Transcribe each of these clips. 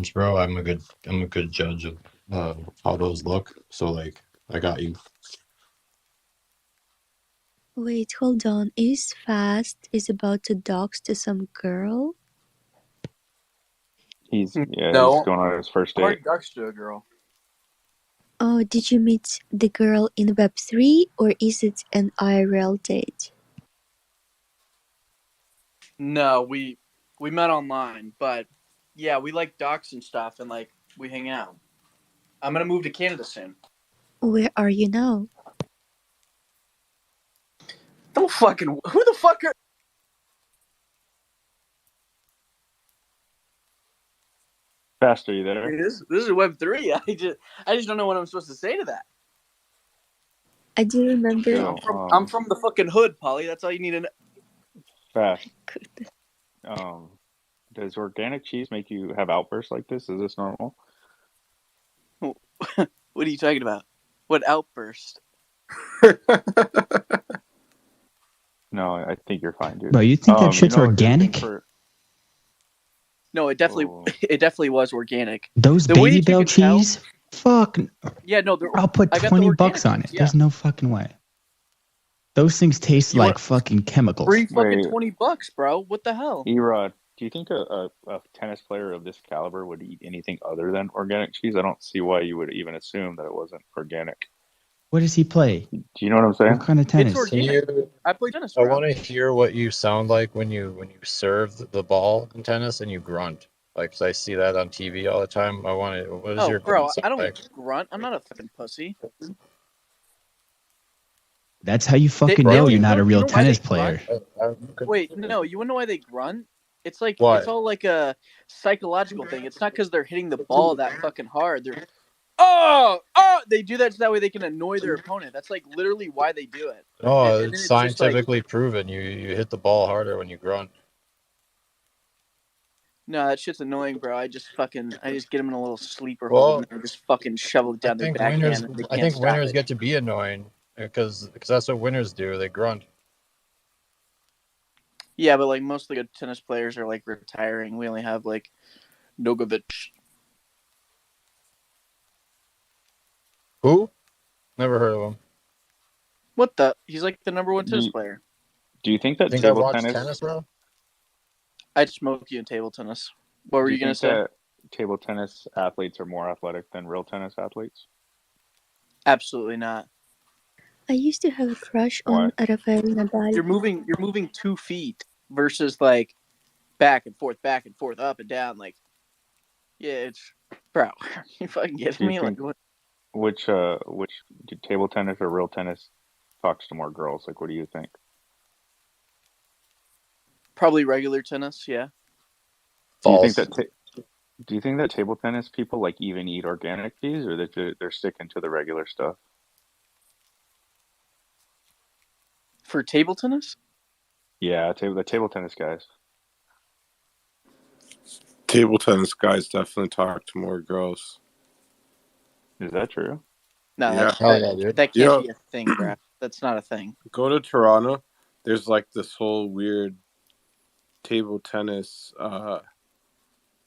Bro, I'm a good judge of how those look. So like, I got you. Wait, hold on. Is Fast is about to dox to some girl? He's No, going on his first I already date. ducks to a girl. Oh, did you meet the girl in Web3 or is it an IRL date? No, we met online, but yeah, we like ducks and stuff, and like we hang out. I'm gonna move to Canada soon. Where are you now? Don't fucking. Who the fuck are? Fast, are you there? This is Web3. I just don't know what I'm supposed to say to that. I do remember. Cool. I'm from the fucking hood, Polly. That's all you need to know. Fast. Does organic cheese make you have outbursts like this? Is this normal? What are you talking about? What outburst? No, I think you're fine, dude. Bro, you think that shit's organic? No, it definitely was organic. Those The way Baby that you Bell can tell- cheese? Fuck. Yeah, no, I'll put I got the $20 organic on it. ones, yeah. There's no fucking way. Those things taste You like want- fucking chemicals. Free fucking $20, bro. What the hell? Erod, do you think a tennis player of this caliber would eat anything other than organic cheese? I don't see why you would even assume that it wasn't organic. What does he play? Do you know what I'm saying? What kind of tennis? It's organic. I play tennis, I bro. want to hear what you sound like when you serve the ball in tennis and you grunt. Like, 'cause I see that on TV all the time. I want to. What is your bro, grunt sound I don't like? grunt. I'm not a fucking pussy. That's how you fucking know you're not a real tennis player. Wait, no, you wanna know why they grunt? It's like What? it's all like a psychological thing. It's not because they're hitting the ball that fucking hard. They're they do that so that way they can annoy their opponent. That's like literally why they do it. No, And it's it's just like, scientifically proven. You hit the ball harder when you grunt. no, that shit's annoying, bro. I just get them in a little sleeper Well, hold and I just fucking shovel it down their backhand. And they can't stop winners it. get to be annoying because that's what winners do. They grunt. Yeah, but like most of the good tennis players are like retiring. We only have like Nogovic. Who? Never heard of him. What the? He's like the number one tennis player. Do you think that I table watch tennis, bro? I'd smoke you in table tennis. What were you gonna say? That table tennis athletes are more athletic than real tennis athletes? Absolutely not. I used to have a crush on Rafael Nadal. You're moving 2 feet versus like back and forth, up and down. Like, yeah, it's bro. You fucking kidding me? Like, what? Which table tennis or real tennis talks to more girls? Like, what do you think? Probably regular tennis. Yeah. False. Do you think that table tennis people like even eat organic cheese, or that they're sticking to the regular stuff? For table tennis? Yeah, the table tennis guys. Table tennis guys definitely talk to more girls. Is that true? No, yeah. That can't be a thing, bro. That's not a thing. Go to Toronto. There's like this whole weird table tennis,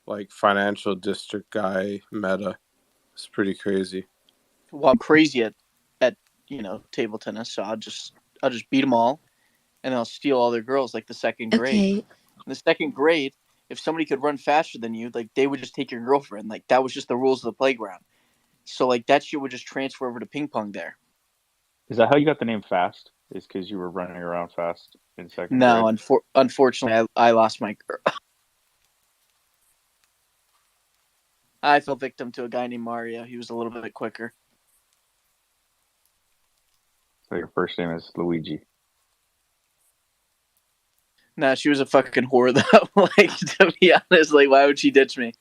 like financial district guy meta. It's pretty crazy. Well, I'm crazy at table tennis, so I'll just beat them all, and I'll steal all their girls like the second grade. Okay. In the second grade, if somebody could run faster than you, like they would just take your girlfriend. Like that was just the rules of the playground. So like that shit would just transfer over to ping pong there. Is that how you got the name Fast? Is because you were running around fast in second grade? No, unfortunately, I lost my girl. I fell victim to a guy named Mario. He was a little bit quicker. So your first name is Luigi. Nah, she was a fucking whore though. Like, to be honest, like, why would she ditch me?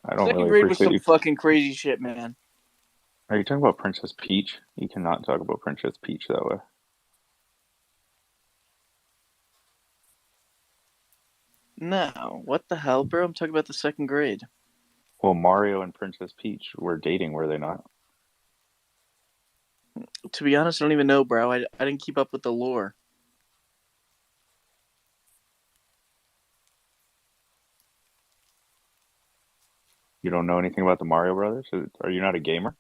I don't Second really grade was appreciate some you. fucking crazy shit, man. Are you talking about Princess Peach? You cannot talk about Princess Peach that way. No, what the hell, bro? I'm talking about the second grade. Well, Mario and Princess Peach were dating, were they not? To be honest, I don't even know, bro. I didn't keep up with the lore. You don't know anything about the Mario Brothers? Are you not a gamer?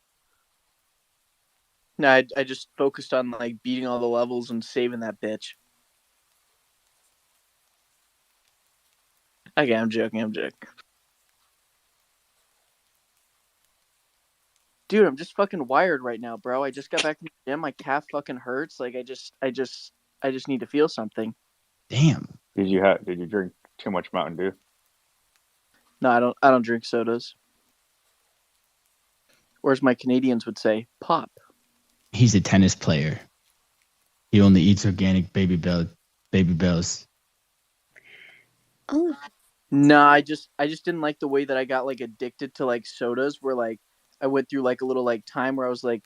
No, I just focused on like beating all the levels and saving that bitch. Okay, I'm joking. Dude, I'm just fucking wired right now, bro. I just got back from the gym. My calf fucking hurts. Like I just need to feel something. Damn. Did you drink too much Mountain Dew? No, I don't drink sodas. Or as my Canadians would say, pop. He's a tennis player. He only eats organic baby bells. Oh, No, I just didn't like the way that I got like addicted to like sodas where like I went through like a little like time where I was like,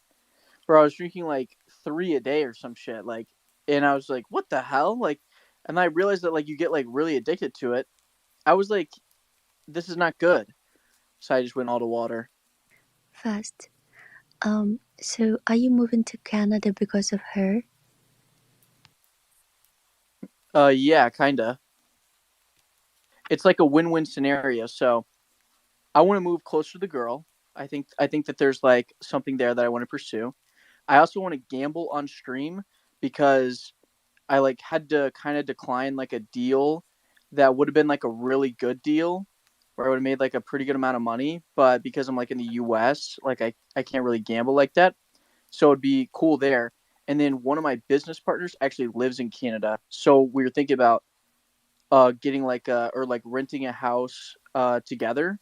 bro, I was drinking like 3 a day or some shit. Like, and I was like, what the hell? Like, and I realized that like you get like really addicted to it. I was like, this is not good. So I just went all to water. fast. So are you moving to Canada because of her? Yeah, kinda. It's like a win-win scenario. So I want to move closer to the girl. I think that there's like something there that I want to pursue. I also want to gamble on stream because I like had to kind of decline like a deal that would have been like a really good deal where I would have made like a pretty good amount of money, but because I'm like in the US, like I can't really gamble like that. So it'd be cool there. And then one of my business partners actually lives in Canada. So we were thinking about getting like or like renting a house together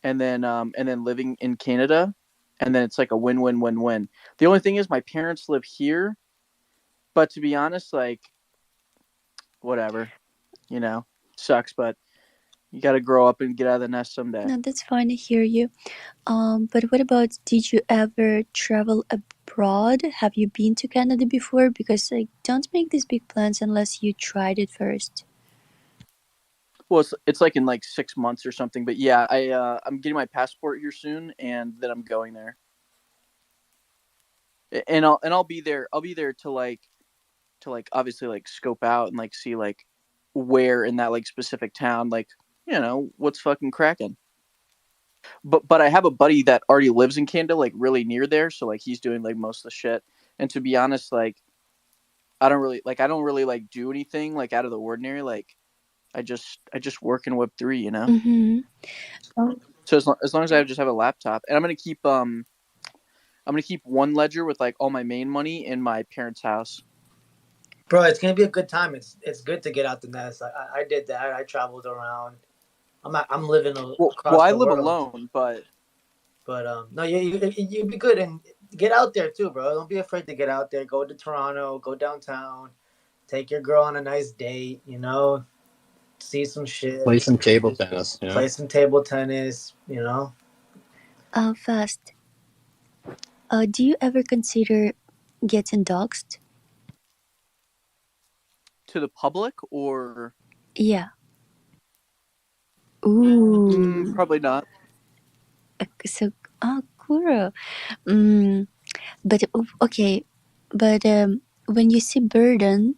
and then living in Canada, and then it's like a win-win-win-win. The only thing is my parents live here, but to be honest, like whatever, you know, sucks, but you got to grow up and get out of the nest someday. No, that's fine. I hear you. But what about, did you ever travel abroad? Have you been to Canada before? Because like, don't make these big plans unless you tried it first. Well, it's like in like 6 months or something, but yeah, I'm getting my passport here soon, and then I'm going there, and I'll be there. I'll be there to like obviously like scope out and like see like where in that like specific town like what's fucking cracking. But I have a buddy that already lives in Canada, like really near there, so like he's doing like most of the shit. And to be honest, like I don't really like do anything like out of the ordinary. Like I just work in Web3, you know. Mm-hmm. Oh, So as long as I just have a laptop, and I'm gonna keep one ledger with like all my main money in my parents' house. Bro, it's gonna be a good time. It's good to get out the nest. I did that. I traveled around. I'm living Well, across I the live world. alone, but No, you'd be good and get out there too, bro. Don't be afraid to get out there. Go to Toronto. Go downtown. Take your girl on a nice date. You know, see some shit. Play some table tennis, you know? Play some table tennis. You know. fast. Do you ever consider getting doxxed? to the public or Yeah. Ooh. probably not. So, cool. But okay, but when you see Burden,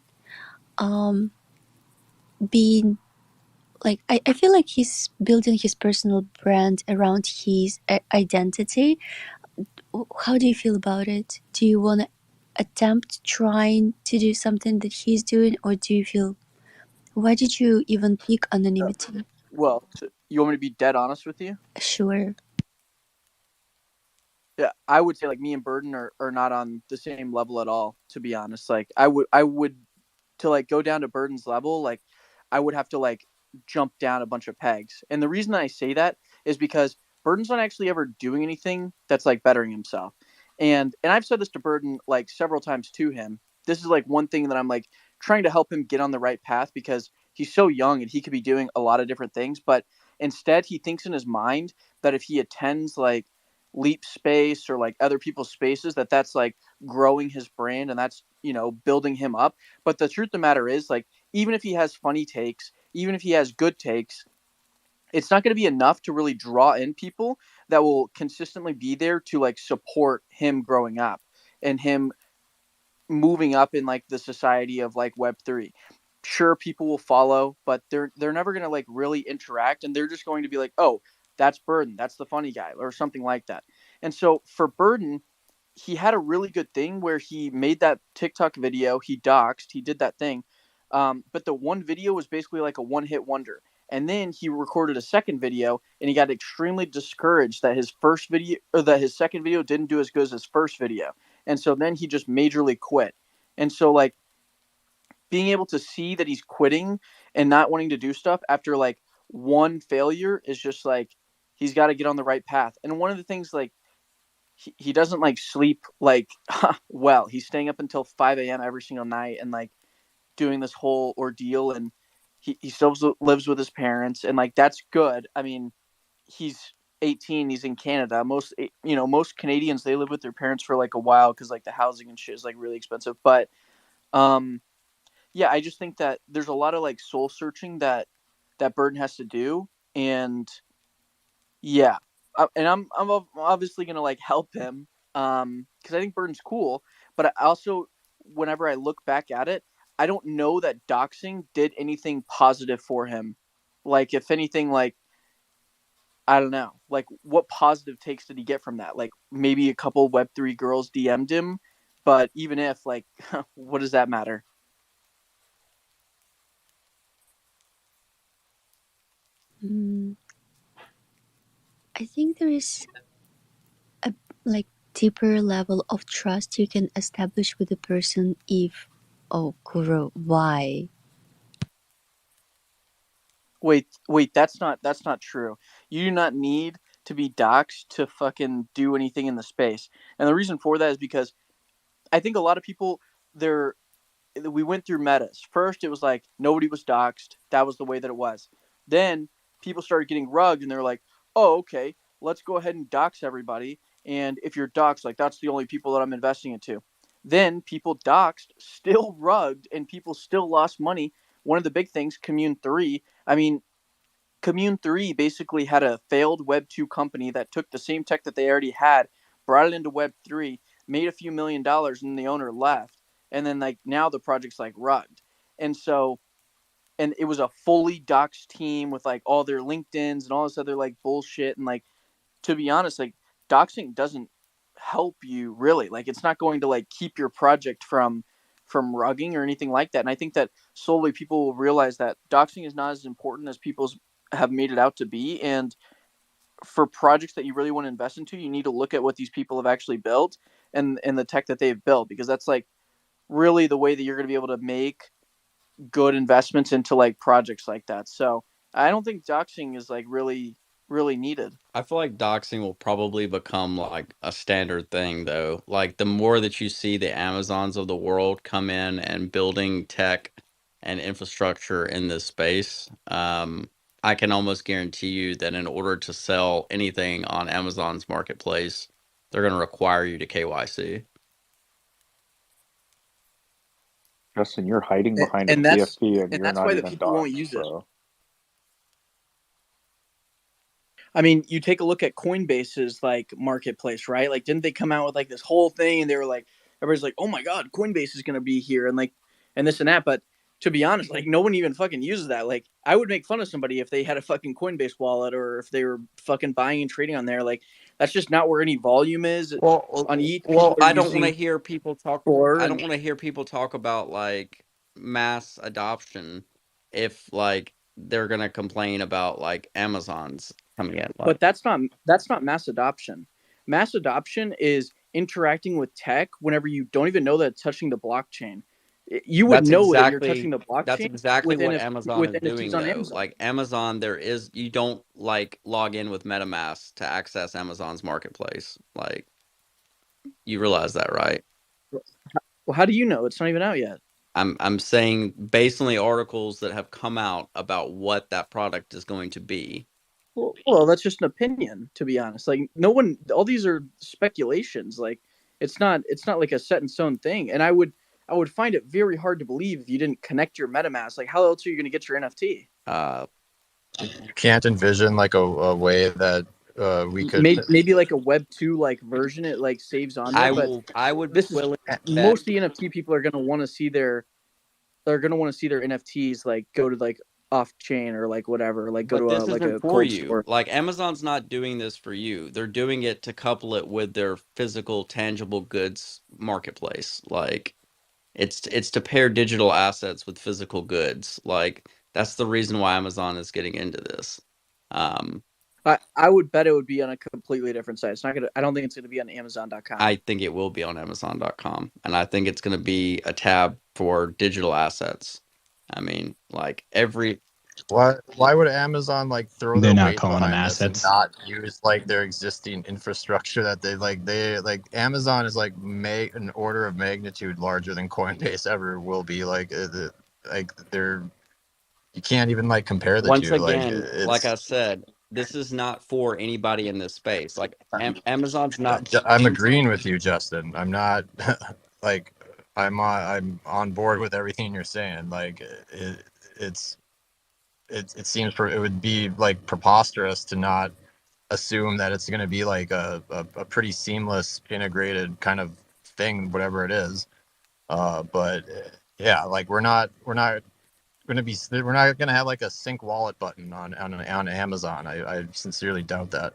being like, I feel like he's building his personal brand around his identity. How do you feel about it? Do you want to attempt trying to do something that he's doing, or do you feel, why did you even pick anonymity? Well, you want me to be dead honest with you? Sure. Yeah, I would say like me and Burden are not on the same level at all, to be honest. Like I would to like go down to Burden's level, like I would have to like jump down a bunch of pegs. And the reason I say that is because Burden's not actually ever doing anything that's like bettering himself. And I've said this to Burden like several times to him. This is like one thing that I'm like trying to help him get on the right path because he's so young and he could be doing a lot of different things, but instead he thinks in his mind that if he attends like leap space or like other people's spaces that's like growing his brand and that's building him up. But the truth of the matter is, like, even if he has funny takes, even if he has good takes, it's not going to be enough to really draw in people that will consistently be there to like support him growing up and him moving up in like the society of like Web3. Sure, people will follow, but they're never going to like really interact, and they're just going to be like, oh, that's Burden, that's the funny guy, or something like that. And so for Burden, he had a really good thing where he made that TikTok video, he doxed, he did that thing. But the one video was basically like a one-hit wonder. And then he recorded a second video, and he got extremely discouraged that his first video, or that his second video didn't do as good as his first video. And so then he just majorly quit. And so like being able to see that he's quitting and not wanting to do stuff after like one failure is just like he's got to get on the right path. And one of the things, like, he doesn't like sleep like well. He's staying up until 5 a.m. every single night and like doing this whole ordeal, and he still lives with his parents, and like that's good. I mean, he's 18, he's in Canada. Most Canadians, they live with their parents for like a while because like the housing and shit is like really expensive. But yeah, I just think that there's a lot of like soul searching that Burden has to do. And yeah, and I'm obviously gonna like help him because I think Burden's cool. But I also, whenever I look back at it, I don't know that doxing did anything positive for him. Like, if anything, like, I don't know, like, what positive takes did he get from that? Like, maybe a couple Web3 girls DM'd him, but even if, like, what does that matter? I think there is a like deeper level of trust you can establish with a person if, oh, Kuro, why? Wait, that's not true. You do not need to be doxxed to fucking do anything in the space. And the reason for that is because I think a lot of people, we went through metas. First, it was like nobody was doxxed. That was the way that it was. Then people started getting rugged, and they're like, "Oh, okay, let's go ahead and dox everybody. And if you're doxxed, like that's the only people that I'm investing into." Then people doxed, still rugged, and people still lost money. One of the big things, Commune 3. I mean, Commune 3 basically had a failed Web 2 company that took the same tech that they already had, brought it into Web 3, made a few $1 million, and the owner left. And then like now the project's like rugged. And so, and it was a fully doxed team with like all their LinkedIn's and all this other like bullshit. And like, to be honest, like doxing doesn't help you really. Like, it's not going to like keep your project from rugging or anything like that. And I think that slowly people will realize that doxing is not as important as people have made it out to be. And for projects that you really want to invest into, you need to look at what these people have actually built and the tech that they've built, because that's like really the way that you're going to be able to make good investments into like projects like that. So I don't think doxing is like really needed. I feel like doxing will probably become like a standard thing, though. Like the more that you see the Amazons of the world come in and building tech and infrastructure in this space, I can almost guarantee you that in order to sell anything on Amazon's marketplace, they're going to require you to KYC. Justin, you're hiding behind And a that's PFP and and you're that's not why the even people won't doxed, use it. bro. I mean, you take a look at Coinbase's like marketplace, right? Like, didn't they come out with like this whole thing, and they were like, everybody's like, "Oh my god, Coinbase is gonna be here," and like, and this and that. But to be honest, like, no one even fucking uses that. Like, I would make fun of somebody if they had a fucking Coinbase wallet or if they were fucking buying and trading on there. Like, that's just not where any volume is on ETH. People are I don't want to using hear people talk. Core I don't and want to hear people talk about like mass adoption if like they're gonna complain about like Amazon's coming in. Like but that's not mass adoption. Mass adoption is interacting with tech whenever you don't even know that it's touching the blockchain. You would that's know that you're touching the exactly blockchain what Amazon with is NFTs doing on though. Amazon. Like Amazon, you don't like log in with MetaMask to access Amazon's marketplace. Like you realize that, right? Well, how do you know? It's not even out yet. I'm saying based on the articles that have come out about what that product is going to be. Well, that's just an opinion, to be honest. Like, no one, all these are speculations. Like, it's not like a set in stone thing. And I would find it very hard to believe if you didn't connect your MetaMask. Like, how else are you going to get your NFT? You can't envision like a way that we could. Maybe like a Web 2 like version. It like saves on there. I would this is bet. most of the NFT people are going to want to see their NFTs like go to like off chain or like whatever, like go But to this a isn't for cold you. store. Like Amazon's not doing this for you. They're doing it to couple it with their physical, tangible goods marketplace. Like it's to pair digital assets with physical goods. Like that's the reason why Amazon is getting into this. Um, I would bet it would be on a completely different site. It's not gonna. I don't think it's gonna be on Amazon.com. I think it will be on Amazon.com, and I think it's going to be a tab for digital assets. I mean, like every Why would Amazon like throw They're their not weight calling them behind this and assets. not use like their existing infrastructure that they like Amazon is like an order of magnitude larger than Coinbase ever will be, like they're, you can't even like compare the once two, like again, like I it's, said, this is not for anybody in this space. Like Amazon's not. I'm agreeing with you, Justin. I'm not like I'm on board with everything you're saying. Like it's it seems it would be like preposterous to not assume that it's going to be like a pretty seamless integrated kind of thing, whatever it is. But yeah, like we're not going to have like a sync wallet button on Amazon. I sincerely doubt that.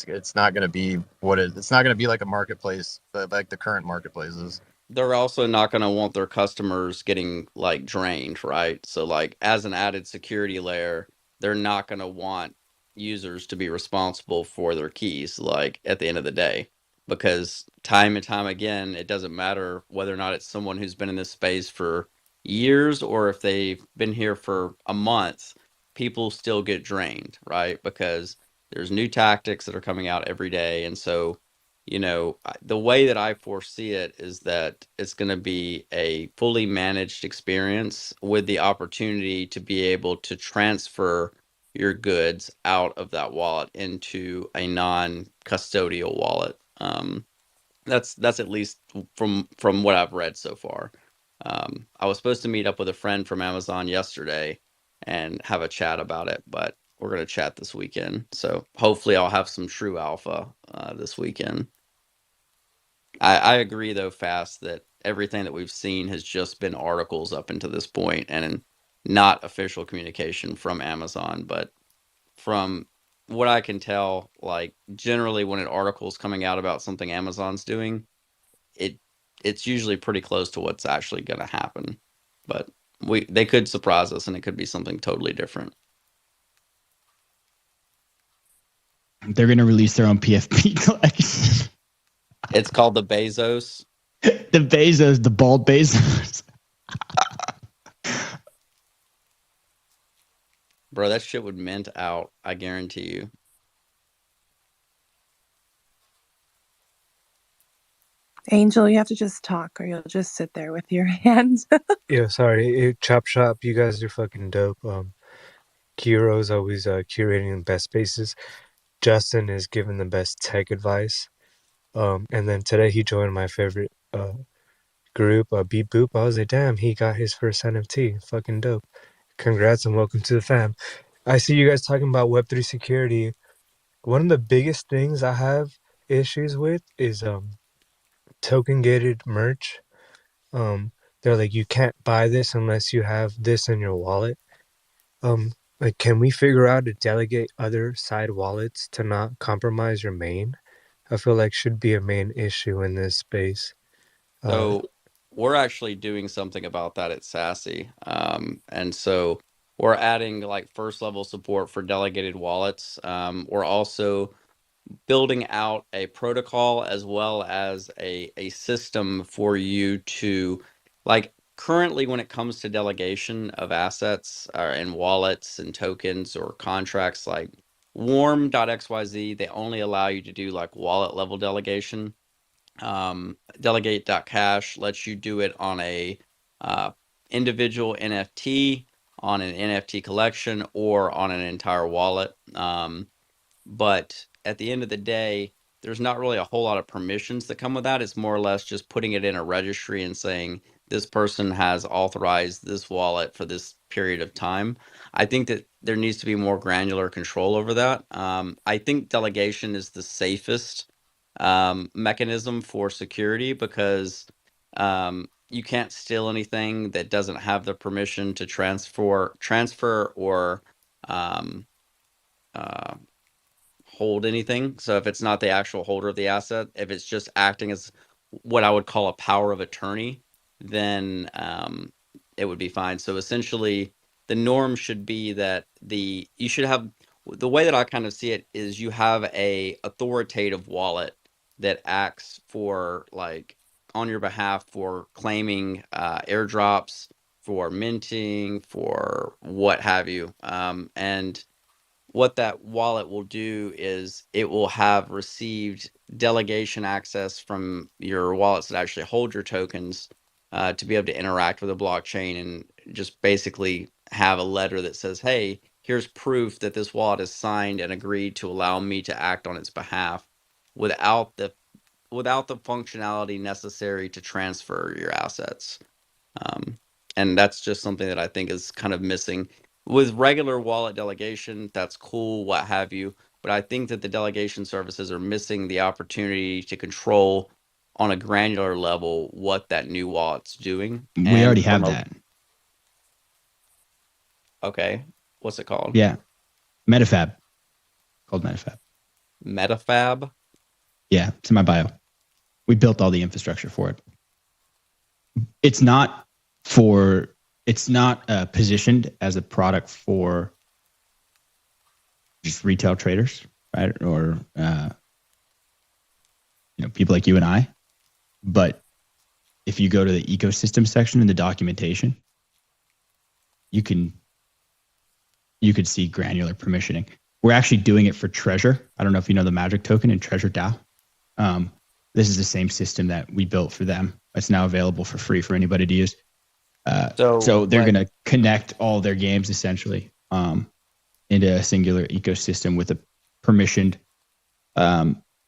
It's not going to be it's not going to be like a marketplace like the current marketplaces. They're also not going to want their customers getting like drained, right? So like as an added security layer, they're not going to want users to be responsible for their keys like at the end of the day, because time and time again, it doesn't matter whether or not it's someone who's been in this space for years or if they've been here for a month, people still get drained, right? Because there's new tactics that are coming out every day. And so the way that I foresee it is that it's going to be a fully managed experience with the opportunity to be able to transfer your goods out of that wallet into a non-custodial wallet. That's at least from what I've read so far. I was supposed to meet up with a friend from Amazon yesterday and have a chat about it, but we're going to chat this weekend. So hopefully I'll have some true alpha this weekend. I agree though, Fast, that everything that we've seen has just been articles up until this point and not official communication from Amazon. But from what I can tell, like generally when an article is coming out about something Amazon's doing, it it's usually pretty close to what's actually going to happen. But they could surprise us and it could be something totally different. They're gonna release their own PFP collection. It's called the Bezos. The Bezos, the bald Bezos. Bro, that shit would mint out, I guarantee you. Angel, you have to just talk or you'll just sit there with your hands. Yeah, sorry. Chop Shop, you guys are fucking dope. Kiro's always curating the best spaces. Justin is giving the best tech advice. And then today he joined my favorite group, Beep Boop. I was like, damn, he got his first NFT. Fucking dope. Congrats and welcome to the fam. I see you guys talking about Web3 security. One of the biggest things I have issues with is token gated merch. They're like, you can't buy this unless you have this in your wallet. Like, can we figure out to delegate other side wallets to not compromise your main? I feel like should be a main issue in this space. So we're actually doing something about that at Sassy. And so we're adding like first level support for delegated wallets. We're also building out a protocol as well as a system for you to like currently when it comes to delegation of assets and wallets and tokens or contracts like warm.xyz, they only allow you to do like wallet level delegation. Delegate.cash lets you do it on a individual NFT, on an NFT collection, or on an entire wallet. But at the end of the day, there's not really a whole lot of permissions that come with that. It's more or less just putting it in a registry and saying this person has authorized this wallet for this period of time. I think that there needs to be more granular control over that. I think delegation is the safest mechanism for security because you can't steal anything that doesn't have the permission to transfer or um, uh, hold anything. So if it's not the actual holder of the asset, if it's just acting as what I would call a power of attorney, then it would be fine. So essentially, the norm should be that you should have, the way that I kind of see it is you have a authoritative wallet that acts for like on your behalf for claiming airdrops, for minting, for what have you, and what that wallet will do is it will have received delegation access from your wallets that actually hold your tokens to be able to interact with the blockchain and just basically have a letter that says, hey, here's proof that this wallet is signed and agreed to allow me to act on its behalf without the functionality necessary to transfer your assets. And that's just something that I think is kind of missing. With regular wallet delegation, that's cool, what have you. But I think that the delegation services are missing the opportunity to control on a granular level what that new wallet's doing. We And already from have that. okay, what's it called? Yeah. Metafab. Called Metafab. Metafab? Yeah, it's in my bio. We built all the infrastructure for it. It's not positioned as a product for just retail traders, right? Or people like you and I. But if you go to the ecosystem section in the documentation, you could see granular permissioning. We're actually doing it for Treasure. I don't know if you know the Magic token in Treasure DAO. This is the same system that we built for them. It's now available for free for anybody to use. So they're going to connect all their games essentially into a singular ecosystem with a permissioned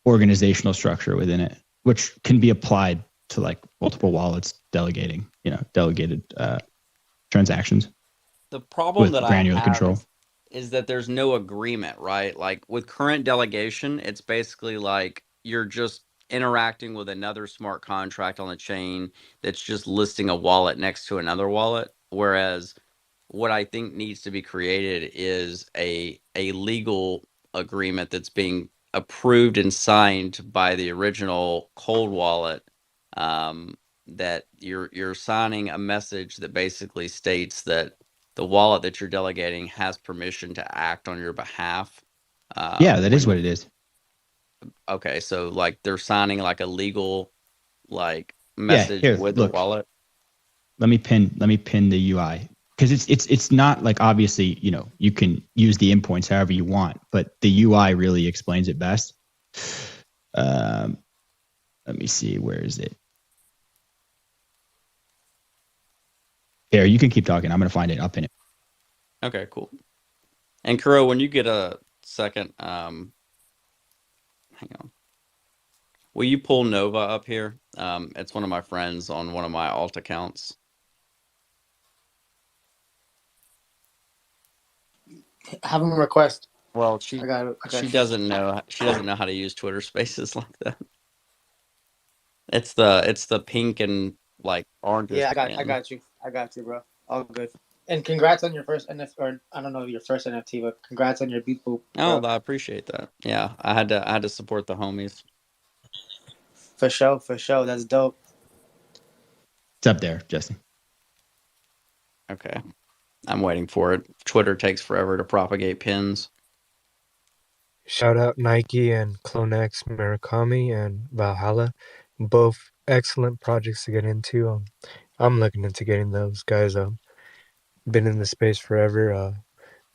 organizational structure within it, which can be applied to like multiple wallets delegated transactions. The problem with that granular I have control. is that there's no agreement, right? Like with current delegation, it's basically like you're just interacting with another smart contract on the chain that's just listing a wallet next to another wallet. Whereas what I think needs to be created is a legal agreement that's being approved and signed by the original cold wallet. That you're signing a message that basically states that the wallet that you're delegating has permission to act on your behalf. Yeah, that is what it is. Okay, so like they're signing like a legal like message with the wallet. Let me pin the UI because it's not like obviously you can use the endpoints however you want, but the UI really explains it best. Let me see, where is it? Here, you can keep talking. I'm gonna find it. I'll pin it. Okay, cool. And Kuro, when you get a second, hang on. Will you pull Nova up here? It's one of my friends on one of my alt accounts. Have him request. Well, she doesn't know how to use Twitter Spaces like that. It's the pink and like orange. Yeah, I got you, bro. All good. And congrats on your first NFT, or I don't know your first NFT, but congrats on your beat boop. Oh, I appreciate that. Yeah, I had to support the homies. For sure. That's dope. It's up there, Justin. Okay. I'm waiting for it. Twitter takes forever to propagate pins. Shout out Nike and CloneX Murakami and Valhalla. Both excellent projects to get into. I'm looking into getting those guys. Been in the space forever.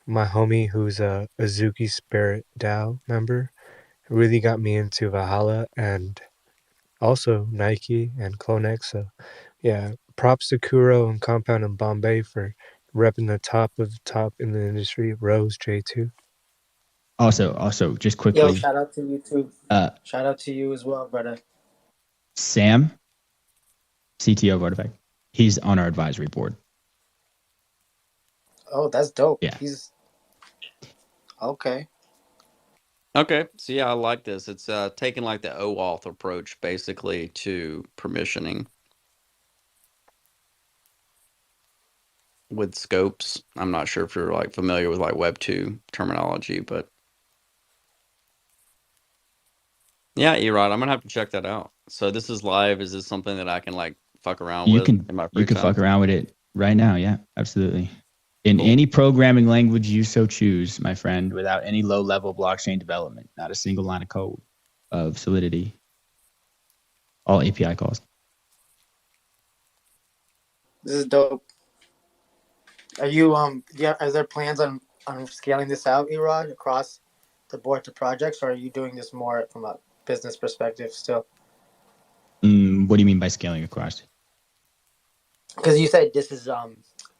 My homie, who's a Azuki Spirit DAO member, really got me into Valhalla and also Nike and CloneX. So, yeah, props to Kuro and Compound and Bombay for repping the top of the top in the industry. Rose J2. Also, just quickly. Yo, shout out to you too. Shout out to you as well, brother. Sam, CTO of Artifact, he's on our advisory board. Oh, that's dope. Yeah. He's okay. Okay, so yeah, I like this. It's taking like the OAuth approach basically to permissioning. with scopes. I'm not sure if you're like familiar with like Web 2 terminology, but yeah, Erod, I'm gonna have to check that out. So this is live. Is this something that I can like fuck around You with can in my you free can time? fuck around with it right now. Yeah, absolutely. In Cool. any programming language you so choose, my friend, without any low level blockchain development, not a single line of code of Solidity, all API calls. This is dope. Are you yeah? Are there plans on scaling this out, Erod, across the board to projects, or are you doing this more from a business perspective still? What do you mean by scaling across? Because you said this is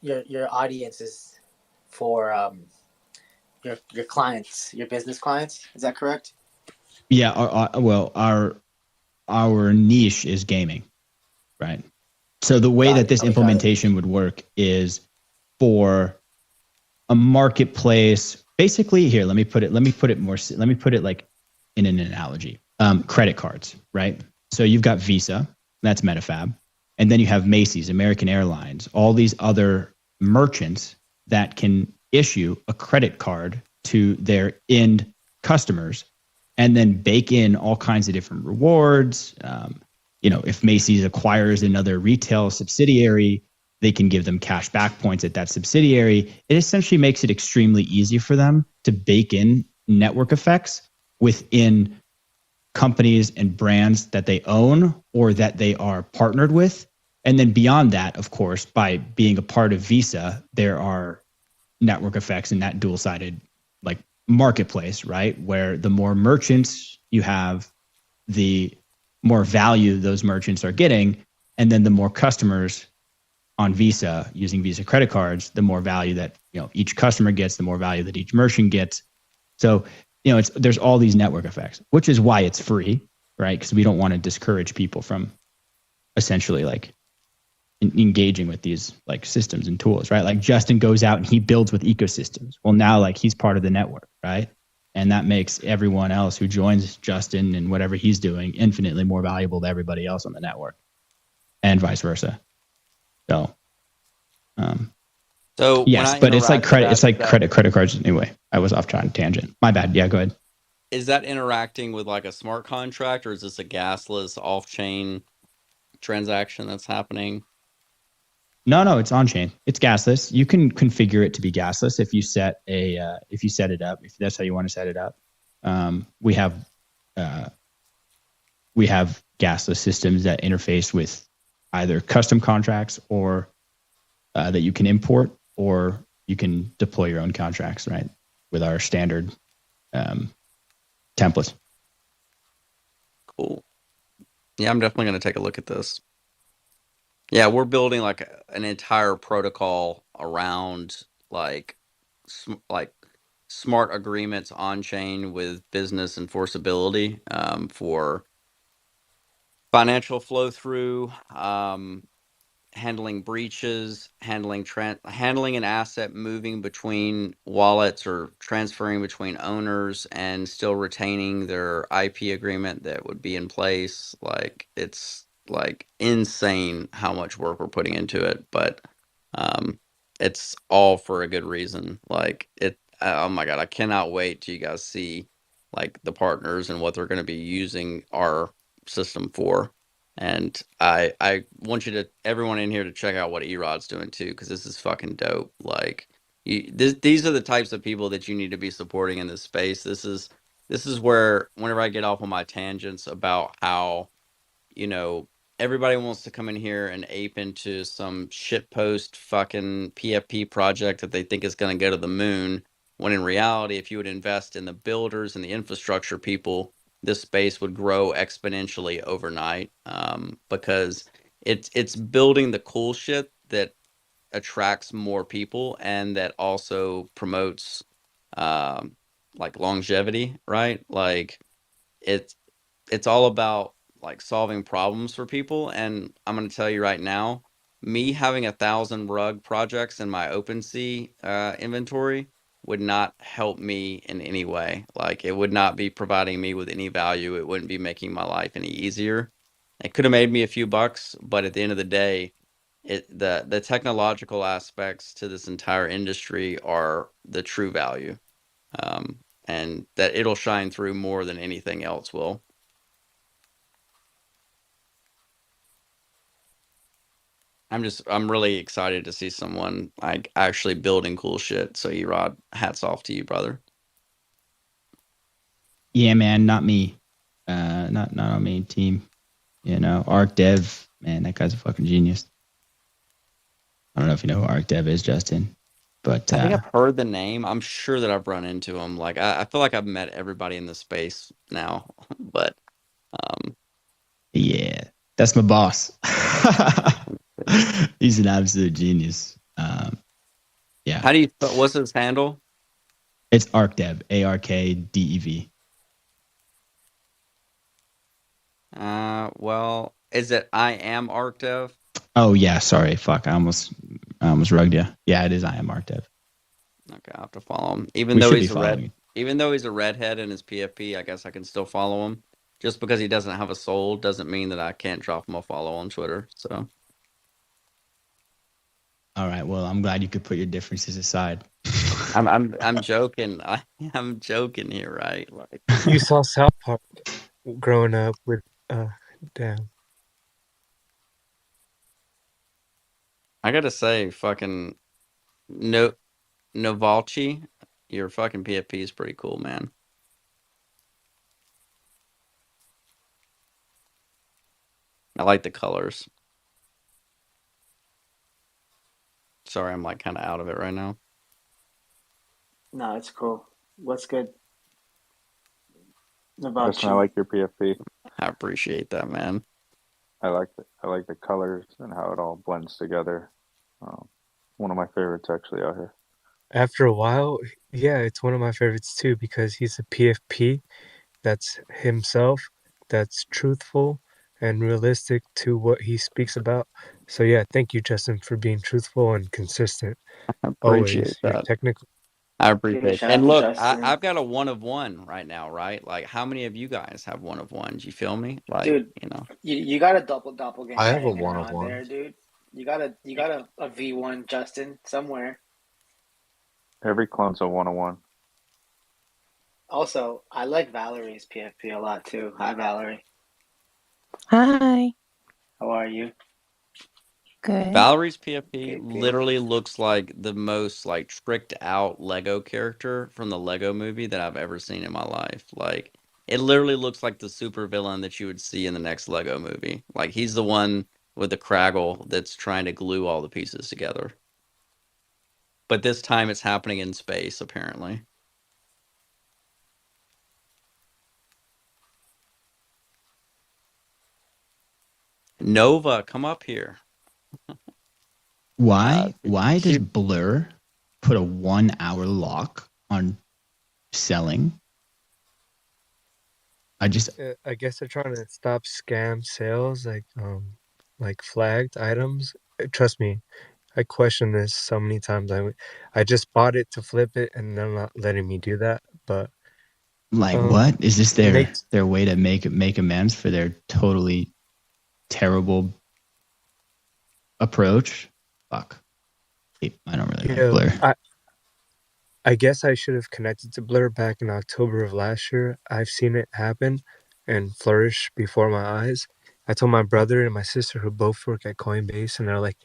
your audience is for your clients, your business clients. Is that correct? Yeah, our niche is gaming, right? So the way that this Okay, got it. implementation would work is for a marketplace. Basically, here, let me put it like in an analogy. Credit cards, right? So you've got Visa, that's MetaFab, and then you have Macy's, American Airlines, all these other merchants that can issue a credit card to their end customers and then bake in all kinds of different rewards. If Macy's acquires another retail subsidiary, they can give them cash back points at that subsidiary. It essentially makes it extremely easy for them to bake in network effects within companies and brands that they own or that they are partnered with. And then beyond that, of course, by being a part of Visa, there are network effects in that dual-sided like marketplace, right? Where the more merchants you have, the more value those merchants are getting. And then the more customers on Visa using Visa credit cards, the more value that each customer gets, the more value that each merchant gets. So there's all these network effects, which is why it's free, right? Because we don't want to discourage people from essentially like engaging with these like systems and tools, right? Like Justin goes out and he builds with ecosystems. Well, now like he's part of the network, right? And that makes everyone else who joins Justin and whatever he's doing infinitely more valuable to everybody else on the network, and vice versa. So, So when yes, I but it's like interact with credit. that, It's like credit cards. Anyway, I was off trying tangent. My bad. Yeah, go ahead. is that interacting with like a smart contract, or is this a gasless off-chain transaction that's happening? No, it's on chain. It's gasless. You can configure it to be gasless if you set it up. If that's how you want to set it up. We have gasless systems that interface with either custom contracts or that you can import, or you can deploy your own contracts, right? With our standard templates. Cool. Yeah, I'm definitely going to take a look at this. Yeah, we're building like an entire protocol around like smart agreements on chain with business enforceability for financial flow through, handling breaches, handling an asset moving between wallets or transferring between owners and still retaining their IP agreement that would be in place. Like it's like insane how much work we're putting into it, but it's all for a good reason. Like it oh my god, I cannot wait till you guys see like the partners and what they're going to be using our system for. And I want everyone in here to check out what Erod's doing too, because this is fucking dope. Like these are the types of people that you need to be supporting in this space. This is where whenever I get off on my tangents about how everybody wants to come in here and ape into some shitpost fucking PFP project that they think is going to go to the moon, when in reality, if you would invest in the builders and the infrastructure people, this space would grow exponentially overnight, because it's building the cool shit that attracts more people and that also promotes like longevity, right? Like it's all about like solving problems for people. And I'm going to tell you right now, me having 1,000 rug projects in my OpenSea inventory would not help me in any way. Like it would not be providing me with any value. It wouldn't be making my life any easier. It could have made me a few bucks, but at the end of the day, the technological aspects to this entire industry are the true value, and that it'll shine through more than anything else will. I'm really excited to see someone like actually building cool shit. So Erod, hats off to you, brother. Yeah, man, not me. Not on main team. You know, Arc Dev, man, that guy's a fucking genius. I don't know if you know who Arc Dev is, Justin, but I think I've heard the name. I'm sure that I've run into him. Like I feel like I've met everybody in the space now, but yeah, that's my boss. He's an absolute genius. Yeah. how do you? What's his handle? It's ArcDev, ARKDEV. Well, is it I am ArcDev? Oh yeah, sorry, fuck, I almost rugged you. Yeah, it is I am ArcDev. Okay, I'll have to follow him. We should be following. Even though he's a redhead in his PFP, I guess I can still follow him. Just because he doesn't have a soul doesn't mean that I can't drop him a follow on Twitter. So. All right. Well, I'm glad you could put your differences aside. I'm joking. I'm joking here, right? Like You saw South Park growing up with damn. I gotta say, fucking Novalchi, your fucking PFP is pretty cool, man. I like the colors. Sorry, I'm like kind of out of it right now. No, it's cool. What's good? Listen, I like your PFP. I appreciate that, man. I like the colors and how it all blends together. One of my favorites actually out here. After a while, yeah, it's one of my favorites too because he's a PFP that's himself, that's truthful and realistic to what he speaks about. So yeah, thank you, Justin, for being truthful and consistent. I appreciate Always. You're that. technical. I appreciate it. Shout out And to look, Justin. I've got a 1 of 1 right now, right? Like, how many of you guys have 1 of 1s? You feel me? Like, dude, you know, you got a doppelganger I have a hanging one of around one. there, dude. You got a V1 Justin somewhere. Every clone's a 101. Also, I like Valerie's PFP a lot too. Hi, Valerie. Hi. How are you? Good. Valerie's PFP Good. literally looks like the most like tricked out Lego character from the Lego movie that I've ever seen in my life. Like, it literally looks like the supervillain that you would see in the next Lego movie. Like, he's the one with the Craggle that's trying to glue all the pieces together. But this time it's happening in space, apparently. Nova, come up here. Why does Blur put a 1 hour lock on selling? I guess they're trying to stop scam sales, like flagged items. Trust me, I questioned this so many times. I just bought it to flip it, and they're not letting me do that. But like, what is this their way to make amends for their totally terrible approach? Fuck, I don't really like Blur. I guess I should have connected to Blur back in October of last year. I've seen it happen and flourish before my eyes. I told my brother and my sister, who both work at Coinbase, and they're like,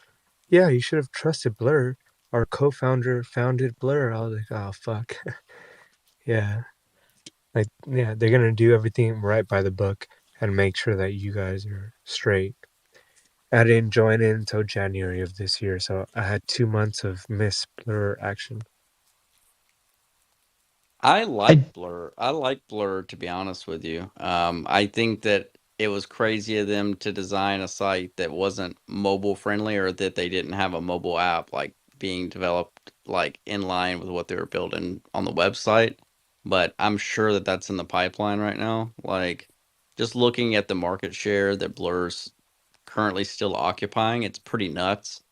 yeah, you should have trusted Blur. Our co-founder founded Blur. I was like, oh, fuck. Yeah. Like, yeah, they're going to do everything right by the book and make sure that you guys are straight. I didn't join in until January of this year, so I had 2 months of miss Blur action. I like Blur. I like Blur, to be honest with you. I think that it was crazy of them to design a site that wasn't mobile friendly, or that they didn't have a mobile app like being developed like in line with what they were building on the website. But I'm sure that that's in the pipeline right now. Like, just looking at the market share that Blur's currently still occupying, it's pretty nuts.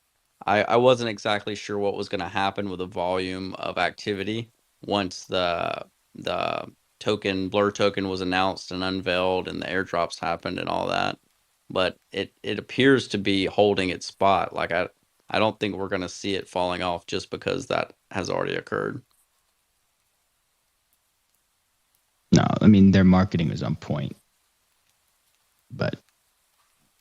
I wasn't exactly sure what was going to happen with the volume of activity once the Blur token was announced and unveiled and the airdrops happened and all that. but it appears to be holding its spot. Like I don't think we're going to see it falling off just because that has already occurred. No, I mean their marketing is on point, but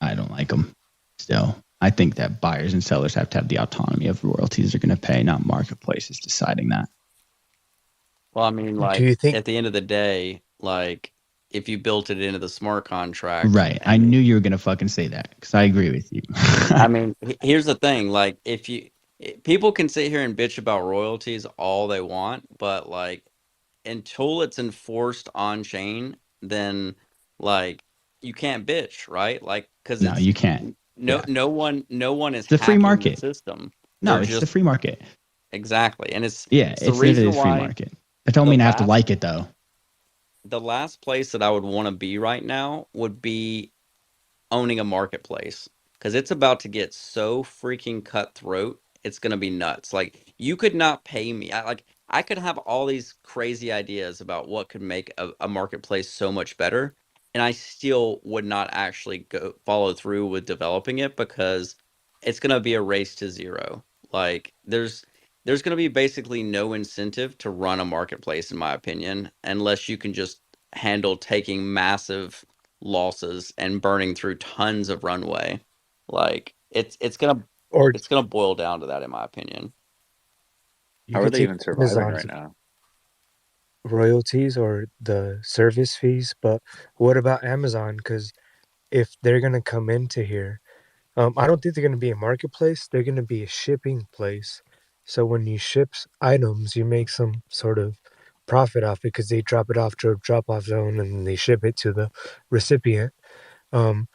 I don't like them. Still, I think that buyers and sellers have to have the autonomy of royalties they're going to pay, not marketplaces deciding that. Well, I mean, Do you like think? at the end of the day, like if you built it into the smart contract, Right. I and knew you were going to fucking say that because I agree with you. I mean, here's the thing, like if you people can sit here and bitch about royalties all they want, but like until it's enforced on chain, then like you can't bitch, right? Like because No, it's you can't. Yeah. no one is It's the free hacking the market. system. No, They're it's the just free market. exactly, and Yeah, it's the it's literally reason the free why market. That don't the mean I have to last like it though. the last place that I would want to be right now would be owning a marketplace because it's about to get so freaking cutthroat. It's gonna be nuts. Like you could not pay me. I could have all these crazy ideas about what could make a marketplace so much better, and I still would not actually go follow through with developing it because it's gonna be a race to zero. Like there's gonna be basically no incentive to run a marketplace, in my opinion, unless you can just handle taking massive losses and burning through tons of runway. Like Or it's gonna boil down to that, in my opinion. you How are could they take even surviving Amazon's right now? royalties or the service fees, but what about Amazon? Because if they're gonna come into here, I don't think they're gonna be a marketplace. They're gonna be a shipping place. So when you ship items, you make some sort of profit off it because they drop it off to a drop-off zone and they ship it to the recipient. Um,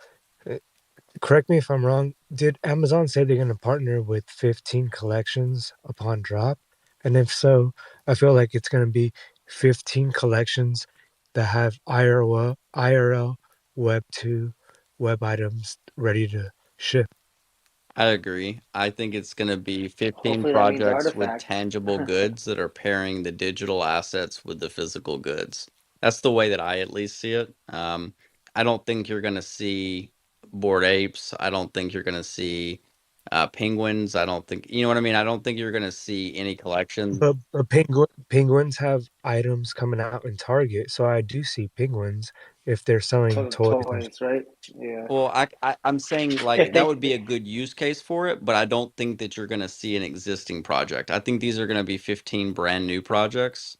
Correct me if I'm wrong. Did Amazon say they're going to partner with 15 collections upon drop? And if so, I feel like it's going to be 15 collections that have IRL Web 2 web items ready to ship. I agree. I think it's going to be 15 Hopefully that means projects with artifacts. tangible goods that are pairing the digital assets with the physical goods. That's the way that I at least see it. I don't think you're going to see bored apes. I don't think you're going to see penguins. I don't think, you know what I mean? I don't think you're going to see any collection. But penguins have items coming out in Target, so I do see penguins if they're selling toys and Toys, right? Yeah. Well, I'm saying like If that they, would be a good use case for it, but I don't think that you're going to see an existing project. I think these are going to be 15 brand new projects.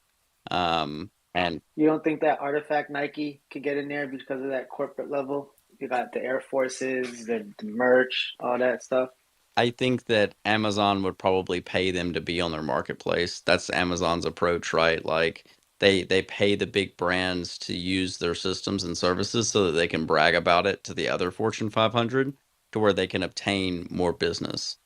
And you don't think that artifact Nike could get in there because of that corporate level? You got the Air Forces, the merch, all that stuff. I think that Amazon would probably pay them to be on their marketplace. That's Amazon's approach, right? Like they pay the big brands to use their systems and services so that they can brag about it to the other Fortune 500 to where they can obtain more business.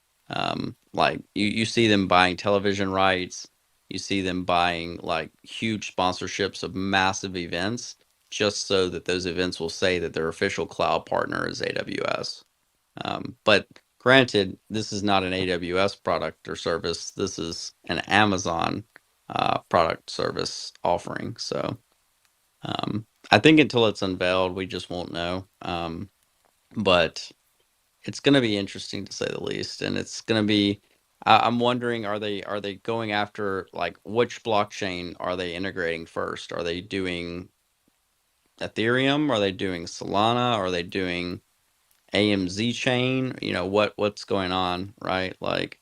Like you see them buying television rights, you see them buying like huge sponsorships of massive events just so that those events will say that their official cloud partner is AWS. But granted, this is not an AWS product or service. This is an Amazon product service offering. So I think until it's unveiled, we just won't know. But it's going to be interesting to say the least, and it's going to be. I'm wondering, are they going after like which blockchain are they integrating first? Are they doing Ethereum? Are they doing Solana? Are they doing AMZ chain? You know, what's going on, right? Like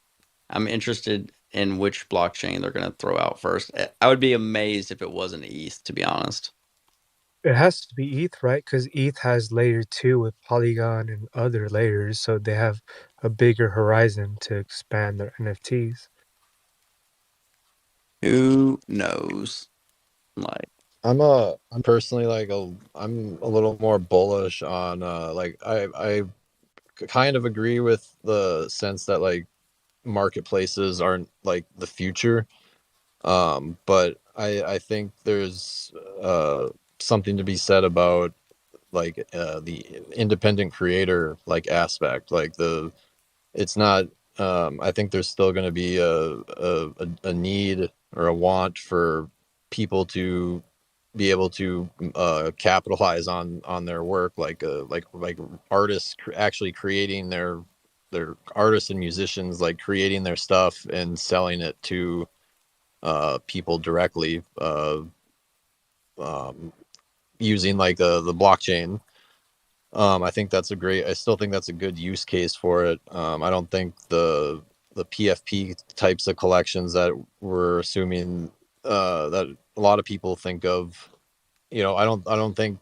I'm interested in which blockchain they're going to throw out first. I would be amazed if it wasn't ETH, to be honest. it has to be ETH, right? Because ETH has layer 2 with Polygon and other layers, so they have a bigger horizon to expand their NFTs. Who knows? Like, I'm personally like I'm a little more bullish on like I kind of agree with the sense that like marketplaces aren't like the future. But I think there's something to be said about like the independent creator like aspect. Like it's not. I think there's still going to be a need or a want for people to be able to capitalize on their work, like artists actually creating their artists and musicians like creating their stuff and selling it to people directly, um, using like the blockchain. I think that's I still think that's a good use case for it. I don't think the PFP types of collections that we're assuming that a lot of people think of, I don't think,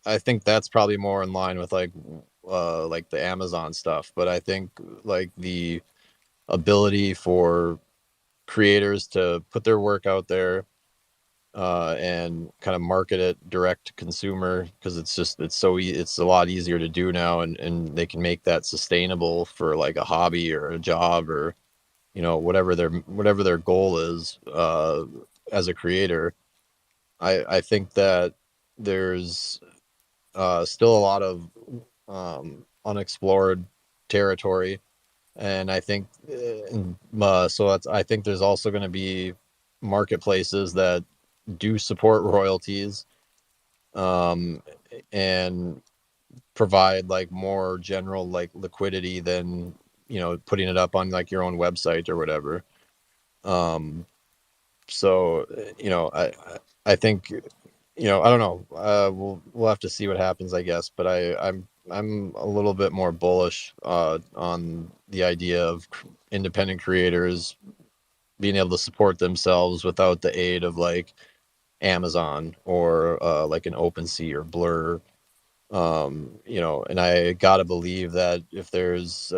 I think that's probably more in line with like the Amazon stuff. But I think like the ability for creators to put their work out there, and kind of market it direct to consumer, because it's a lot easier to do now, and they can make that sustainable for like a hobby or a job, or whatever their goal is, as a creator. I think that there's still a lot of unexplored territory, and I think I think there's also going to be marketplaces that do support royalties, um, and provide like more general like liquidity than putting it up on like your own website or whatever. Um, so I think, I don't know. We'll have to see what happens, I guess. But I'm a little bit more bullish on the idea of independent creators being able to support themselves without the aid of like Amazon or like an OpenSea or Blur. And I gotta believe that if there's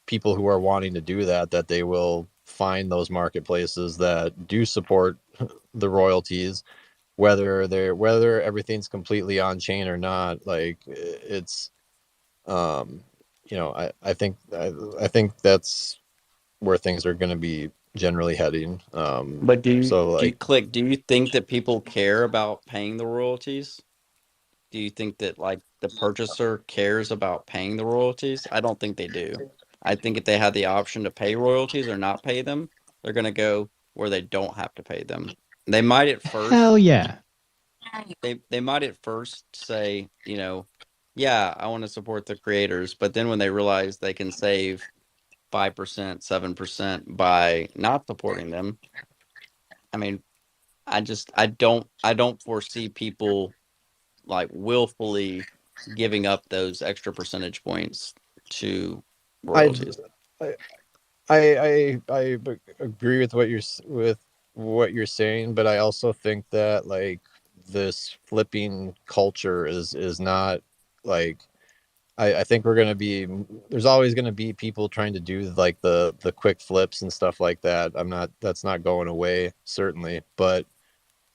people who are wanting to do that, that they will find those marketplaces that do support the royalties, whether everything's completely on chain or not. Like it's, um, I think that's where things are going to be generally heading. But So like, do you think that people care about paying the royalties? Do you think that like the purchaser cares about paying the royalties? I don't think they do. I think if they had the option to pay royalties or not pay them, they're going to go where they don't have to pay them. They might at first Hell yeah. they might at first say, yeah, I want to support the creators, but then when they realize they can save 5%, 7% by not supporting them, I mean, I don't foresee people like willfully giving up those extra percentage points to I royalties. agree with what you're saying, but I also think that like this flipping culture is not like, I think there's always gonna be people trying to do like the quick flips and stuff like that. That's not going away, certainly, but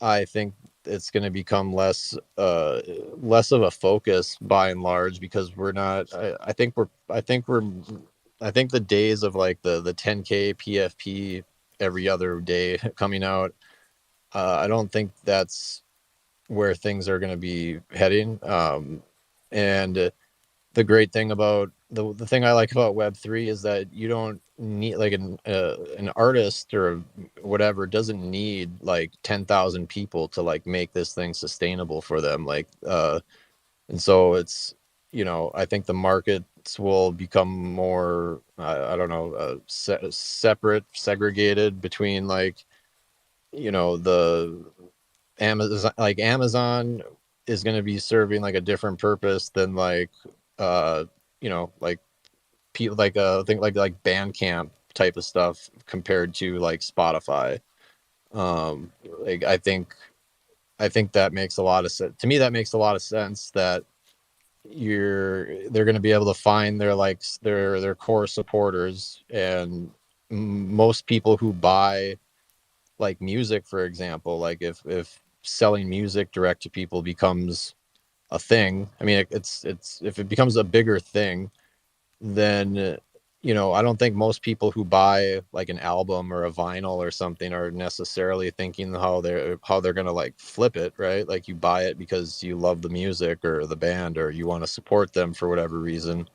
I think it's going to become less of a focus by and large, because we're not. I think the days of like the 10K PFP every other day coming out. I don't think that's where things are going to be heading. And the great thing about the thing I like about Web3 is that you don't need like an artist or whatever doesn't need like 10,000 people to like make this thing sustainable for them. Like, and so it's, I think the markets will become more, I don't know, separate, segregated between like, the Amazon is going to be serving like a different purpose than like, uh like people like think like Bandcamp type of stuff compared to like Spotify. Like I think that makes a lot of sense to me. That makes a lot of sense that they're going to be able to find their core supporters. And most people who buy like music, for example, like if selling music direct to people becomes a thing, I mean, it's if it becomes a bigger thing, then I don't think most people who buy like an album or a vinyl or something are necessarily thinking how they're gonna like flip it, right? Like you buy it because you love the music or the band, or you want to support them for whatever reason.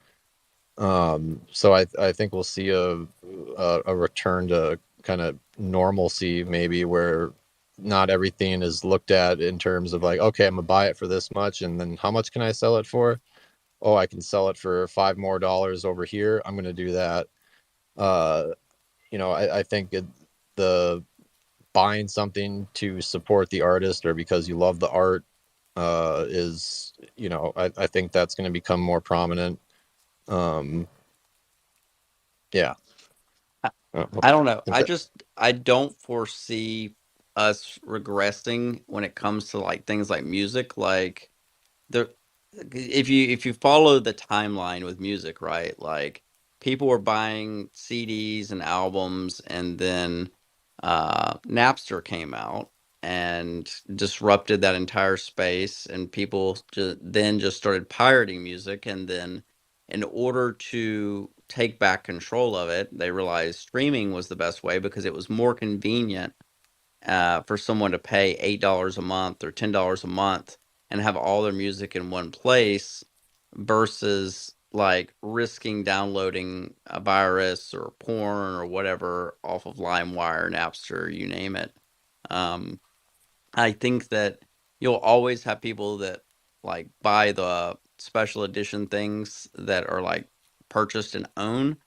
So I think we'll see a return to kind of normalcy, maybe, where not everything is looked at in terms of like, okay, I'm gonna buy it for this much, and then how much can I sell it for? Oh, I can sell it for $5 more over here. I'm gonna do that. Uh, I think the buying something to support the artist or because you love the art is, I think that's going to become more prominent. Um, yeah. I, Uh, I don't know. think that- I don't foresee us regressing when it comes to like things like music. Like the if you follow the timeline with music, right? Like people were buying CDs and albums, and then Napster came out and disrupted that entire space, and people just started pirating music, and then in order to take back control of it, they realized streaming was the best way because it was more convenient for someone to pay $8 a month or $10 a month and have all their music in one place versus like risking downloading a virus or porn or whatever off of LimeWire, Napster, you name it. Um, I think that you'll always have people that like buy the special edition things that are like purchased and own,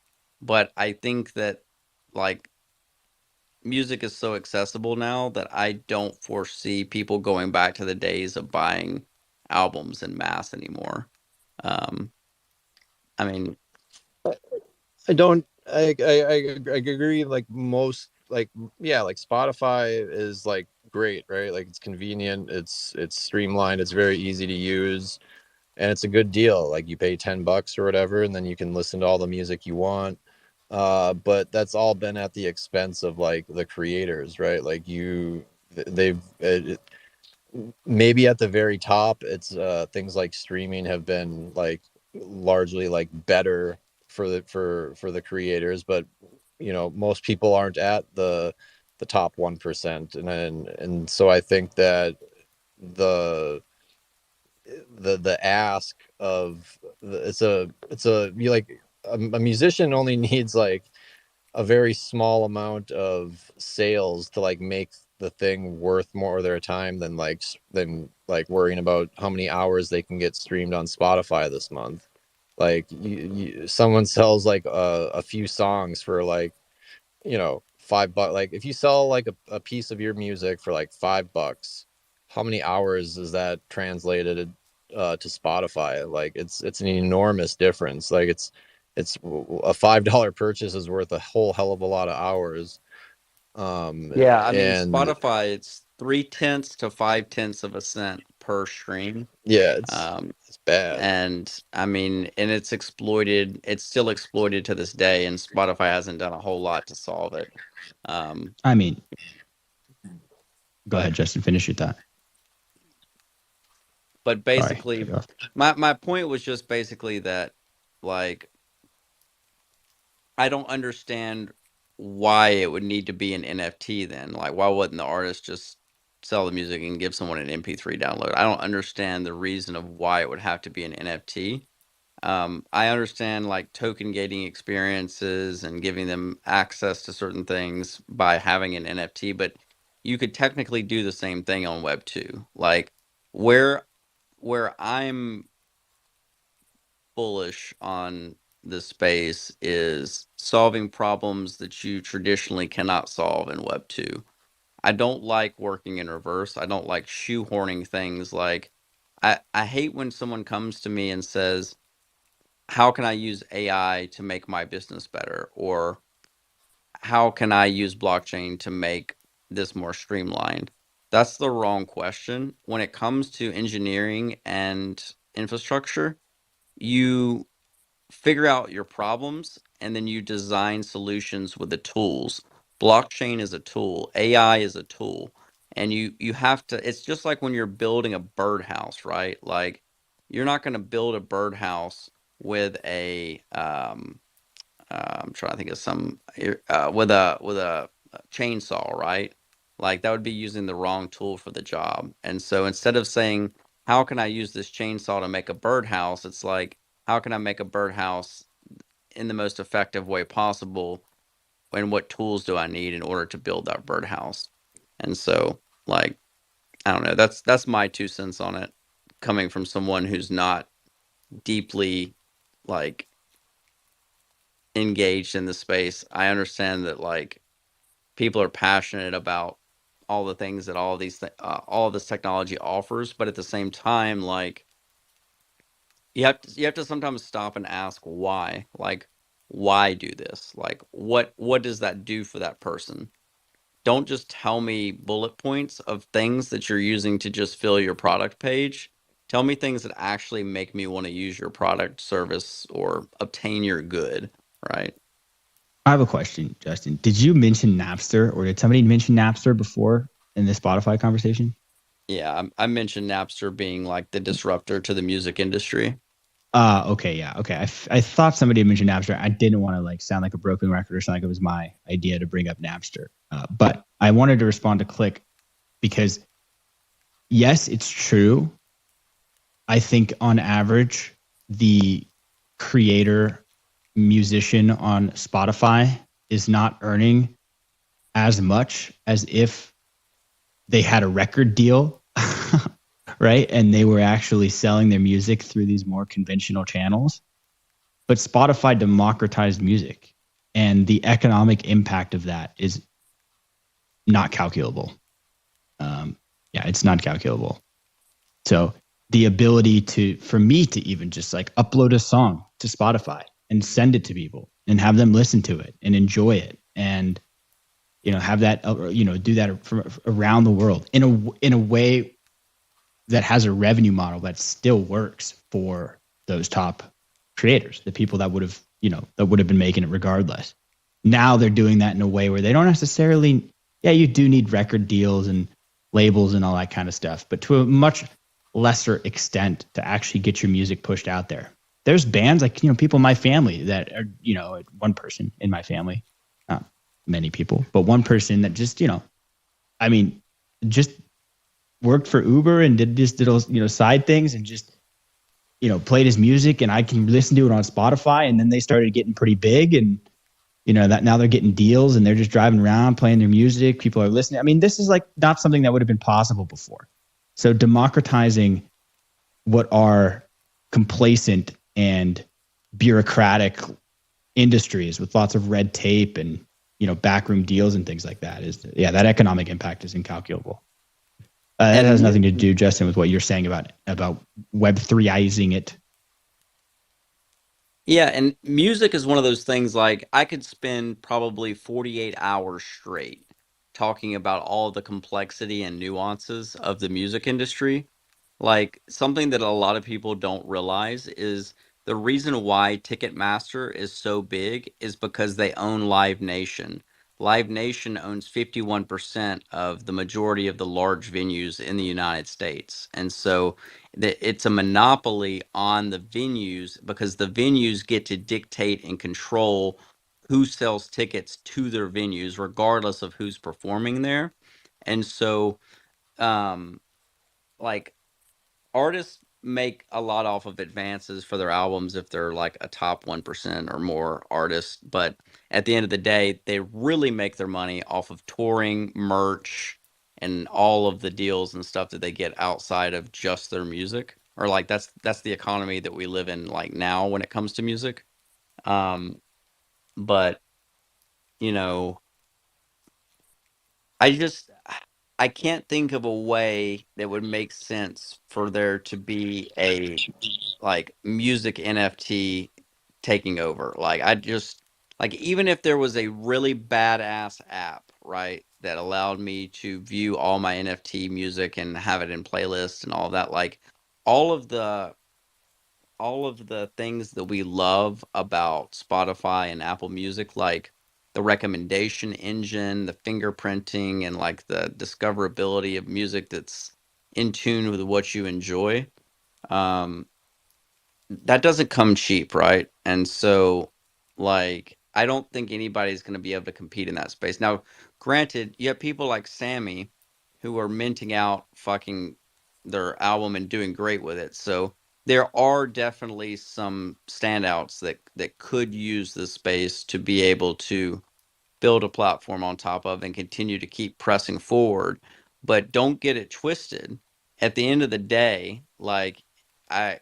but I think that like music is so accessible now that I don't foresee people going back to the days of buying albums in mass anymore. Um, I mean, I don't, I agree. Like most, like, yeah, like Spotify is like great, right? Like it's convenient. It's streamlined. It's very easy to use, and it's a good deal. Like you pay $10 or whatever, and then you can listen to all the music you want. But that's all been at the expense of like the creators, right? Like they've maybe at the very top, it's things like streaming have been like largely like better for the creators, but most people aren't at the top 1%, and so I think that the the ask of it's a you like a musician only needs like a very small amount of sales to like make the thing worth more of their time than worrying about how many hours they can get streamed on Spotify this month. Like someone sells like a few songs for like $5. Like if you sell like a piece of your music for like $5, how many hours is that translated to Spotify? Like it's an enormous difference. Like it's a $5 purchase is worth a whole hell of a lot of hours. yeah, I mean, And Spotify, it's 0.3 to 0.5 of a cent per stream. yeah, Um, it's bad. and I mean, and it's still exploited to this day, and Spotify hasn't done a whole lot to solve it. I mean, go But ahead, Justin. Finish your thought. but Sorry, cut basically, you off. my point was just basically that, like, I don't understand why it would need to be an NFT then. Like, why wouldn't the artist just sell the music and give someone an MP3 download? I don't understand the reason of why it would have to be an NFT. I understand like token gating experiences and giving them access to certain things by having an NFT, but you could technically do the same thing on Web 2. Like where I'm bullish on the space is solving problems that you traditionally cannot solve in Web 2. I don't like working in reverse. I don't like shoehorning things like I hate when someone comes to me and says, how can I use AI to make my business better? Or how can I use blockchain to make this more streamlined? That's the wrong question. When it comes to engineering and infrastructure, you figure out your problems and then you design solutions with the tools. Blockchain is a tool, AI is a tool. And you have to, it's just like when you're building a birdhouse, right? Like you're not going to build a birdhouse with a I'm trying to think of some with a chainsaw, right? Like that would be using the wrong tool for the job. And so instead of saying, how can I use this chainsaw to make a birdhouse? It's like, how can I make a birdhouse in the most effective way possible? And what tools do I need in order to build that birdhouse? And so Like, I don't know. That's my 2 cents on it, coming from someone who's not deeply like engaged in the space. I understand that like people are passionate about all the things that all of this technology offers, but at the same time, like you have to sometimes stop and ask why. Like, why do this? Like, what does that do for that person? Don't just tell me bullet points of things that you're using to just fill your product page. Tell me things that actually make me want to use your product, service, or obtain your good, right? I have a question, Justin. Did you mention Napster, or did somebody mention Napster before in the Spotify conversation? Yeah, I mentioned Napster being like the disruptor to the music industry. Okay, yeah, okay. I thought somebody had mentioned Napster. I didn't want to like sound like a broken record or sound like it was my idea to bring up Napster. But I wanted to respond to Click because yes, it's true. I think on average, the creator musician on Spotify is not earning as much as if they had a record deal, right? And they were actually selling their music through these more conventional channels. But Spotify democratized music, and the economic impact of that is not calculable. Yeah, it's not calculable. So the ability for me to even just like upload a song to Spotify and send it to people and have them listen to it and enjoy it, and have that do that from around the world in a way that has a revenue model that still works for those top creators, the people that would have been making it regardless. Now they're doing that in a way where they don't necessarily, yeah, you do need record deals and labels and all that kind of stuff, but to a much lesser extent to actually get your music pushed out there. There's bands like, people in my family that are, one person in my family, not many people, but one person that just, just worked for Uber and did side things and just, played his music, and I can listen to it on Spotify. And then they started getting pretty big, and, that now they're getting deals and they're just driving around playing their music. People are listening. I mean, this is like not something that would have been possible before. So democratizing what are complacent and bureaucratic industries with lots of red tape and, backroom deals and things like that that economic impact is incalculable. It has nothing to do, Justin, with what you're saying about Web3izing it. Yeah, and music is one of those things, like I could spend probably 48 hours straight talking about all the complexity and nuances of the music industry. Like, something that a lot of people don't realize is the reason why Ticketmaster is so big is because they own Live Nation. Live Nation owns 51% of the majority of the large venues in the United States. And so it's a monopoly on the venues because the venues get to dictate and control who sells tickets to their venues, regardless of who's performing there. And so, like, artists make a lot off of advances for their albums if they're like a top 1% or more artist, but at the end of the day they really make their money off of touring, merch, and all of the deals and stuff that they get outside of just their music. Or like that's the economy that we live in like now when it comes to music. But you know I just I can't think of a way that would make sense for there to be a like music NFT taking over. Like I just like even if there was a really badass app, right, that allowed me to view all my NFT music and have it in playlists and all of that, like all of the all of the things that we love about Spotify and Apple Music, like the recommendation engine, the fingerprinting, and like the discoverability of music that's in tune with what you enjoy. Um, that doesn't come cheap, right? And so, like, I don't think anybody's going to be able to compete in that space. Now, granted, you have people like Sammy who are minting out fucking their album and doing great with it. So there are definitely some standouts that could use this space to be able to build a platform on top of and continue to keep pressing forward. But don't get it twisted. At the end of the day, like I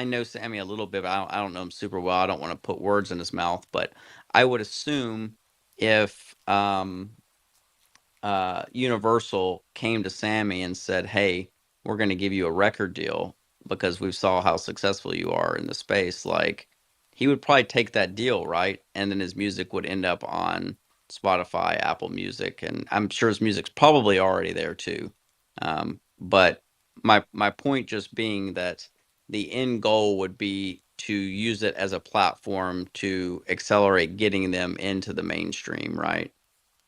know Sammy a little bit, but I don't know him super well. I don't want to put words in his mouth, but I would assume if Universal came to Sammy and said, "Hey, we're going to give you a record deal because we saw how successful you are in the space," like he would probably take that deal, right? And then his music would end up on Spotify, Apple Music, and I'm sure his music's probably already there too. But my point just being that the end goal would be to use it as a platform to accelerate getting them into the mainstream, right?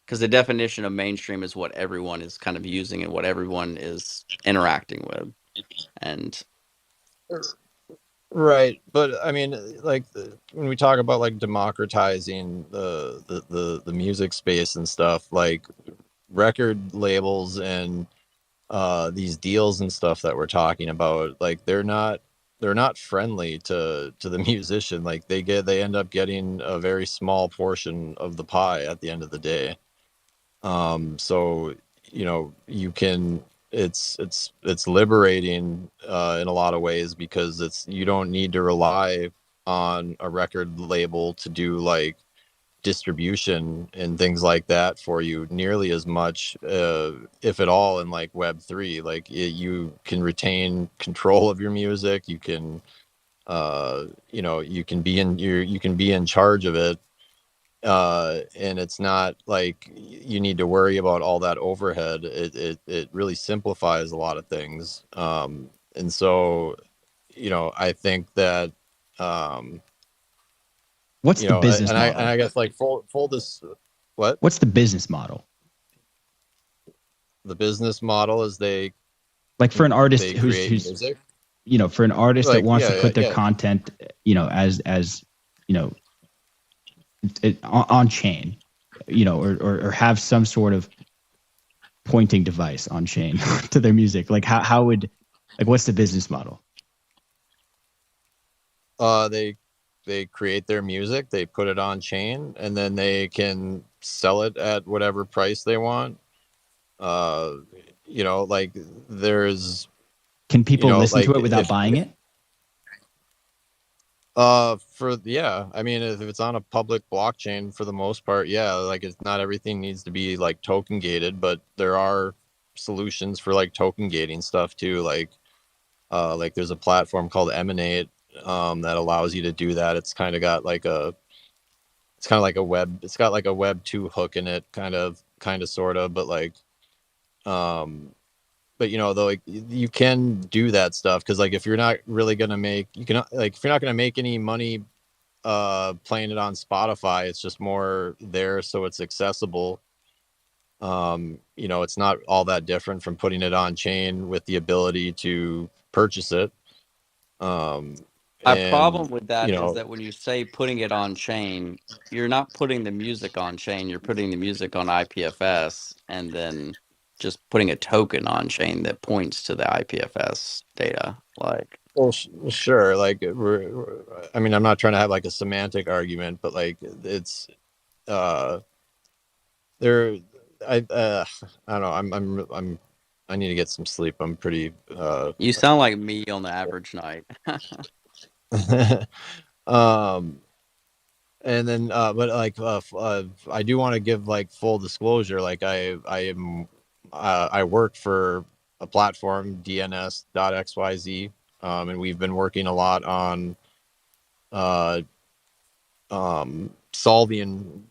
Because the definition of mainstream is what everyone is kind of using and what everyone is interacting with. And Right, but I mean, like when we talk about like democratizing the music space and stuff, like record labels and these deals and stuff that we're talking about, like they're not friendly to the musician. Like they end up getting a very small portion of the pie at the end of the day. So you can it's liberating in a lot of ways, because you don't need to rely on a record label to do like distribution and things like that for you nearly as much, if at all, in like Web3. Like you can retain control of your music. You can you can be in charge of it, and it's not like you need to worry about all that overhead. It really simplifies a lot of things. And so I think that um What's the business and model? I guess like full this what What's the business model? the business model is Like for an artist they who's create music. for an artist that Like wants to yeah, put their yeah. content, as you know, on chain, or have some sort of pointing device on chain to their music. Like how would, like, what's the business model? They create their music, they put it on chain, and then they can sell it at whatever price they want. uh like there's Can people listen to like it without buying if it? for yeah, I mean, if it's on a public blockchain, for the most part, yeah, like it's not everything needs to be like token gated, but there are solutions for like token gating stuff too. Like there's a platform called Emanate that allows you to do that. It's kind of like a web, it's got like a web 2 hook in it, kind of sort of, but like but though, like you can do that stuff, because like if you're not really gonna make you can like if you're not gonna make any money playing it on Spotify, it's just more there so it's accessible. It's not all that different from putting it on chain with the ability to purchase it. um my and problem with that is that when you say putting it on chain, you're not putting the music on chain, you're putting the music on IPFS and then just putting a token on chain that points to the IPFS data. Like, well, sure, like I mean, I'm not trying to have like a semantic argument, but like it's uh there I don't know, I need to get some sleep. I'm pretty you sound like me on the average night. um and then but like I do want to give like full disclosure. Like I work for a platform, DNS.xyz, and we've been working a lot on uh solving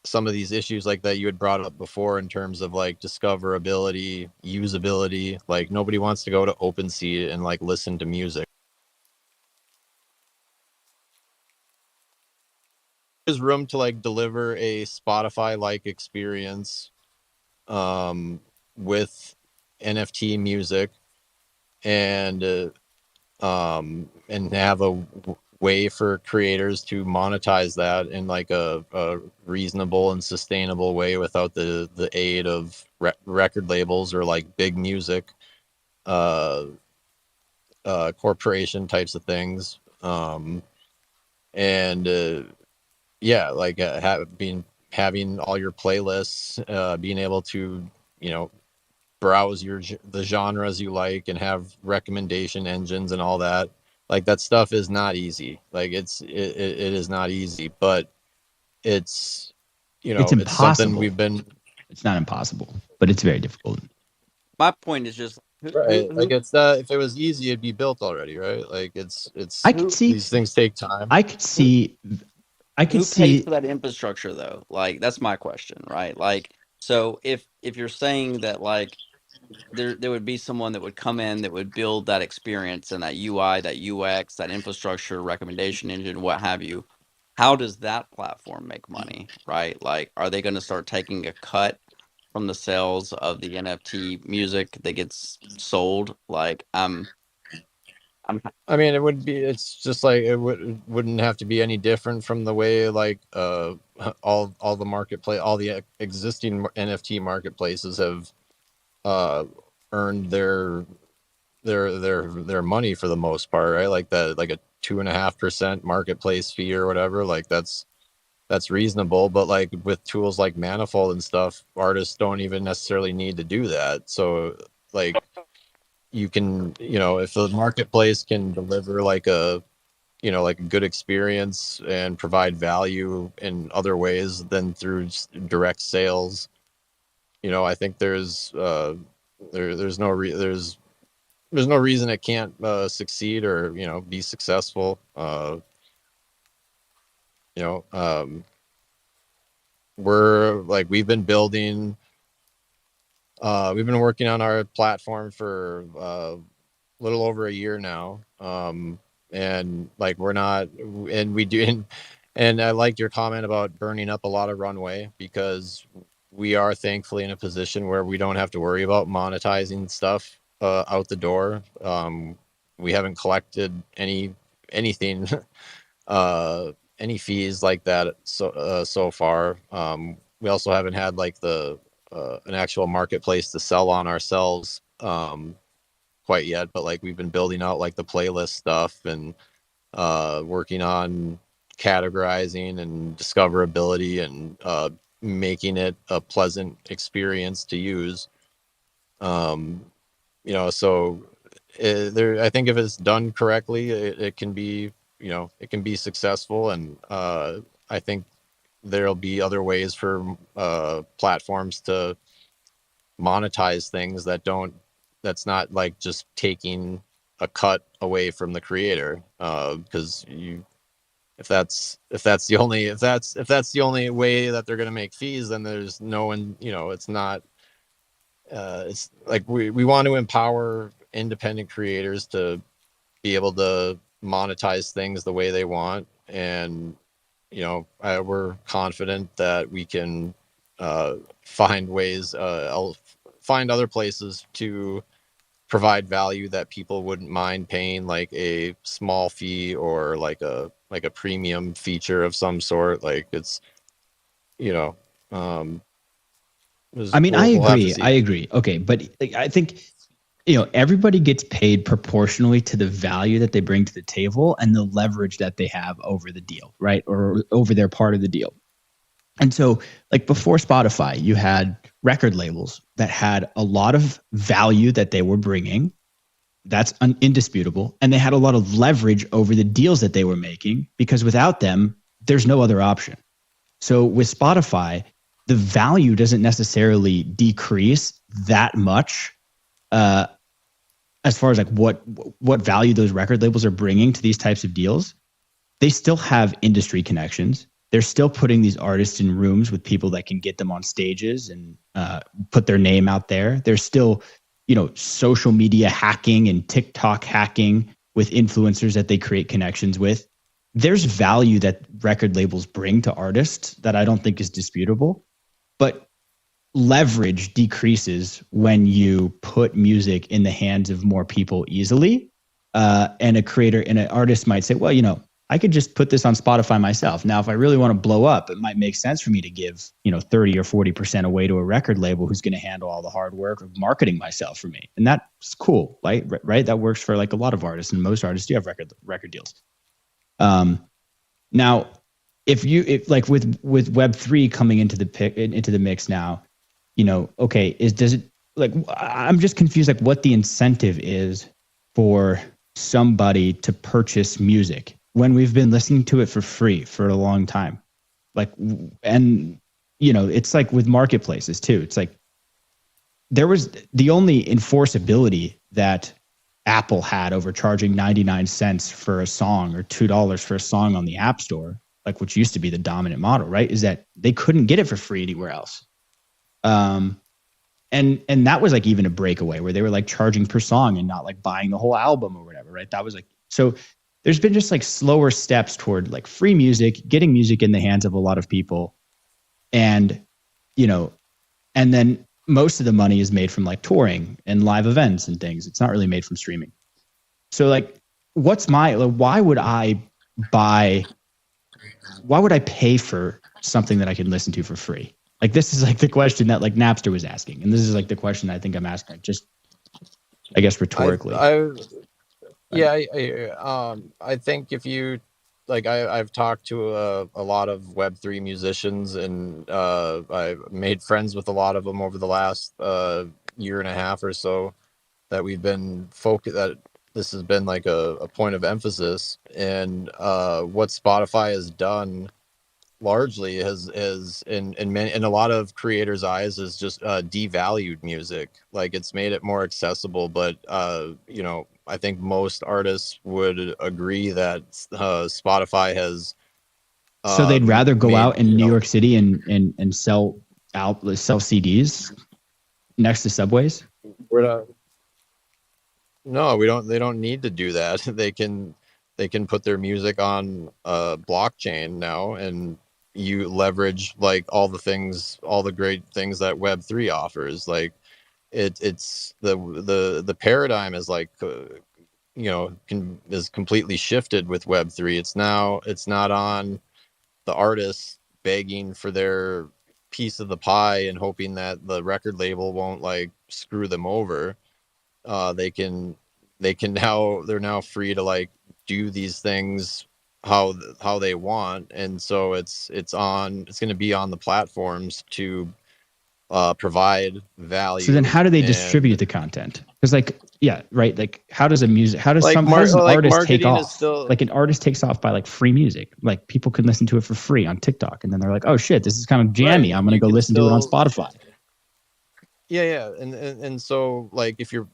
some of these issues like that you had brought up before, in terms of like discoverability, usability. Like nobody wants to go to OpenSea and like listen to music. There's room to like deliver a Spotify like experience with NFT music, and have a way for creators to monetize that in like a reasonable and sustainable way, without the aid of record labels or like big music uh corporation types of things. And yeah, like having all your playlists, being able to you know browse the genres you like and have recommendation engines and all that. Like that stuff is not easy. Like it is not easy, but it's It's it's something impossible. we've been It's not impossible, but it's very difficult. My point is just right. Like it's if it was easy, it'd be built already, right? Like it's I could see. these things take time. I could see. I could who pays see. for that infrastructure though? Like that's my question, right? Like so if you're saying that like there would be someone that would come in that would build that experience and that UI, that UX, that infrastructure, recommendation engine, what have you. How does that platform make money, right? Like, are they going to start taking a cut from the sales of the NFT music that gets sold? Like, I'm I mean, it would be. It's just like wouldn't have to be any different from the way like all the marketplace, all the existing NFT marketplaces have earned their money for the most part, right? Like that, like a 2.5% marketplace fee or whatever. Like that's reasonable. But like with tools like Manifold and stuff, artists don't even necessarily need to do that. So like you can, if the marketplace can deliver like a like a good experience and provide value in other ways than through direct sales, I think there's no reason it can't succeed or be successful. You know, we've been working on our platform for a little over a year now, and like we're not, and we do, and I liked your comment about burning up a lot of runway, because we are thankfully in a position where we don't have to worry about monetizing stuff out the door. We haven't collected anything any fees like that so far. We also haven't had like an actual marketplace to sell on ourselves quite yet, but like we've been building out like the playlist stuff and working on categorizing and discoverability and making it a pleasant experience to use. So I think if it's done correctly, it can be, it can be successful. And I think there'll be other ways for platforms to monetize things that's not like just taking a cut away from the creator. Because if that's the only way that they're going to make fees, then there's no one, it's not, it's like we want to empower independent creators to be able to monetize things the way they want. And we're confident that we can find ways, find other places to provide value that people wouldn't mind paying like a small fee or like a premium feature of some sort. Like it's, I mean, I we'll have to agree. see. I agree. Okay, but I think everybody gets paid proportionally to the value that they bring to the table and the leverage that they have over the deal, right? Or over their part of the deal. And so, like before Spotify, you had record labels that had a lot of value that they were bringing. That's indisputable. And they had a lot of leverage over the deals that they were making, because without them, there's no other option. So with Spotify, the value doesn't necessarily decrease that much as far as like what value those record labels are bringing to these types of deals. They still have industry connections. They're still putting these artists in rooms with people that can get them on stages and put their name out there. There's still, social media hacking and TikTok hacking with influencers that they create connections with. There's value that record labels bring to artists that I don't think is disputable, but leverage decreases when you put music in the hands of more people easily. And a creator and an artist might say, well, I could just put this on Spotify myself. Now, if I really want to blow up, it might make sense for me to give, 30 or 40% away to a record label who's going to handle all the hard work of marketing myself for me. And that's cool, right? That works for like a lot of artists, and most artists do have record deals. Now, if like with Web3 coming into the mix now, okay, does it like I'm just confused, like what the incentive is for somebody to purchase music when we've been listening to it for free for a long time. Like, and you know, it's like with marketplaces too. It's like there was the only enforceability that Apple had over charging 99 cents for a song or $2 for a song on the App Store, like which used to be the dominant model, right? Is that they couldn't get it for free anywhere else. And that was like even a breakaway where they were like charging per song and not like buying the whole album or whatever, right? That was like, so there's been just like slower steps toward like free music, getting music in the hands of a lot of people. And, you know, and then most of the money is made from like touring and live events and things. It's not really made from streaming. So like, why would I pay for something that I can listen to for free? Like, this is like the question that like Napster was asking. And this is like the question I think I'm asking, just, I guess, rhetorically. I think if you, like, I've talked to a lot of Web3 musicians, and I've made friends with a lot of them over the last year and a half or so, that we've been that this has been like a point of emphasis. And what Spotify has done largely has in a lot of creators' eyes is just devalued music. Like, it's made it more accessible, but you know, I think most artists would agree that Spotify has so they'd rather go made, out in New York City and sell CDs next to subways. We're not, no, we don't. They don't need to do that. They can put their music on blockchain now, and you leverage like all the great things that Web3 offers. Like, it's the paradigm is like you know, is completely shifted with Web3. It's not on the artists begging for their piece of the pie and hoping that the record label won't like screw them over. They're now free to like do these things how they want, and so it's going to be on the platforms to provide value. So then how do they distribute the content? Because like, yeah, right. Like, how does an artist take off? Like, an artist takes off by like free music. Like, people can listen to it for free on TikTok, and then they're like, oh shit, this is kind of jammy. I'm gonna go listen to it on Spotify. Yeah, and so like if you're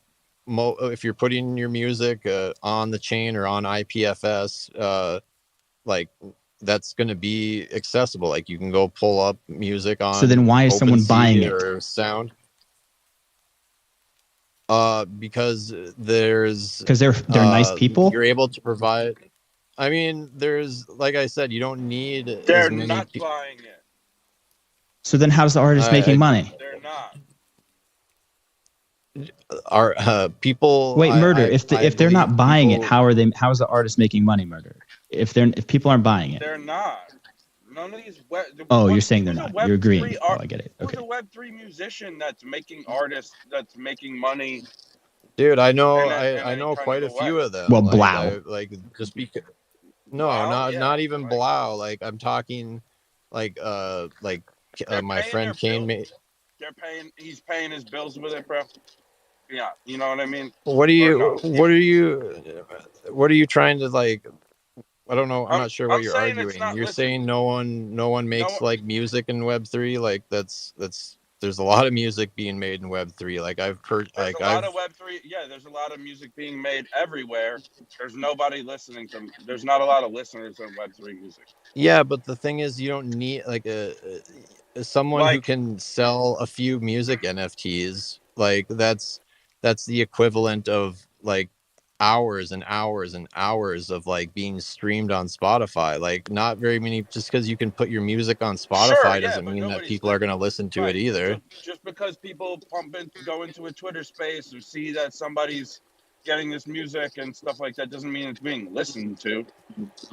putting your music on the chain or on IPFS, like that's going to be accessible. Like, you can go pull up music on. So then why is someone buying it? Or Sound? Because they're nice people. You're able to provide. I mean, there's, like I said, you don't need. They're not buying it. So then how's the artist making money? They're not. Are people? Wait, Murder. If they're not buying it, how is the artist making money, Murder? If people aren't buying it, they're not. None of these you're saying they're not. You're agreeing. I get it. Okay. Who's a Web3 musician that's making money? Dude, I know quite a few of them. Well, Blau. Just because. No, not even Blau. Like, I'm talking, like my friend Kane made. He's paying his bills with it, bro. Yeah, you know what I mean. What are you trying to like? I don't know. I'm not sure what you're arguing. You're saying no one makes like music in Web3. Like, that's there's a lot of music being made in Web3. Like, I've heard like a lot of Web3. Yeah, there's a lot of music being made everywhere. There's nobody listening to. There's not a lot of listeners on Web3 music. Yeah, but the thing is, you don't need like someone who can sell a few music NFTs. Like, that's the equivalent of like hours and hours and hours of like being streamed on Spotify. Like, not very many. Just because you can put your music on Spotify doesn't mean that people are going to listen to it either. Just because people go into a Twitter space or see that somebody's getting this music and stuff like that doesn't mean it's being listened to. It's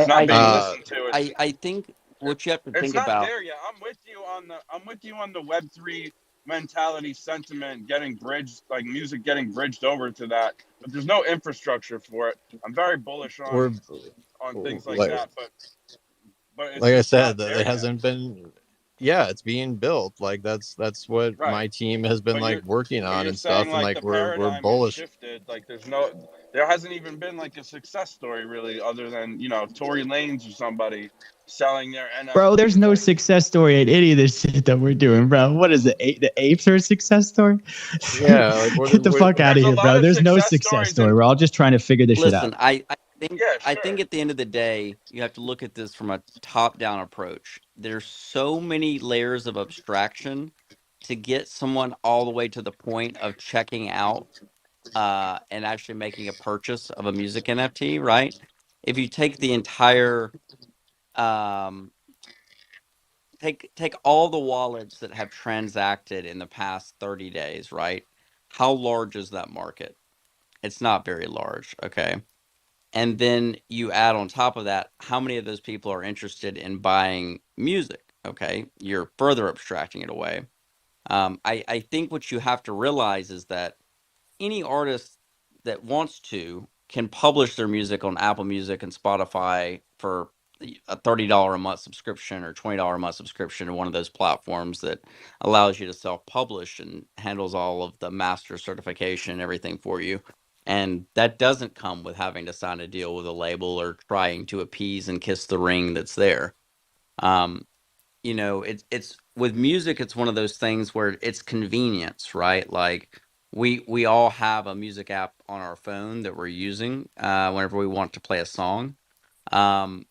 not being listened to. I think what you have to think about. It's not there yet. I'm with you on the Web3 mentality sentiment getting bridged, like music getting bridged over to that, but there's no infrastructure for it. I'm very bullish on things like that, but like I said, there hasn't been Yeah, it's being built. Like that's what Right. my team has been like working on You're and stuff, saying and like like the we're paradigm has bullish. shifted. Like there hasn't even been like a success story really, other than Tory Lanez or somebody selling their NFTs. Bro, there's no like, success story in any of this shit that we're doing, bro. What is it? The apes are a success story? Yeah, like Get the fuck out of there's a here, lot bro. of There's no success success stories story. We're all just trying to figure this shit out. Listen, I think Yeah, I sure. think at the end of the day, you have to look at this from a top-down approach. There's so many layers of abstraction to get someone all the way to the point of checking out and actually making a purchase of a music NFT, right? If you take the entire um, take all the wallets that have transacted in the past 30 days, right? How large is that market? It's not very large, okay? And then you add on top of that, how many of those people are interested in buying music? Okay, you're further abstracting it away. I think what you have to realize is that any artist that wants to can publish their music on Apple Music and Spotify for a $30 a month subscription or $20 a month subscription to one of those platforms that allows you to self-publish and handles all of the master certification and everything for you. And that doesn't come with having to sign a deal with a label or trying to appease and kiss the ring that's there. It's with music, it's one of those things where it's convenience, right? Like we all have a music app on our phone that we're using whenever we want to play a song. Um,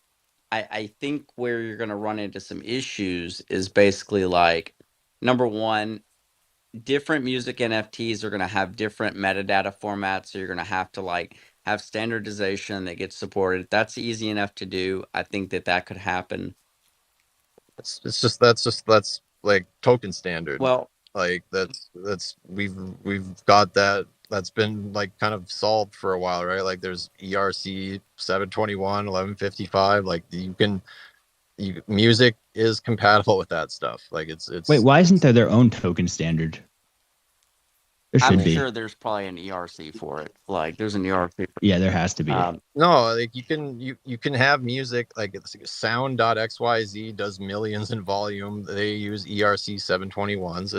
I think where you're going to run into some issues is basically like, number one, different music NFTs are going to have different metadata formats. So you're going to have to like have standardization that gets supported. That's easy enough to do. I think that could happen. It's just that's like token standard. Well, Like that's we've got that. That's been like kind of solved for a while, right? Like there's ERC 721, 1155. Like music is compatible with that stuff. Like it's Wait, why isn't there their own token standard? There should I'm be. sure there's probably an ERC for it. Like there's an ERC. Yeah, there has to be. No, like you can have music like it's sound.xyz does millions in volume. They use ERC 721s.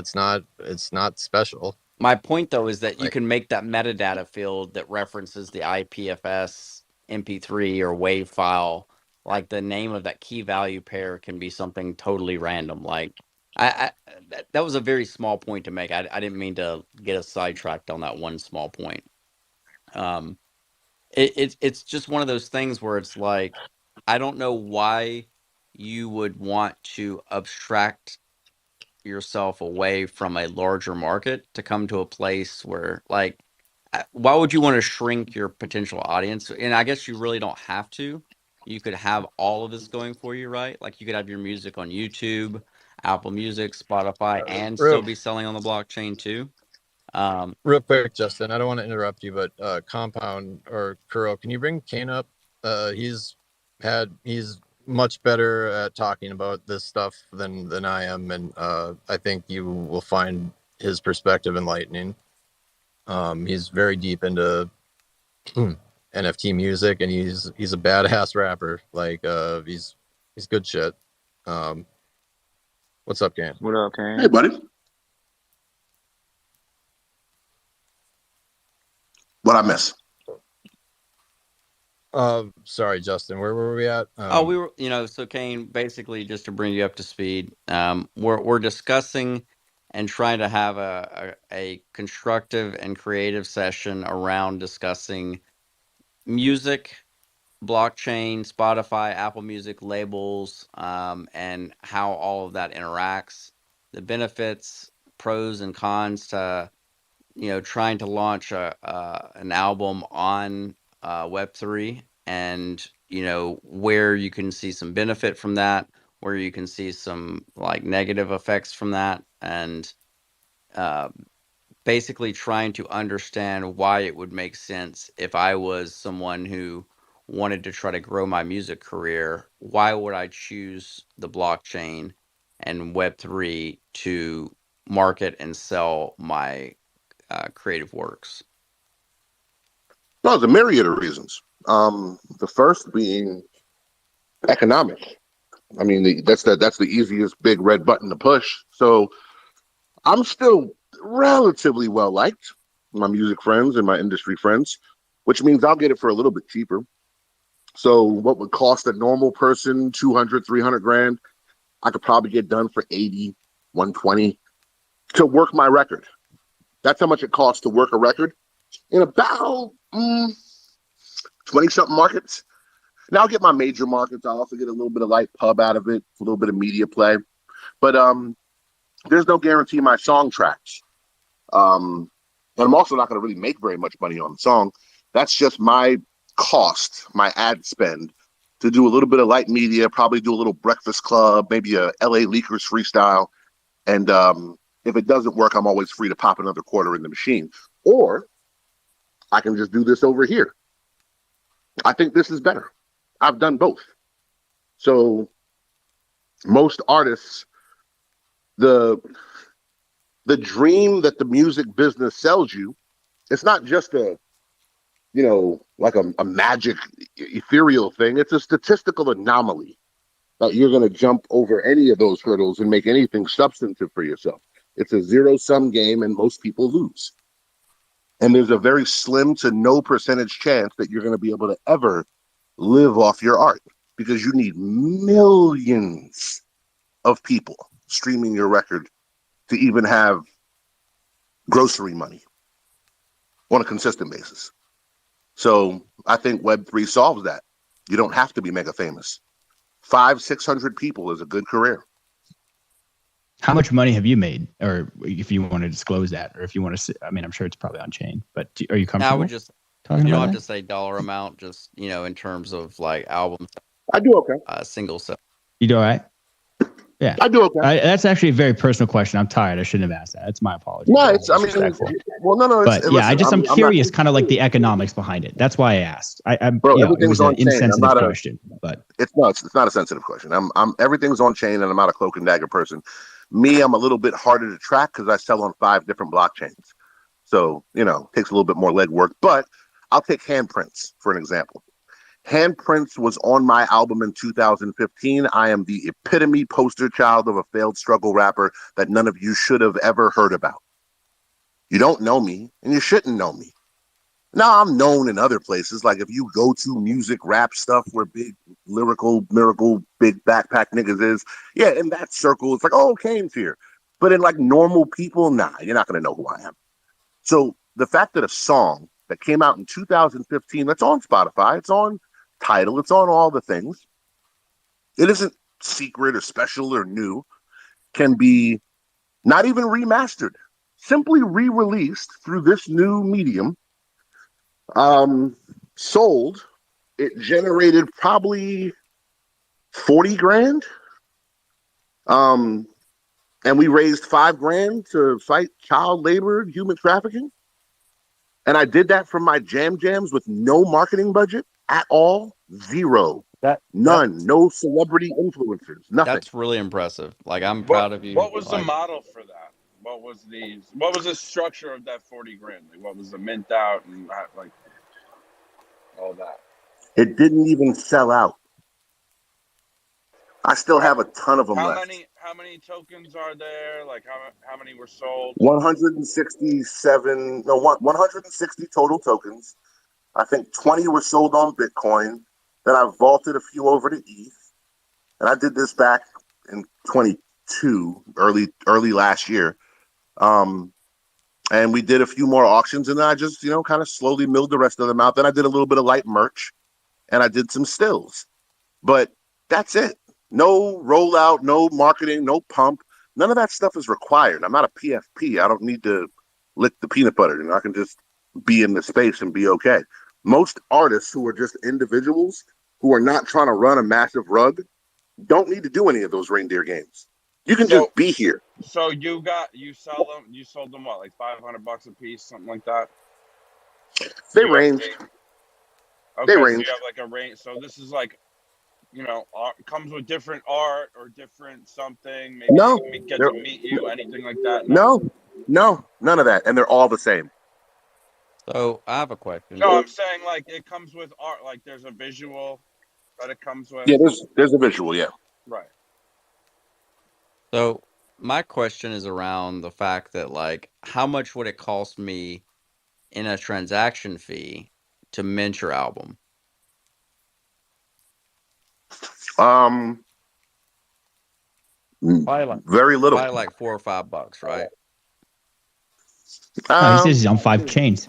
It's not special. My point though is that you Like can make that metadata field that references the IPFS MP3 or WAV file. Like the name of that key value pair can be something totally random. Like that was a very small point to make. I didn't mean to get us sidetracked on that one small point. It's just one of those things where it's like, I don't know why you would want to abstract yourself away from a larger market to come to a place where like why would you want to shrink your potential audience? And I guess you really don't have to. You could have all of this going for you, right? Like you could have your music on YouTube, Apple Music, Spotify, and still real be selling on the blockchain too. real quick, Justin. I don't want to interrupt you, but Compound or Kuro, can you bring Kane up? He's much better at talking about this stuff than I am, and I think you will find his perspective enlightening. He's very deep into NFT music, and he's a badass rapper. Like he's good shit. What's up, Kane? What up, Kane? Hey, buddy. What I miss? Sorry, Justin. Where were we at? We were, so Kane, basically, just to bring you up to speed, we're discussing and trying to have a constructive and creative session around discussing music, blockchain, Spotify, Apple Music labels, and how all of that interacts, the benefits, pros and cons to trying to launch an album on Web3, and where you can see some benefit from that, where you can see some like negative effects from that, and basically trying to understand why it would make sense if I was someone who wanted to try to grow my music career. Why would I choose the blockchain and Web3 to market and sell my creative works? No, there's a myriad of reasons. The first being economic. I mean, that's the easiest big red button to push. So I'm still relatively well liked, my music friends and my industry friends, which means I'll get it for a little bit cheaper. So what would cost a normal person 200, 300 grand, I could probably get done for 80, 120 to work my record. That's how much it costs to work a record in about 20 something markets. Now I'll get my major markets. I'll also get a little bit of light pub out of it, a little bit of media play. But there's no guarantee my song tracks. And I'm also not going to really make very much money on the song. That's just my cost, my ad spend to do a little bit of light media, probably do a little Breakfast Club, maybe a LA Leakers freestyle. And if it doesn't work, I'm always free to pop another quarter in the machine. Or I can just do this over here. I think this is better. I've done both. So most artists, the dream that the music business sells you, it's not just like a magic ethereal thing. It's a statistical anomaly that you're going to jump over any of those hurdles and make anything substantive for yourself. It's a zero-sum game, and most people lose. And there's a very slim to no percentage chance that you're going to be able to ever live off your art, because you need millions of people streaming your record to even have grocery money on a consistent basis. So I think Web3 solves that. You don't have to be mega famous. 500-600 people is a good career. How much money have you made? Or if you want to disclose that, or if you want to, I mean, I'm sure it's probably on chain, but are you comfortable? I would just, talking you don't about have that? to say dollar amount, just, in terms of like albums, I do okay. Single sell. You do all right? Yeah. I do okay. That's actually a very personal question. I'm tired. I shouldn't have asked that. That's my apology. No, It's disrespectful. No. But yeah, I'm curious, kind of like the economics behind it. That's why I asked. Bro, it was an insensitive question, but it's not a sensitive question. I'm everything's on chain, and I'm not a cloak and dagger person. Me, I'm a little bit harder to track because I sell on 5 different blockchains. So, takes a little bit more legwork. But I'll take Handprints for an example. Handprints was on my album in 2015. I am the epitome poster child of a failed struggle rapper that none of you should have ever heard about. You don't know me, and you shouldn't know me. Now, I'm known in other places. Like if you go to music, rap stuff where big lyrical, miracle, big backpack niggas is, yeah, in that circle, it's like, oh, Kane's here. But in like normal people, nah, you're not going to know who I am. So the fact that a song that came out in 2015, that's on Spotify, it's on Tidal, it's on all the things, it isn't secret or special or new, can be not even remastered, simply re-released through this new medium. Sold, it generated probably 40 grand. And we raised 5 grand to fight child labor and human trafficking. And I did that from my jams with no marketing budget at all. Zero. None. No celebrity influencers. Nothing. That's really impressive. Like, I'm proud of you. What was the model for that? What was the structure of that 40 grand? Like, what was the mint out and like all that? It didn't even sell out. I still have a ton of them left. How many tokens are there? Like how many were sold? 160 total tokens. I think 20 were sold on Bitcoin. Then I vaulted a few over to ETH. And I did this back in 22, early last year. And we did a few more auctions, and then I just, kind of slowly milled the rest of them out. Then I did a little bit of light merch, and I did some stills. But that's it. No rollout, no marketing, no pump. None of that stuff is required. I'm not a PFP. I don't need to lick the peanut butter. I can just be in the space and be okay. Most artists who are just individuals who are not trying to run a massive rug don't need to do any of those reindeer games. You can just be here. So you sold them what, like $500 a piece, something like that? They ranged. Okay, they so ranged. you have like a range. So this is like, art, comes with different art or different something. Maybe they get to meet you, anything like that. No, none of that. And they're all the same. So I have a question. No, I'm saying like it comes with art. Like there's a visual that it comes with. Yeah, there's a visual. Yeah. Right. So my question is around the fact that, like, how much would it cost me in a transaction fee to mint your album? Probably like Very little. probably like $4 or $5, right? No, he says he's on 5 chains.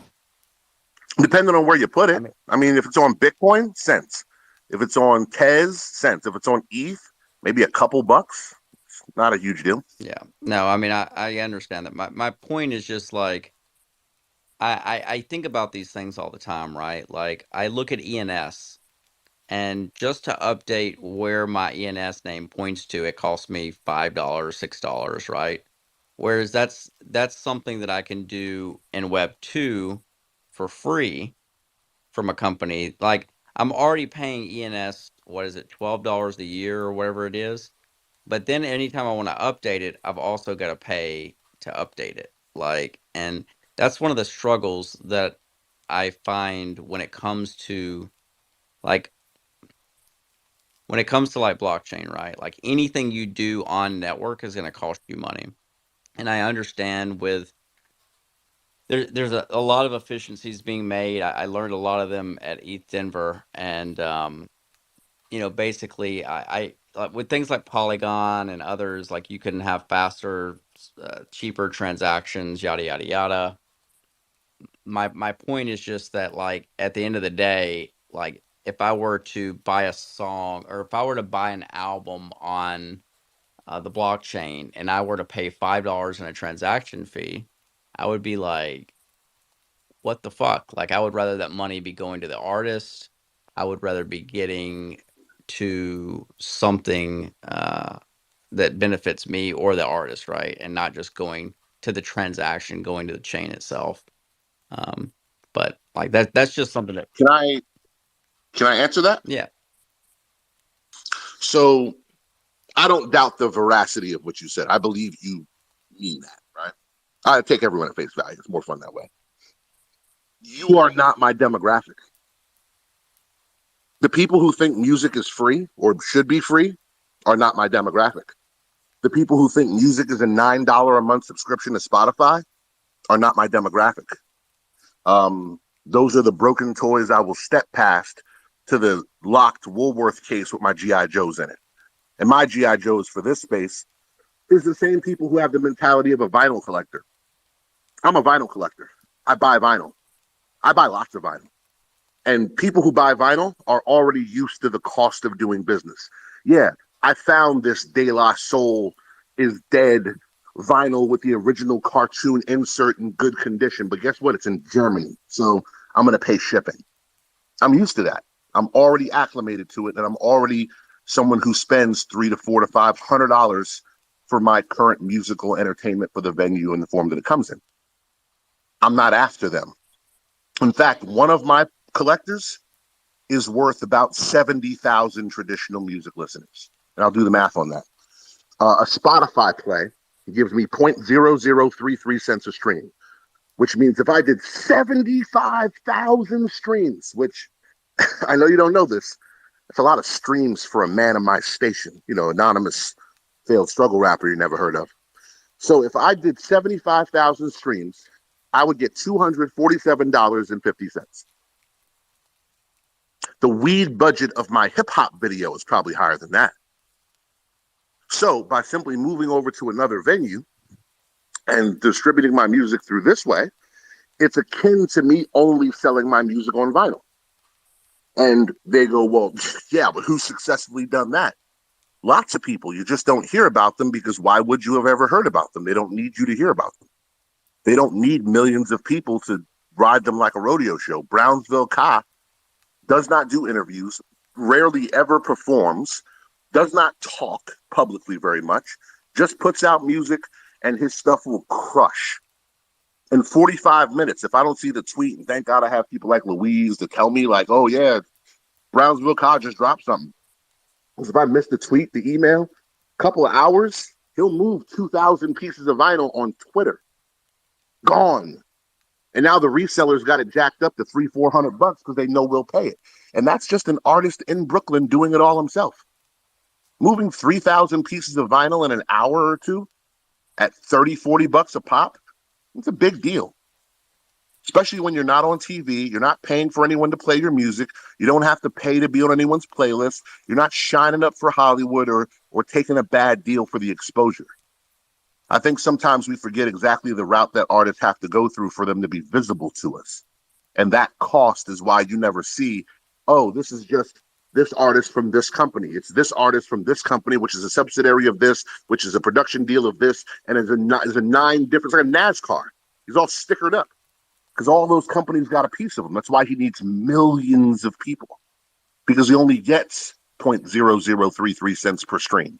Depending on where you put it. mean, I mean, if it's on Bitcoin, cents. If it's on Tez, cents. If it's on ETH, maybe a couple bucks. Not a huge deal. yeah. No, I mean, I understand that. My point is just like I think about these things all the time, right? Like I look at ENS, and just to update where my ENS name points to, it costs me $5, $6, right? Whereas that's something that I can do in Web 2 for free from a company. Like I'm already paying ENS, what is it, $12 a year or whatever it is. But then anytime I want to update it, I've also got to pay to update it. Like, and that's one of the struggles that I find when it comes to like like blockchain, right? Like anything you do on network is going to cost you money. And I understand with there's a lot of efficiencies being made. I learned a lot of them at ETH Denver, and basically I like with things like Polygon and others, like you can have faster, cheaper transactions, yada yada yada. My point is just that, like, at the end of the day, like if I were to buy a song or if I were to buy an album on the blockchain and I were to pay $5 in a transaction fee, I would be like, what the fuck? Like, I would rather that money be going to the artist. I would rather be getting to something that benefits me or the artist, right? And not just going to the transaction, going to the chain itself. But like that's just something that Can I answer that? yeah. So I don't doubt the veracity of what you said. I believe you mean that, right? I take everyone at face value. It's more fun that way. You are not my demographic. The people who think music is free or should be free are not my demographic. The people who think music is a $9 a month subscription to Spotify are not my demographic. Those are the broken toys I will step past to the locked Woolworth case with my G.I. Joes in it. And my G.I. Joes for this space is the same people who have the mentality of a vinyl collector. I'm a vinyl collector. I buy vinyl. I buy lots of vinyl. And people who buy vinyl are already used to the cost of doing business. Yeah, I found this De La Soul is Dead vinyl with the original cartoon insert in good condition. But guess what? It's in Germany. So I'm going to pay shipping. I'm used to that. I'm already acclimated to it. And I'm already someone who spends $300 to $400 to $500 for my current musical entertainment for the venue in the form that it comes in. I'm not after them. In fact, one of my collectors is worth about 70,000 traditional music listeners. And I'll do the math on that. A Spotify play gives me 0.0033 cents a stream, which means if I did 75,000 streams, which I know you don't know this, it's a lot of streams for a man of my station, anonymous failed struggle rapper you never heard of. So if I did 75,000 streams, I would get $247.50. The weed budget of my hip hop video is probably higher than that. So by simply moving over to another venue and distributing my music through this way, it's akin to me only selling my music on vinyl. And they go, well, yeah, but who's successfully done that? Lots of people. You just don't hear about them because why would you have ever heard about them? They don't need you to hear about them. They don't need millions of people to ride them like a rodeo show. Brownsville Ka does not do interviews, rarely ever performs, does not talk publicly very much, just puts out music and his stuff will crush. In 45 minutes, if I don't see the tweet, and thank God I have people like Louise to tell me like, oh yeah, Brownsville Ka just dropped something. Because if I miss the tweet, the email, couple of hours, he'll move 2,000 pieces of vinyl on Twitter. Gone. And now the resellers got it jacked up to $300-400 because they know we'll pay it. And that's just an artist in Brooklyn doing it all himself. Moving 3,000 pieces of vinyl in an hour or two at $30-$40 a pop, it's a big deal. Especially when you're not on TV, you're not paying for anyone to play your music, you don't have to pay to be on anyone's playlist, you're not shining up for Hollywood or taking a bad deal for the exposure. I think sometimes we forget exactly the route that artists have to go through for them to be visible to us. And that cost is why you never see, oh, this is just this artist from this company. It's this artist from this company, which is a subsidiary of this, which is a production deal of this, and it's a 9 different, it's like a NASCAR. He's all stickered up because all those companies got a piece of him. That's why he needs millions of people, because he only gets 0.0033 cents per stream.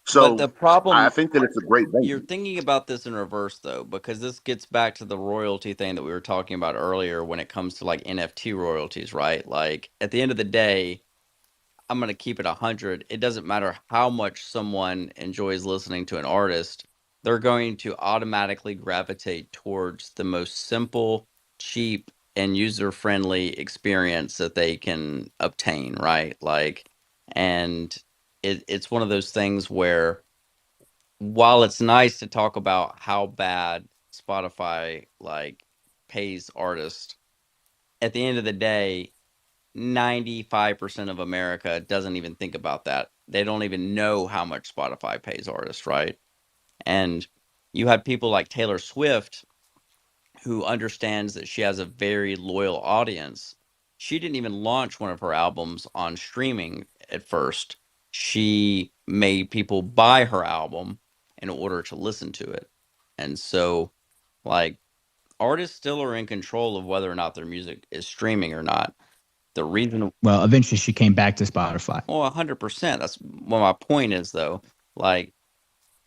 So But the problem, I think that it's a great venue. you're thinking about this in reverse, though, because this gets back to the royalty thing that we were talking about earlier when it comes to like NFT royalties, right? Like at the end of the day, I'm going to keep it 100. It doesn't matter how much someone enjoys listening to an artist, they're going to automatically gravitate towards the most simple, cheap, and user-friendly experience that they can obtain, right? Like, and it's one of those things where while it's nice to talk about how bad Spotify like pays artists, at the end of the day, 95% of America doesn't even think about that. They don't even know how much Spotify pays artists, right? And you had people like Taylor Swift, who understands that she has a very loyal audience. She didn't even launch one of her albums on streaming at first. She made people buy her album in order to listen to it. And so, like, artists still are in control of whether or not their music is streaming or not. The reason, Well, eventually she came back to Spotify. well, 100%. That's what my point is, though. Like,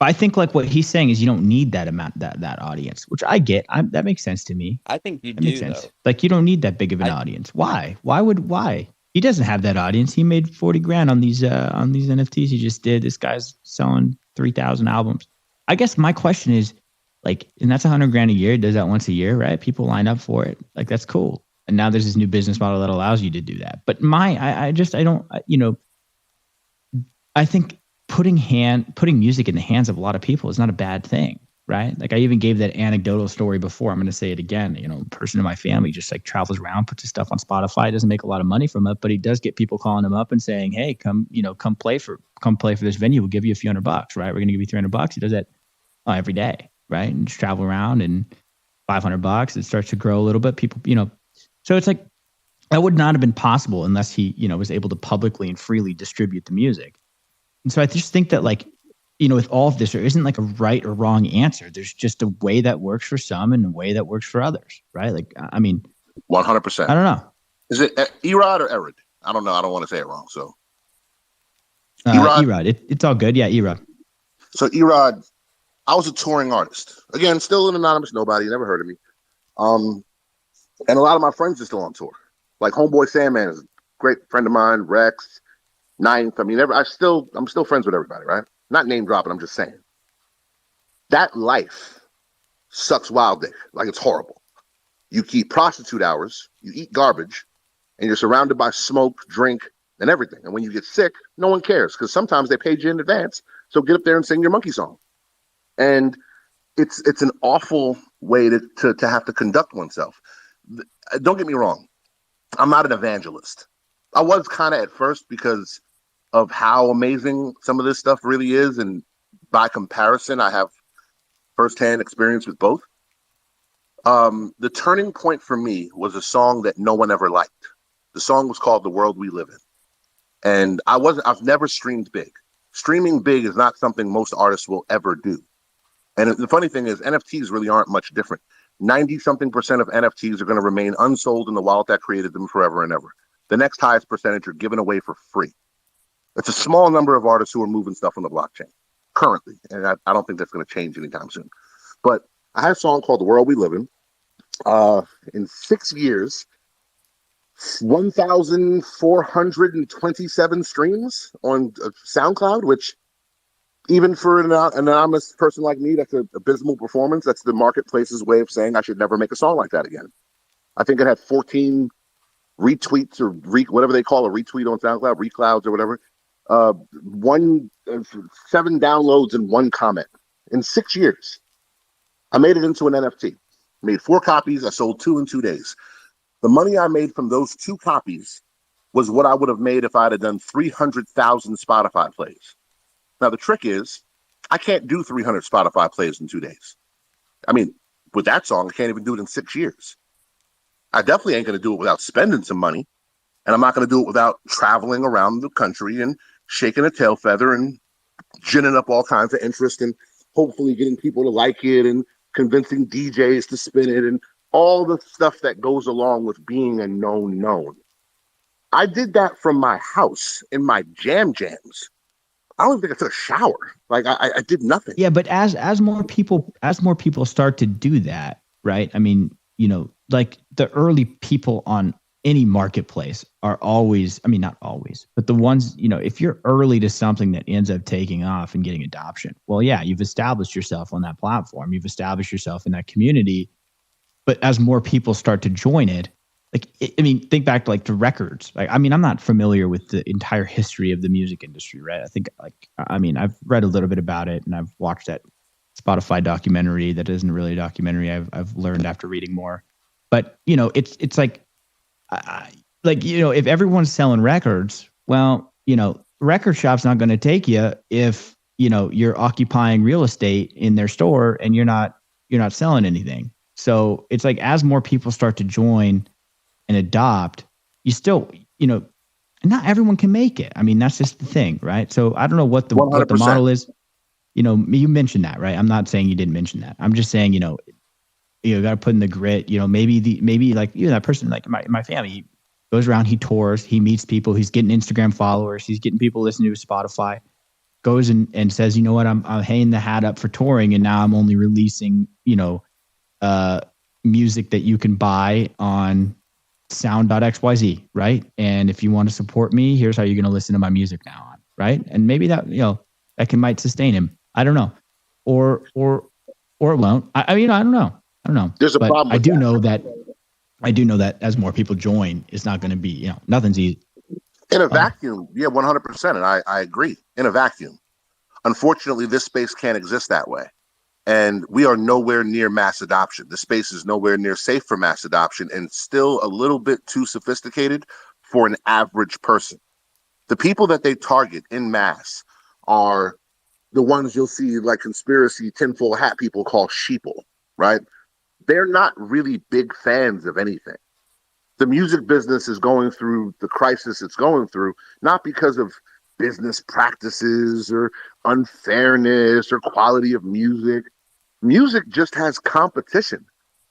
I think like what he's saying is you don't need that amount, that audience, which I get. That makes sense to me. I think you That makes do, sense. though. Like you don't need that big of an audience. Why? Why? He doesn't have that audience. He made 40 grand on these NFTs he just did. This guy's selling 3,000 albums. I guess my question is like, and that's 100 grand a year. Does that once a year, right? People line up for it. Like that's cool. And now there's this new business model that allows you to do that. But I think putting music in the hands of a lot of people is not a bad thing, right? Like I even gave that anecdotal story before. I'm going to say it again. A person in my family just like travels around, puts his stuff on Spotify, doesn't make a lot of money from it, but he does get people calling him up and saying, "Hey, come play for this venue. We'll give you a few $100, right? We're going to give you $300." He does that every day, right? And just travel around and $500. It starts to grow a little bit. People, so it's like that would not have been possible unless he, was able to publicly and freely distribute the music. And so I just think that with all of this, there isn't like a right or wrong answer. There's just a way that works for some and a way that works for others, right? 100%. I don't know. Is it Erod or Erod? I don't know. I don't want to say it wrong. So Erod. It's all good. Yeah, Erod. So Erod, I was a touring artist. Again, still an anonymous nobody. You never heard of me. And a lot of my friends are still on tour. Like Homeboy Sandman is a great friend of mine. Rex, Ninth. I mean, I'm still friends with everybody, right? Not name dropping. I'm just saying that life sucks wild dick. Like it's horrible. You keep prostitute hours, you eat garbage, and you're surrounded by smoke, drink, and everything. And when you get sick, no one cares because sometimes they paid you in advance. So get up there and sing your monkey song. And it's an awful way to have to conduct oneself. Don't get me wrong. I'm not an evangelist. I was kind of at first because of how amazing some of this stuff really is. And by comparison, I have firsthand experience with both. The turning point for me was a song that no one ever liked. The song was called The World We Live In. And I've never streamed big. Streaming big is not something most artists will ever do. And the funny thing is NFTs really aren't much different. 90-something% of NFTs are going to remain unsold in the wallet that created them forever and ever. The next highest percentage are given away for free. It's a small number of artists who are moving stuff on the blockchain currently. And I don't think that's going to change anytime soon. But I had a song called The World We Live In. In 6 years, 1,427 streams on SoundCloud, which even for an anonymous person like me, that's an abysmal performance. That's the marketplace's way of saying I should never make a song like that again. I think it had 14 retweets or whatever they call a retweet on SoundCloud, reclouds or whatever. uh, 7 downloads and 1 comment in 6 years. I made it into an NFT. Made 4 copies. I sold 2 in 2 days. The money I made from those 2 copies was what I would have made if I'd have done 300,000 Spotify plays. Now, the trick is I can't do 300 Spotify plays in 2 days. I mean, with that song, I can't even do it in 6 years. I definitely ain't going to do it without spending some money. And I'm not going to do it without traveling around the country and shaking a tail feather and ginning up all kinds of interest and hopefully getting people to like it and convincing DJs to spin it and all the stuff that goes along with being a known. I did that from my house in my jams. I don't even think I took a shower. Like I did nothing. Yeah, but as more people start to do that, right? I mean, like the early people on any marketplace are always, I mean, not always, but the ones, if you're early to something that ends up taking off and getting adoption, well, yeah, you've established yourself on that platform. You've established yourself in that community. But as more people start to join it, think back to records. I'm not familiar with the entire history of the music industry, right? I've read a little bit about it and I've watched that Spotify documentary that isn't really a documentary. I've learned after reading more. But, it's like, if everyone's selling records, well, record shop's not going to take you if, you're occupying real estate in their store and you're not selling anything. So it's like, as more people start to join and adopt, you still, not everyone can make it. I mean, that's just the thing, right? So I don't know what the model is. You mentioned that, right? I'm not saying you didn't mention that. I'm just saying, you got to put in the grit. Maybe that person, like my family, he goes around, he tours, he meets people, he's getting Instagram followers, he's getting people listening to Spotify, goes and says, you know what, I'm hanging the hat up for touring, and now I'm only releasing, music that you can buy on sound.xyz, right? And if you want to support me, here's how you're going to listen to my music now on, right? And maybe that, that might sustain him. I don't know. Or it won't. I don't know. There's a problem. I do know that as more people join, it's not going to be, nothing's easy. In a vacuum, yeah, 100%. And I agree. In a vacuum. Unfortunately, this space can't exist that way. And we are nowhere near mass adoption. The space is nowhere near safe for mass adoption and still a little bit too sophisticated for an average person. The people that they target in mass are the ones you'll see like conspiracy tinfoil hat people call sheeple, right? They're not really big fans of anything. The music business is going through the crisis it's going through, not because of business practices or unfairness or quality of music. Music just has competition.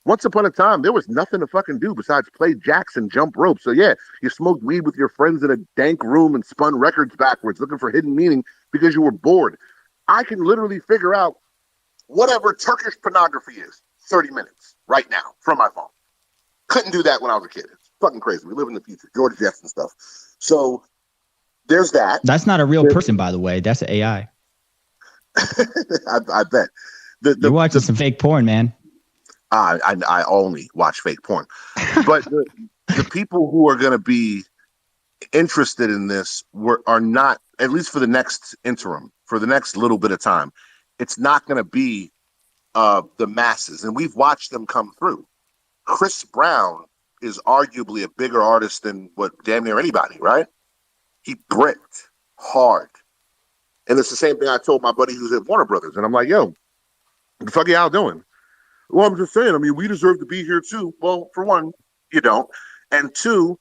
Once upon a time, there was nothing to fucking do besides play jacks and jump rope. So yeah, you smoked weed with your friends in a dank room and spun records backwards looking for hidden meaning because you were bored. I can literally figure out whatever Turkish pornography is 30 minutes right now from my phone. Couldn't do that when I was a kid. It's fucking crazy. We live in the future. George Jetson stuff. So there's that. That's not a real person, by the way. That's an AI. I bet. You're watching some fake porn, man. I only watch fake porn. But the people who are going to be interested in this are not, at least for the next interim, for the next little bit of time, it's not going to be the masses. And we've watched them come through. Chris Brown is arguably a bigger artist than what damn near anybody, right? He bricked hard. And it's the same thing I told my buddy who's at Warner Brothers. And I'm like, yo, what the fuck are y'all doing? Well, I'm just saying, I mean, we deserve to be here too. Well, for one, you don't. And two,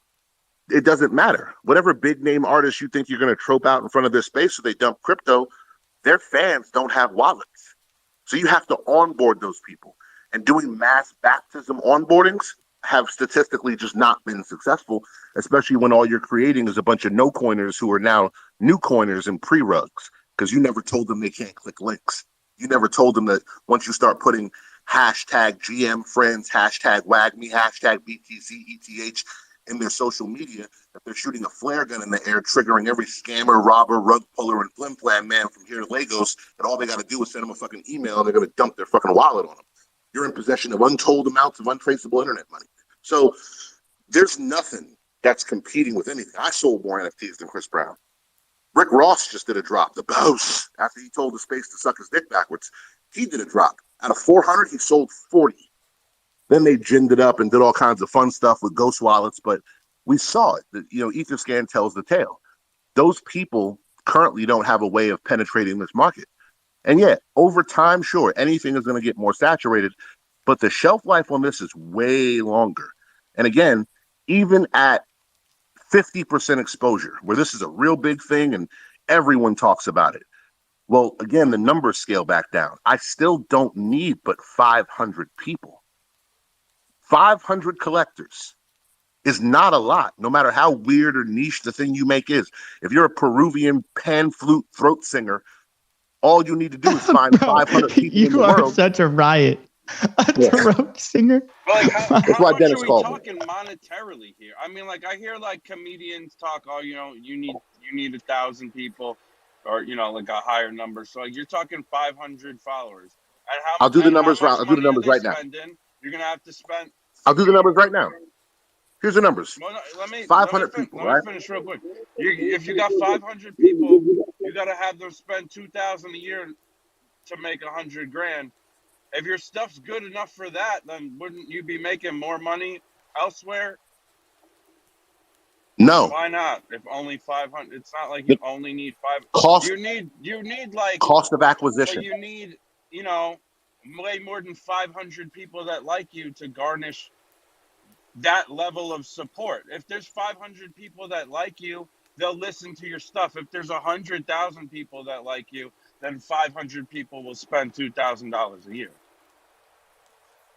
it doesn't matter. Whatever big name artist you think you're going to trope out in front of their space so they dump crypto, their fans don't have wallets. So you have to onboard those people. And doing mass baptism onboardings have statistically just not been successful, especially when all you're creating is a bunch of no-coiners who are now new coiners and pre-rugs, because you never told them they can't click links. You never told them that once you start putting hashtag GM friends, hashtag WAGME, hashtag BTC, ETH in their social media, that they're shooting a flare gun in the air, triggering every scammer, robber, rug puller, and flim-flam man from here to Lagos, and all they got to do is send them a fucking email, and they're going to dump their fucking wallet on them. You're in possession of untold amounts of untraceable internet money. So there's nothing that's competing with anything. I sold more NFTs than Chris Brown. Rick Ross just did a drop. The Boss, after he told the space to suck his dick backwards, he did a drop. Out of 400, he sold 40. Then they ginned it up and did all kinds of fun stuff with ghost wallets, but we saw it. Etherscan tells the tale. Those people currently don't have a way of penetrating this market. And yet, over time, sure, anything is going to get more saturated, but the shelf life on this is way longer. And again, even at 50% exposure, where this is a real big thing and everyone talks about it, well, again, the numbers scale back down. I still don't need but 500 people. 500 collectors is not a lot, no matter how weird or niche the thing you make is. If you're a Peruvian pan flute throat singer, all you need to do is find 500 people in the world. You are such a riot. A throat singer. But like, That's how why much Dennis are we called me. talking monetarily here? I mean, like, I hear like comedians talk, oh, you need 1,000 people, or like a higher number. So like, you're talking 500 followers. And I'll do the numbers how much right. I'll do the money are numbers they right now. spending? You're gonna have to spend. I'll do the numbers right now. Here's the numbers. Well, no, let me 500 people, let me right? finish real quick. If you got 500 people, you got to have them spend 2,000 a year to make 100 grand. If your stuff's good enough for that, then wouldn't you be making more money elsewhere? No. Why not? If only 500, it's not like you only need 500. Cost. You need like cost of acquisition. But you need way more than 500 people that like you to garnish that level of support. If there's 500 people that like you, they'll listen to your stuff. If there's 100,000 people that like you, then 500 people will spend $2,000 a year.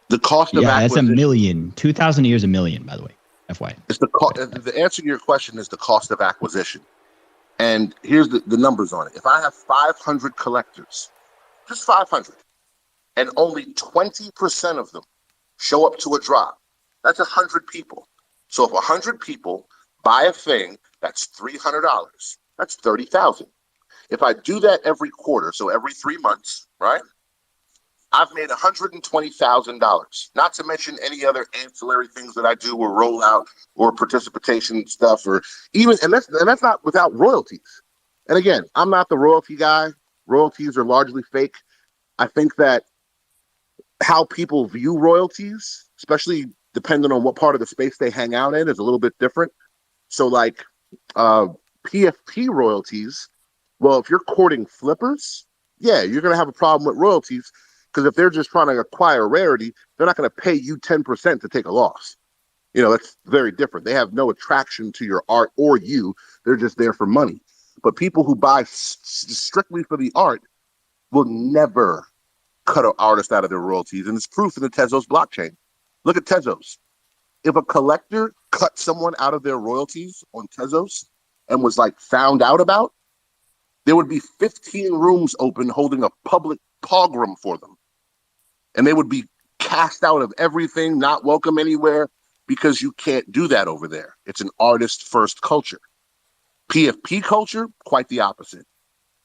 The cost of acquisition. That's $1 million. 2,000 a year is $1 million, by the way. FYI. It's the answer to your question is the cost of acquisition. And here's the numbers on it. If I have 500 collectors, just 500, and only 20% of them show up to a drop, that's 100 people. So if 100 people buy a thing, that's $300. That's 30,000. If I do that every quarter, so every 3 months, right? I've made $120,000. Not to mention any other ancillary things that I do, or roll out, or participation stuff, or even, and that's not without royalties. And again, I'm not the royalty guy. Royalties are largely fake. I think that how people view royalties, especially depending on what part of the space they hang out in, is a little bit different. So like PFP royalties, well, if you're courting flippers, yeah, you're going to have a problem with royalties, because if they're just trying to acquire rarity, they're not going to pay you 10% to take a loss. That's very different. They have no attraction to your art or you. They're just there for money. But people who buy strictly for the art will never cut an artist out of their royalties. And it's proof in the Tezos blockchain. Look at Tezos. If a collector cut someone out of their royalties on Tezos and was like found out about, there would be 15 rooms open holding a public pogrom for them. And they would be cast out of everything, not welcome anywhere, because you can't do that over there. It's an artist-first culture. PFP culture, quite the opposite.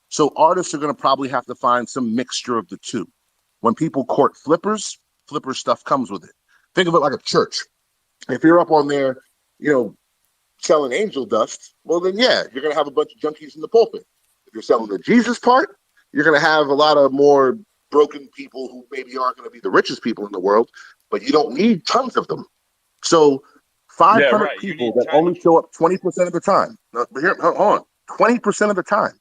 So artists are going to probably have to find some mixture of the two. When people court flippers, flipper stuff comes with it. Think of it like a church. If you're up on there, selling angel dust, well then yeah, you're going to have a bunch of junkies in the pulpit. If you're selling the Jesus part, you're going to have a lot of more broken people who maybe aren't going to be the richest people in the world, but you don't need tons of them. So 500 people that only show up 20% of the time. Now, here, hold on. 20% of the time.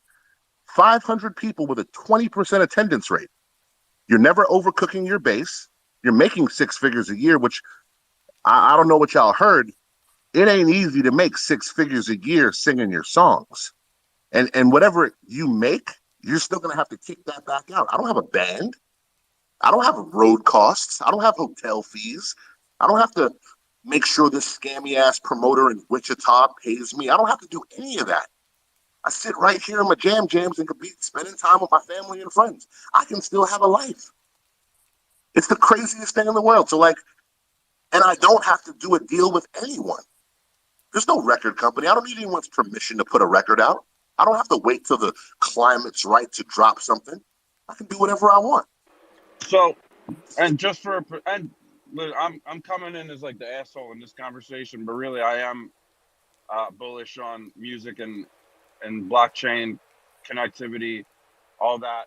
500 people with a 20% attendance rate. You're never overcooking your base. You're making 6 figures a year, which I don't know what y'all heard. It ain't easy to make 6 figures a year singing your songs. And whatever you make, you're still going to have to kick that back out. I don't have a band. I don't have road costs. I don't have hotel fees. I don't have to make sure this scammy ass promoter in Wichita pays me. I don't have to do any of that. I sit right here in my jams and could be spending time with my family and friends. I can still have a life. It's the craziest thing in the world. So and I don't have to do a deal with anyone. There's no record company. I don't need anyone's permission to put a record out. I don't have to wait till the climate's right to drop something. I can do whatever I want. So, and just for, and I'm coming in as like the asshole in this conversation, but really I am bullish on music and and blockchain connectivity, all that.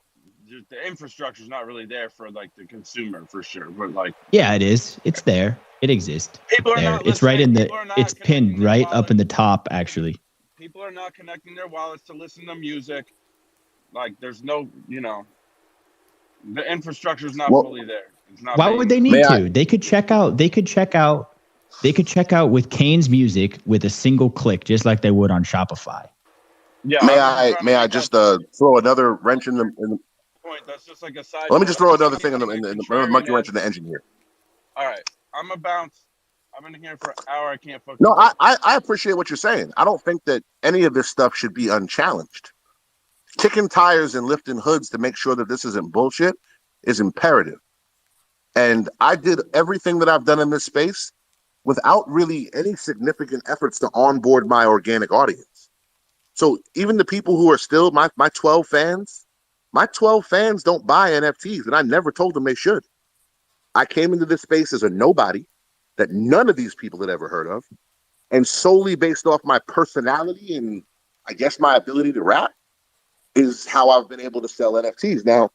Just the infrastructure is not really there for like the consumer for sure, but like Yeah, it is. It's there. It exists. people It's are there. not It's right listening. in the. People are not It's connecting pinned their right up in wallets. the top, actually. People are not connecting their wallets to listen to music. Like there's no, the infrastructure is not Well, fully there. It's not Why would being. they need may I to? They could check out. They could check out. They could check out with Kane's music with a single click, just like they would on Shopify. Yeah, I may was just I trying to may I make that just throw another wrench in the point. That's just like a side let me note. just I'm throw just another saying thing in like another monkey wrench contrariness. in the engine here. All right, I'm a bounce. I've been here for an hour. I can't fucking No, talk. I appreciate what you're saying. I don't think that any of this stuff should be unchallenged. Kicking tires and lifting hoods to make sure that this isn't bullshit is imperative. And I did everything that I've done in this space without really any significant efforts to onboard my organic audience. So even the people who are still my 12 fans, my 12 fans don't buy NFTs, and I never told them they should. I came into this space as a nobody that none of these people had ever heard of. And solely based off my personality and I guess my ability to rap is how I've been able to sell NFTs. Now,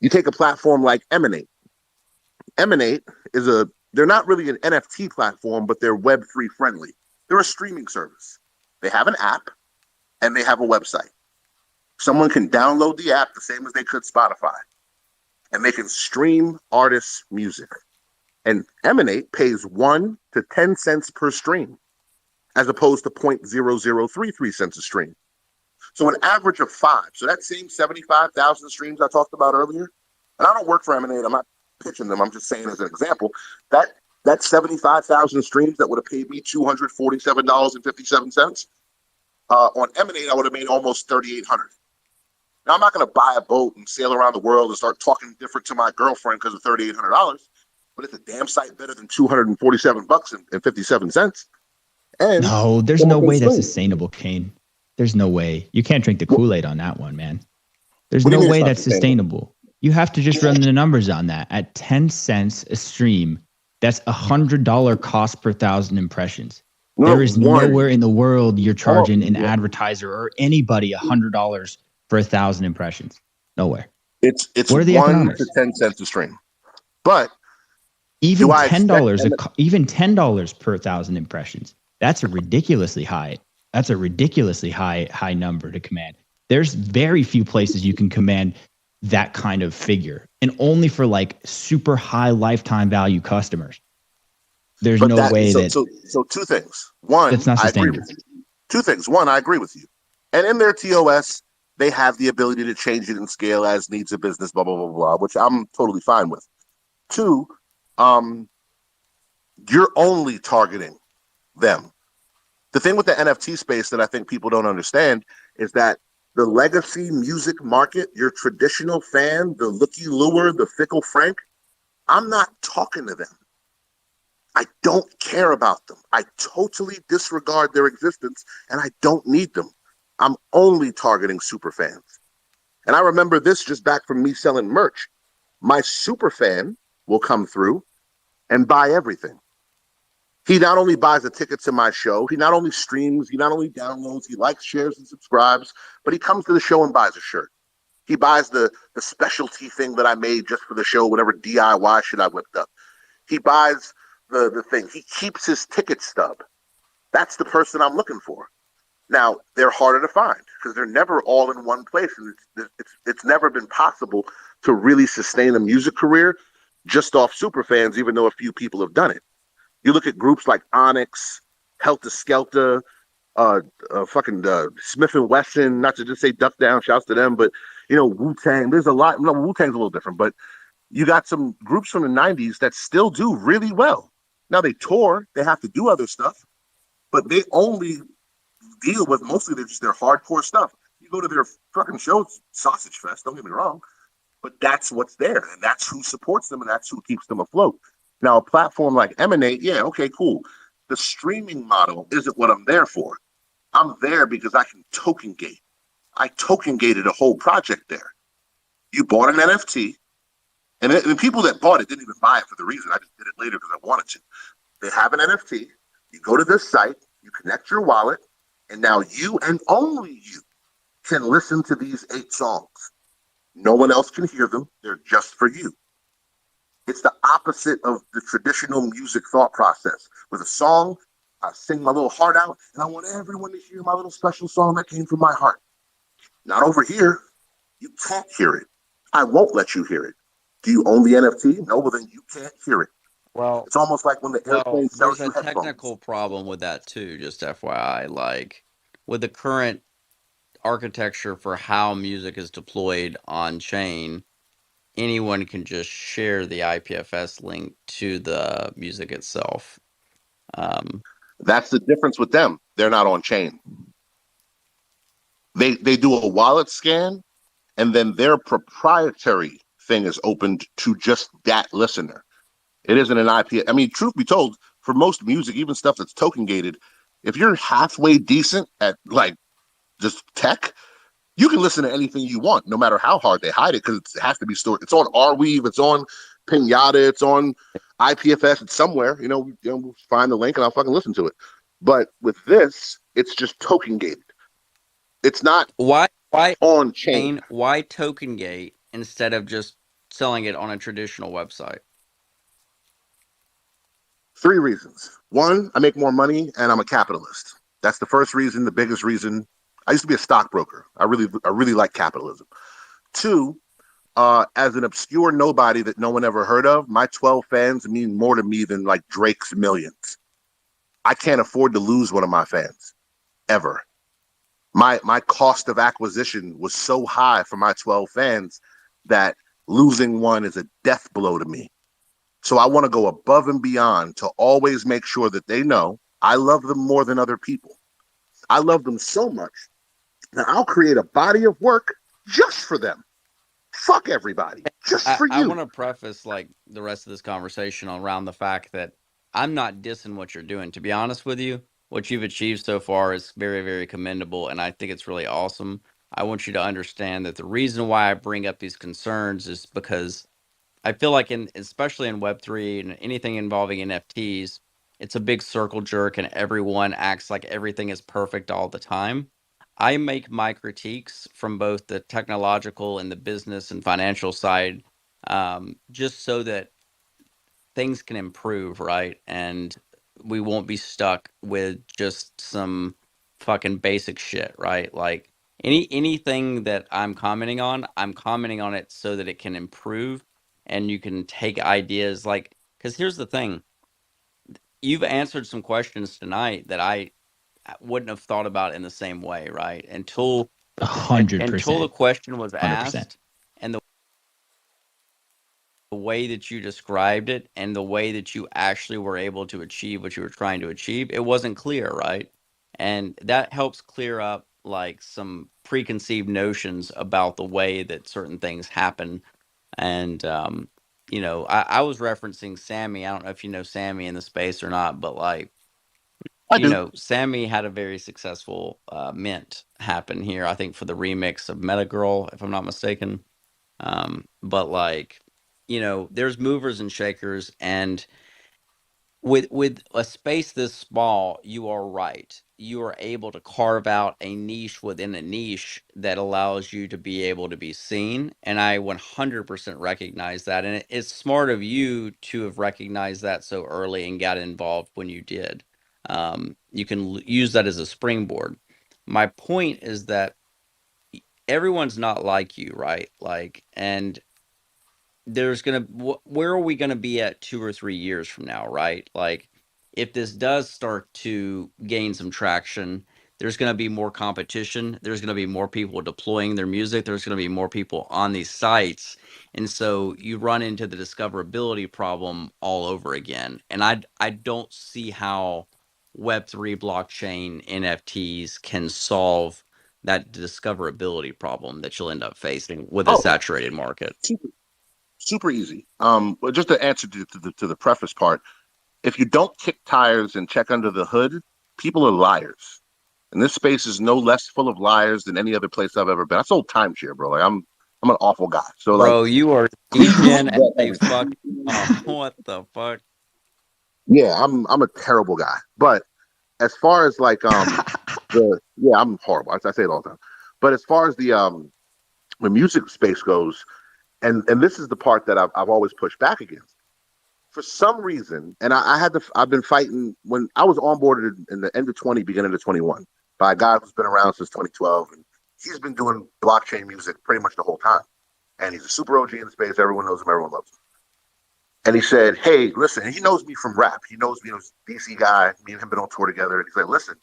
you take a platform like Emanate. Emanate they're not really an NFT platform, but they're Web3 friendly. They're a streaming service. They have an app and they have a website. Someone can download the app the same as they could Spotify, and they can stream artists' music. And Emanate pays 1 to 10 cents per stream, as opposed to 0.0033 cents a stream. So an average of 5. So that same 75,000 streams I talked about earlier, and I don't work for Emanate, I'm not pitching them, I'm just saying as an example, that 75,000 streams that would have paid me $247.57, on Emanate, I would have made almost 3,800. Now, I'm not going to buy a boat and sail around the world and start talking different to my girlfriend because of $3,800, but it's a damn sight better than $247.57. And No, there's someone no can way that's stream. sustainable, Kane. There's no way. You can't drink the Kool-Aid on that one, man. There's What do no you mean it's way not that's sustainable. You have to just run the numbers on that. At 10 cents a stream, that's $100 cost per 1,000 impressions. There is nowhere in the world you're charging an advertiser or anybody $100 for 1,000 impressions. Nowhere. It's what are the 1 economics? to 10 cents a stream. But even $10 per 1,000 impressions. That's a ridiculously high. That's a ridiculously high number to command. There's very few places you can command that kind of figure, and only for like super high lifetime value customers. There's no way that. So two things. One, that's not sustainable. I agree with you. Two things. One, I agree with you. And in their TOS, they have the ability to change it and scale as needs a business, blah, blah, blah, blah, which I'm totally fine with. Two, you're only targeting them. The thing with the NFT space that I think people don't understand is that the legacy music market, your traditional fan, the looky lure, the fickle Frank, I'm not talking to them. I don't care about them. I totally disregard their existence, and I don't need them. I'm only targeting super fans. And I remember this just back from me selling merch. My super fan will come through and buy everything. He not only buys a ticket to my show, he not only streams, he not only downloads, he likes, shares, and subscribes, but he comes to the show and buys a shirt. He buys the specialty thing that I made just for the show, whatever DIY shit I whipped up. He buys the thing. He keeps his ticket stub. That's the person I'm looking for. Now, they're harder to find because they're never all in one place. And it's never been possible to really sustain a music career just off super fans, even though a few people have done it. You look at groups like Onyx, Helter Skelter, Smith & Wesson, not to just say Duck Down, shouts to them, but, Wu-Tang. There's a lot. No, Wu-Tang's a little different, but you got some groups from the 90s that still do really well. Now they tour, they have to do other stuff, but they only deal with mostly their hardcore stuff. You go to their fucking shows, Sausage Fest, don't get me wrong, but that's what's there, and that's who supports them, and that's who keeps them afloat. Now, a platform like Emanate, yeah, okay, cool. The streaming model isn't what I'm there for. I'm there because I can token gate. I token gated a whole project there. You bought an NFT, and the people that bought it didn't even buy it for the reason. I just did it later because I wanted to. They have an NFT. You go to this site, you connect your wallet, and now you and only you can listen to these 8 songs. No one else can hear them. They're just for you. It's the opposite of the traditional music thought process. With a song, I sing my little heart out, and I want everyone to hear my little special song that came from my heart. Not over here. You can't hear it. I won't let you hear it. Do you own the NFT? No, well, then you can't hear it. Well, It's almost like when the airplane there's sells a you headphones. technical problem with that too, just FYI. Like with the current architecture for how music is deployed on chain, anyone can just share the IPFS link to the music itself. That's the difference with them. They're not on chain. They do a wallet scan, and then their proprietary thing is opened to just that listener. It isn't an IP. I mean, truth be told, for most music, even stuff that's token gated, if you're halfway decent at like just tech, you can listen to anything you want, no matter how hard they hide it, because it has to be stored. It's on Arweave, it's on Pinata, it's on IPFS, it's somewhere. We'll find the link and I'll fucking listen to it. But with this, it's just token gated. It's not why on chain. Why token gate instead of just selling it on a traditional website? 3 reasons. 1, I make more money and I'm a capitalist. That's the first reason, the biggest reason. I used to be a stockbroker. I really like capitalism. 2, as an obscure nobody that no one ever heard of, my 12 fans mean more to me than like Drake's millions. I can't afford to lose one of my fans, ever. My cost of acquisition was so high for my 12 fans that losing one is a death blow to me. So I want to go above and beyond to always make sure that they know I love them more than other people. I love them so much that I'll create a body of work just for them. Fuck everybody, just for you. I want to preface like the rest of this conversation around the fact that I'm not dissing what you're doing. To be honest with you, what you've achieved so far is very, very commendable, and I think it's really awesome. I want you to understand that the reason why I bring up these concerns is because I feel like especially in Web3 and anything involving NFTs, it's a big circle jerk and everyone acts like everything is perfect all the time. I make my critiques from both the technological and the business and financial side, just so that things can improve, right? And we won't be stuck with just some fucking basic shit, right? Like anything that I'm commenting on it so that it can improve and you can take ideas like, because here's the thing, you've answered some questions tonight that I wouldn't have thought about in the same way, right? Until the 100%. question was 100%. asked and the way that you described it and the way that you actually were able to achieve what you were trying to achieve, it wasn't clear, right? And that helps clear up like some preconceived notions about the way that certain things happen. And I was referencing Sammy. I don't know if you know Sammy in the space or not, but like, I do. Sammy had a very successful mint happen here, I think, for the remix of Meta Girl, if I'm not mistaken. But like, there's movers and shakers, and with a space this small, you are right. You are able to carve out a niche within a niche that allows you to be able to be seen. And I 100% recognize that. And it's smart of you to have recognized that so early and got involved when you did. You can use that as a springboard. My point is that everyone's not like you, right? Like, and where are we gonna be at 2 or 3 years from now, right? Like, if this does start to gain some traction, there's gonna be more competition. There's gonna be more people deploying their music. There's gonna be more people on these sites, and so you run into the discoverability problem all over again. And I don't see how Web3 blockchain NFTs can solve that discoverability problem that you'll end up facing with a saturated market. Super easy. But just to answer to the preface part, if you don't kick tires and check under the hood, people are liars. And this space is no less full of liars than any other place I've ever been. I sold timeshare, bro. Like I'm an awful guy. So bro, like, you are degen as a fuck. What the fuck? Yeah, I'm a terrible guy. But as far as like I'm horrible. I say it all the time. But as far as the music space goes, and this is the part that I've always pushed back against. For some reason, and I've been fighting when I was onboarded in the end of 20, beginning of 21, by a guy who's been around since 2012, and he's been doing blockchain music pretty much the whole time. And he's a super OG in the space. Everyone knows him. Everyone loves him. And he said, "Hey, listen." And he knows me from rap. He knows me as a DC guy. Me and him been on tour together. And he said, "Listen,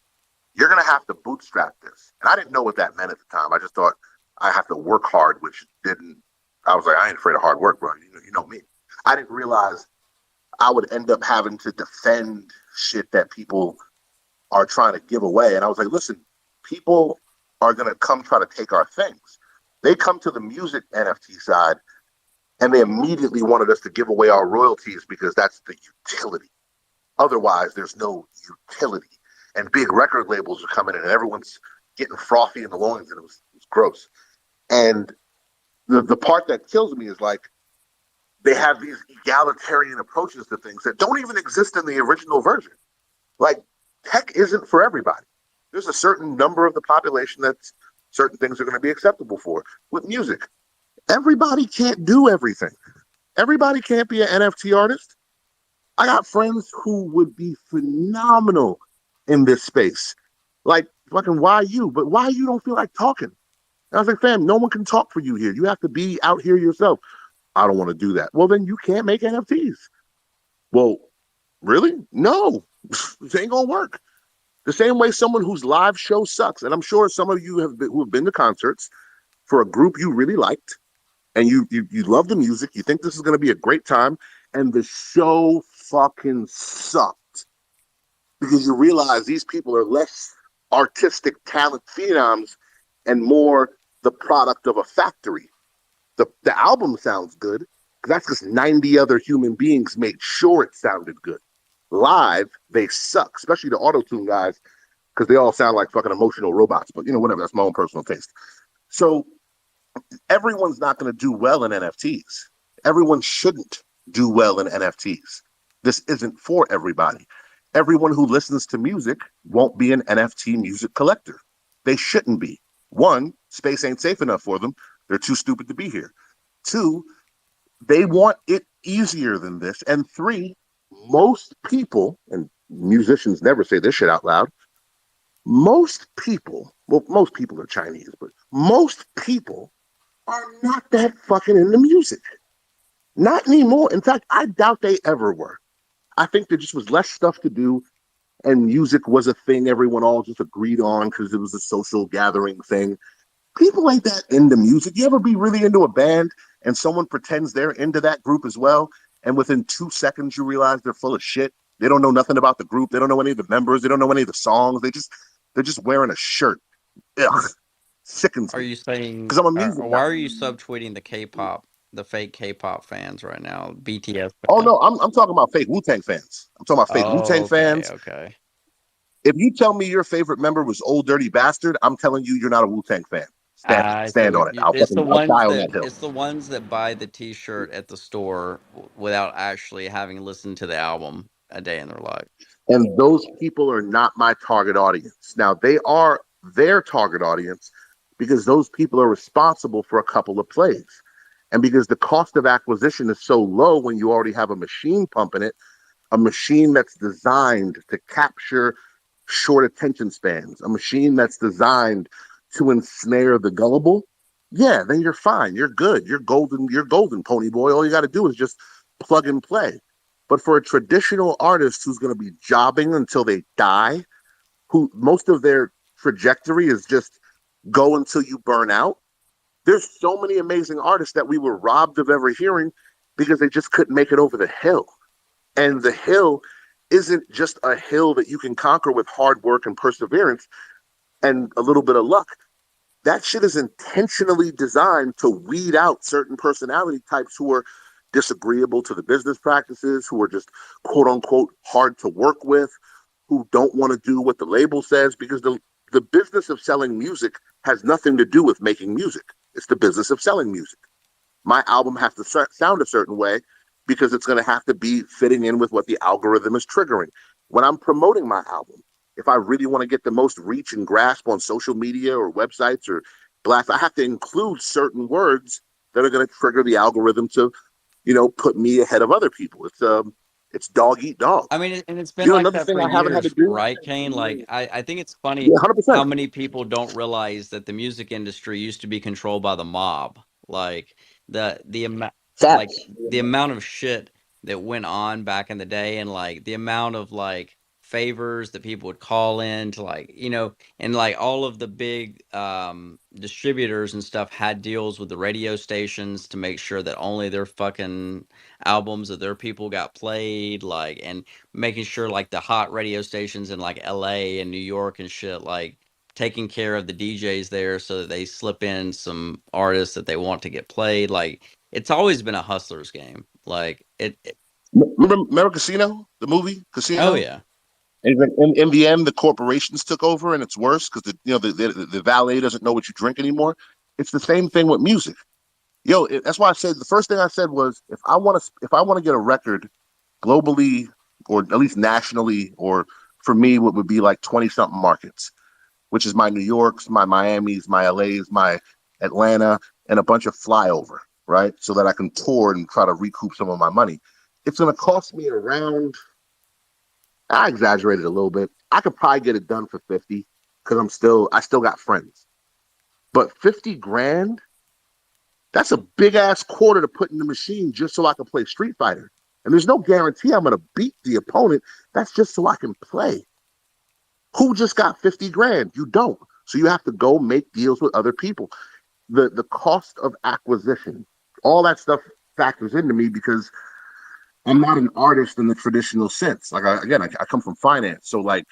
you're gonna have to bootstrap this." And I didn't know what that meant at the time. I just thought I have to work hard, which didn't. I was like, I ain't afraid of hard work, bro. You know me. I didn't realize I would end up having to defend shit that people are trying to give away. And I was like, listen, people are going to come try to take our things. They come to the music NFT side and they immediately wanted us to give away our royalties because that's the utility. Otherwise, there's no utility. And big record labels are coming in and everyone's getting frothy in the loins, and it was gross. And the part that kills me is like, they have these egalitarian approaches to things that don't even exist in the original version. Like, tech isn't for everybody. There's a certain number of the population that certain things are going to be acceptable for. With music, everybody can't do everything. Everybody can't be an NFT artist. I got friends who would be phenomenal in this space. Like, fucking, why you? But why you don't feel like talking? And I was like, fam, no one can talk for you here. You have to be out here yourself. I don't want to do that. Well, then you can't make NFTs. Well, really? No, it ain't gonna work. The same way someone whose live show sucks, and I'm sure some of you who have been to concerts for a group you really liked, and you love the music, you think this is going to be a great time, and the show fucking sucked because you realize these people are less artistic talent phenoms and more the product of a factory. The album sounds good because that's because 90 other human beings made sure it sounded good. Live, they suck, especially the auto-tune guys, because they all sound like fucking emotional robots. But, whatever, that's my own personal taste. So everyone's not going to do well in NFTs. Everyone shouldn't do well in NFTs. This isn't for everybody. Everyone who listens to music won't be an NFT music collector. They shouldn't be. One, space ain't safe enough for them. They're too stupid to be here. Two, they want it easier than this. And three, most people, and musicians never say this shit out loud, most people are Chinese, but most people are not that fucking into music. Not anymore. In fact, I doubt they ever were. I think there just was less stuff to do, and music was a thing everyone all just agreed on because it was a social gathering thing. People ain't that into music. You ever be really into a band and someone pretends they're into that group as well, and within 2 seconds you realize they're full of shit? They don't know nothing about the group. They don't know any of the members. They don't know any of the songs. They're just wearing a shirt. Ugh, sickens Are me you saying, because I'm a music why guy. are you subtweeting the K-pop, the fake K-pop fans right now, BTS Oh fans? no, I'm talking about fake Wu-Tang fans. I'm talking about fake Oh, Wu-Tang okay, fans. okay. If you tell me your favorite member was Old Dirty Bastard, I'm telling you you're not a Wu-Tang fan. I see Stand on what it. you. I'll die on that hill. It's the ones that buy the T-shirt at the store without actually having listened to the album a day in their life. And those people are not my target audience. Now, they are their target audience because those people are responsible for a couple of plays. And because the cost of acquisition is so low when you already have a machine pumping it, a machine that's designed to capture short attention spans, a machine that's designed to ensnare the gullible, yeah, then you're fine. You're good. You're golden, pony boy. All you got to do is just plug and play. But for a traditional artist who's going to be jobbing until they die, who most of their trajectory is just go until you burn out, there's so many amazing artists that we were robbed of ever hearing because they just couldn't make it over the hill. And the hill isn't just a hill that you can conquer with hard work and perseverance and a little bit of luck. That shit is intentionally designed to weed out certain personality types who are disagreeable to the business practices, who are just quote unquote hard to work with, who don't want to do what the label says, because the business of selling music has nothing to do with making music. It's the business of selling music. My album has to sound a certain way because it's going to have to be fitting in with what the algorithm is triggering. When I'm promoting my album, if I really want to get the most reach and grasp on social media or websites or blast. I have to include certain words that are going to trigger the algorithm to, put me ahead of other people. It's dog eat dog. I mean, and it's been like Another that thing for I haven't had to years, do. right, Kane? Like, I think it's funny Yeah, 100%. how many people don't realize that the music industry used to be controlled by the mob. Like the amount, like Facts. the amount of shit that went on back in the day, and like the amount of like favors that people would call in to, like, and like all of the big distributors and stuff had deals with the radio stations to make sure that only their fucking albums of their people got played, like, and making sure like the hot radio stations in like LA and New York and shit, like taking care of the DJs there so that they slip in some artists that they want to get played. Like, it's always been a hustler's game. Like it Remember Casino, the movie oh Casino? yeah. And in the end, the corporations took over, and it's worse because the valet doesn't know what you drink anymore. It's the same thing with music. That's why I said the first thing I said was if I want to get a record globally or at least nationally, or for me, what would be like 20 something markets, which is my New Yorks, my Miamis, my LAs, my Atlanta, and a bunch of flyover, right? So that I can tour and try to recoup some of my money. It's going to cost me around, I exaggerated a little bit. I could probably get it done for 50 because I still got friends. But 50 grand, that's a big ass quarter to put in the machine just so I can play Street Fighter. And there's no guarantee I'm going to beat the opponent. That's just so I can play. Who just got 50 grand? You don't. So you have to go make deals with other people. The cost of acquisition, all that stuff factors into me because I'm not an artist in the traditional sense. Like, I come from finance. So, like,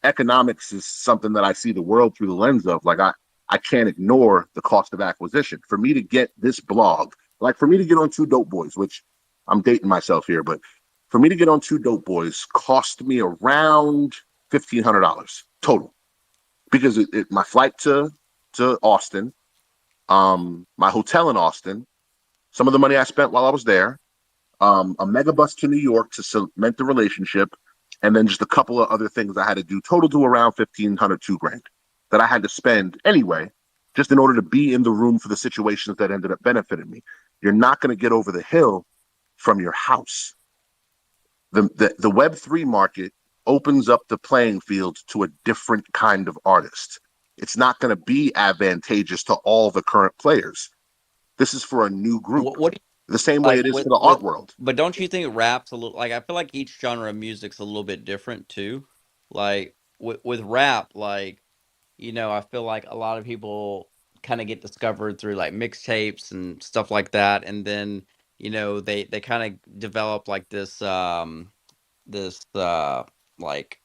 economics is something that I see the world through the lens of. Like, I can't ignore the cost of acquisition. For me to get this blog, like for me to get on Two Dope Boys, which I'm dating myself here, but for me to get on Two Dope Boys cost me around $1,500 total. Because my flight to Austin, my hotel in Austin, some of the money I spent while I was there, a mega bus to New York to cement the relationship, and then just a couple of other things I had to do, total to around $1,500, $2,000 that I had to spend anyway, just in order to be in the room for the situations that ended up benefiting me. You're not going to get over the hill from your house. The Web3 market opens up the playing field to a different kind of artist. It's not going to be advantageous to all the current players. This is for a new group. What do the same you way like it is with for the art world. but don't you think rap's a little, like, I feel like each genre of music's a little bit different too? Like with rap, like, I feel like a lot of people kind of get discovered through like mixtapes and stuff like that, and then they kind of develop like this like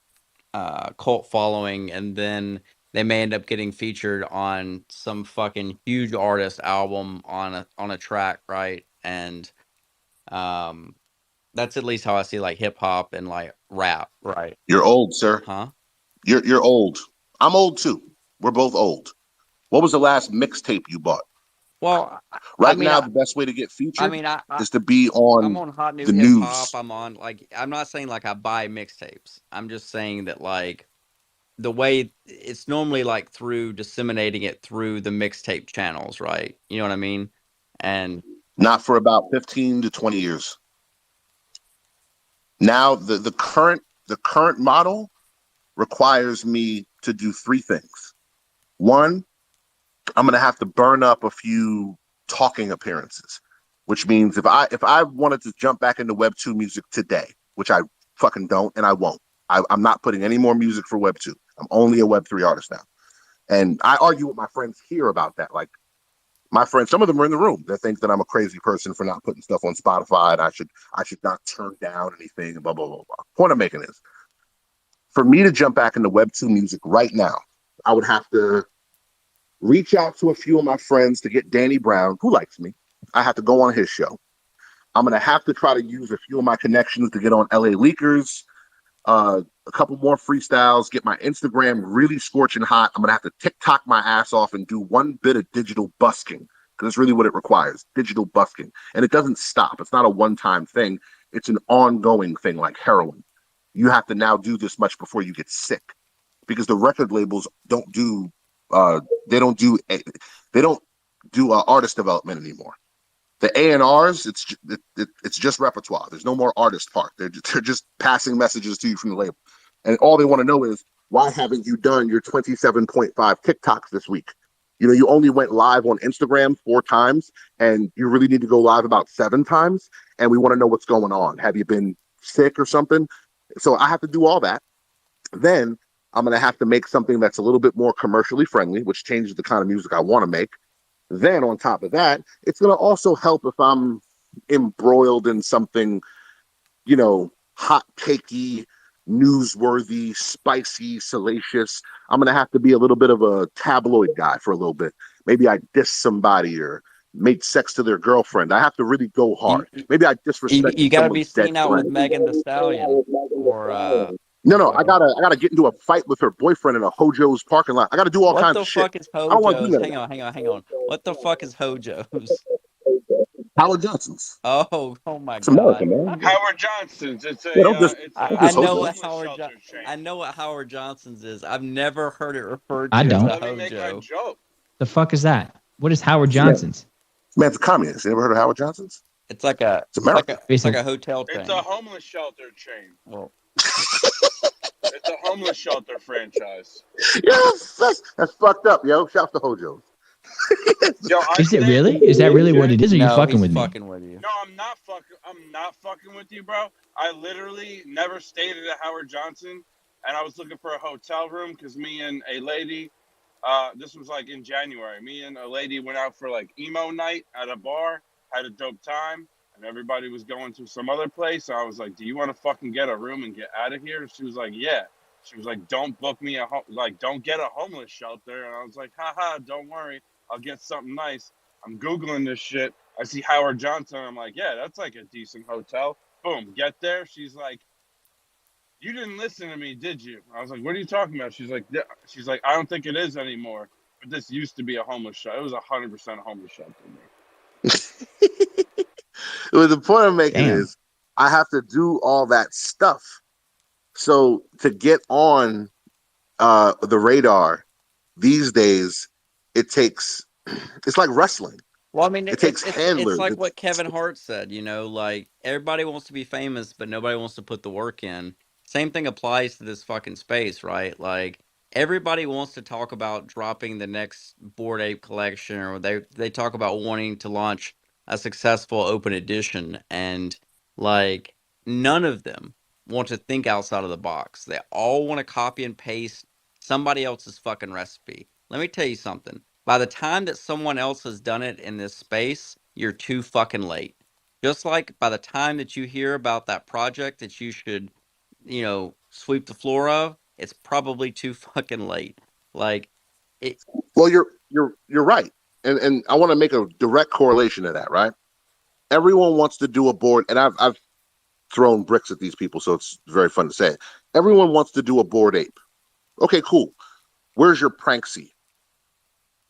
cult following, and then they may end up getting featured on some fucking huge artist album on a track, right? And um that's at least how I see like hip hop and like rap, right? You're old, sir. Huh? You're old. I'm old too. We're both old. What was the last mixtape you bought? Well, I Right mean, now, the best way to get I featured mean, I is to be I'm on on hot new the hip hop. news. I'm on, like, I'm not saying like I buy mixtapes. I'm just saying that, like, the way it's normally like through disseminating it through the mixtape channels, right? You know what I mean? And Not for about 15 to 20 years. Now, the current model requires me to do three things. One, I'm going to have to burn up a few talking appearances, which means if I wanted to jump back into Web 2 music today, which I fucking don't and I won't, I'm not putting any more music for Web 2. I'm only a Web 3 artist now. And I argue with my friends here about that. Like, my friends, some of them are in the room that think that I'm a crazy person for not putting stuff on Spotify and I should not turn down anything and blah, blah, blah, blah. Point I'm making is, for me to jump back into Web 2 music right now, I would have to reach out to a few of my friends to get Danny Brown, who likes me. I have to go on his show. I'm going to have to try to use a few of my connections to get on LA Leakers, a couple more freestyles, get my Instagram really scorching hot. I'm going to have to TikTok my ass off and do one bit of digital busking, because that's really what it requires, digital busking. And it doesn't stop. It's not a one-time thing. It's an ongoing thing, like heroin. You have to now do this much before you get sick, because the record labels don't do they don't do artist development anymore. The A&Rs, it's just repertoire. There's no more artist part. They're just passing messages to you from the label, and all they want to know is, why haven't you done your 27.5 TikToks this week? You only went live on Instagram 4 times, and you really need to go live about 7 times. And we want to know what's going on. Have you been sick or something? So I have to do all that. Then I'm going to have to make something that's a little bit more commercially friendly, which changes the kind of music I want to make. Then on top of that, it's going to also help if I'm embroiled in something, hot cakey, newsworthy, spicy, salacious. I'm going to have to be a little bit of a tabloid guy for a little bit. Maybe I diss somebody or made sex to their girlfriend. I have to really go hard. Maybe I disrespected You got to be someone's dead seen out with friend. Megan Thee Stallion, or No, I gotta get into a fight with her boyfriend in a Hojo's parking lot. I gotta do all what kinds the of shit. fuck is I don't want to do Hojo's? that. Hang on. What the fuck is Hojo's? Howard Johnson's. Oh my It's America, God. man. Howard Johnson's. It's Yeah, a I know what homeless shelter chain. I know what Howard Johnson's is. I've never heard it referred I to as don't. a Let me make my Hojo. joke. The fuck is that? What is Howard Johnson's? Man, it's a communist. You ever heard of Howard Johnson's? It's like a America. it's like a hotel chain. It's a homeless shelter chain. Well, it's a homeless shelter franchise. Yes, that's fucked up, yo. Shout to Hojo. Yo, is it really? Is that really what it is? Or are you fucking with me? with you. No, I'm not fucking with you, bro. I literally never stayed at a Howard Johnson, and I was looking for a hotel room because me and a lady, this was like in January. Me and a lady went out for like emo night at a bar, had a dope time, and everybody was going to some other place. So I was like, "Do you want to fucking get a room and get out of here?" She was like, "Yeah." She was like, "Don't book me don't get a homeless shelter." And I was like, "Haha, don't worry, I'll get something nice." I'm Googling this shit. I see Howard Johnson. I'm like, yeah, that's like a decent hotel. Boom, get there. She's like, "You didn't listen to me, did you?" I was like, "What are you talking about?" She's like, "I don't think it is anymore. But this used to be a homeless shelter. It was 100% a homeless shelter." Well, the point I'm making is I have to do all that stuff. So to get on the radar these days, it's like wrestling. Well, I mean, it takes handlers. It's like what Kevin Hart said, like everybody wants to be famous, but nobody wants to put the work in. Same thing applies to this fucking space, right? Like everybody wants to talk about dropping the next Bored Ape collection, or they talk about wanting to launch a successful open edition, and like none of them want to think outside of the box. They all want to copy and paste somebody else's fucking recipe. Let me tell you something. By the time that someone else has done it in this space, you're too fucking late. Just like by the time that you hear about that project that you should, sweep the floor of, it's probably too fucking late. Like, it. Well, you're right, and I want to make a direct correlation to that. Right? Everyone wants to do a board, and I've thrown bricks at these people, so it's very fun to say it. Everyone wants to do a Bored Ape. Okay, cool. Where's your Pranksy?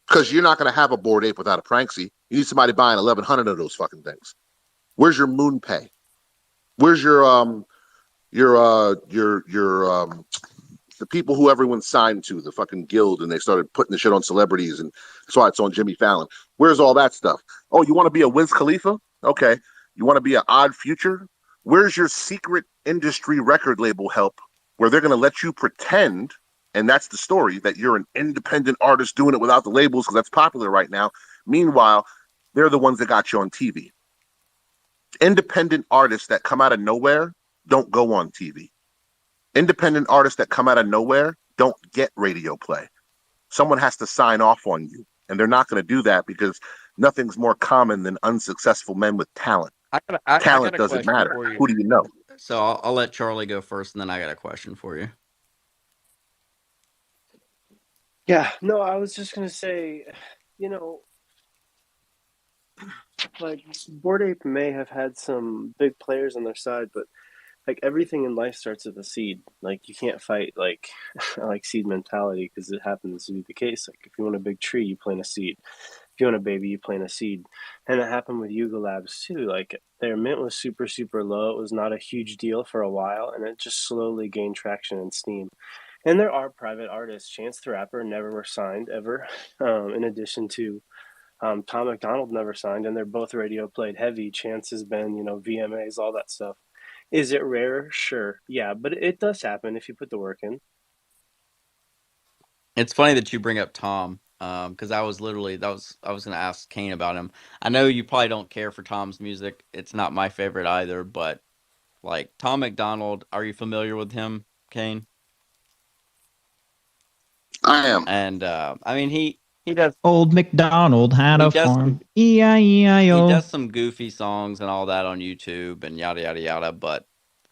Because you're not going to have a Bored Ape without a Pranksy. You need somebody buying 1,100 of those fucking things. Where's your Moon Pay? Where's the people who everyone signed to, the fucking guild, and they started putting the shit on celebrities, and that's why it's on Jimmy Fallon. Where's all that stuff? Oh, you want to be a Wiz Khalifa? Okay. You want to be an Odd Future? Where's your secret industry record label help where they're going to let you pretend, and that's the story, that you're an independent artist doing it without the labels because that's popular right now. Meanwhile, they're the ones that got you on TV. Independent artists that come out of nowhere don't go on TV. Independent artists that come out of nowhere don't get radio play. Someone has to sign off on you, and they're not going to do that because nothing's more common than unsuccessful men with talent. Talent doesn't matter. Who do you know? So I'll let Charlie go first, and then I got a question for you. Yeah, no, I was just going to say, like Bored Ape may have had some big players on their side, but like everything in life starts with a seed. Like you can't fight like seed mentality because it happens to be the case. Like if you want a big tree, you plant a seed. If you want a baby, you plant a seed. And it happened with Yuga Labs too. Like their mint was super, super low. It was not a huge deal for a while, and it just slowly gained traction and steam. And there are private artists. Chance the Rapper never were signed ever. In addition to Tom McDonald never signed, and they're both radio played heavy. Chance has been, VMAs, all that stuff. Is it rare? Sure. Yeah, but it does happen if you put the work in. It's funny that you bring up Tom, because I was going to ask Kane about him. I know you probably don't care for Tom's music. It's not my favorite either, but like Tom McDonald, are you familiar with him, Kane? I am. And I mean, he does Old MacDonald had he a does farm. he E-I-E-I-O. does some goofy songs and all that on YouTube and yada yada yada. But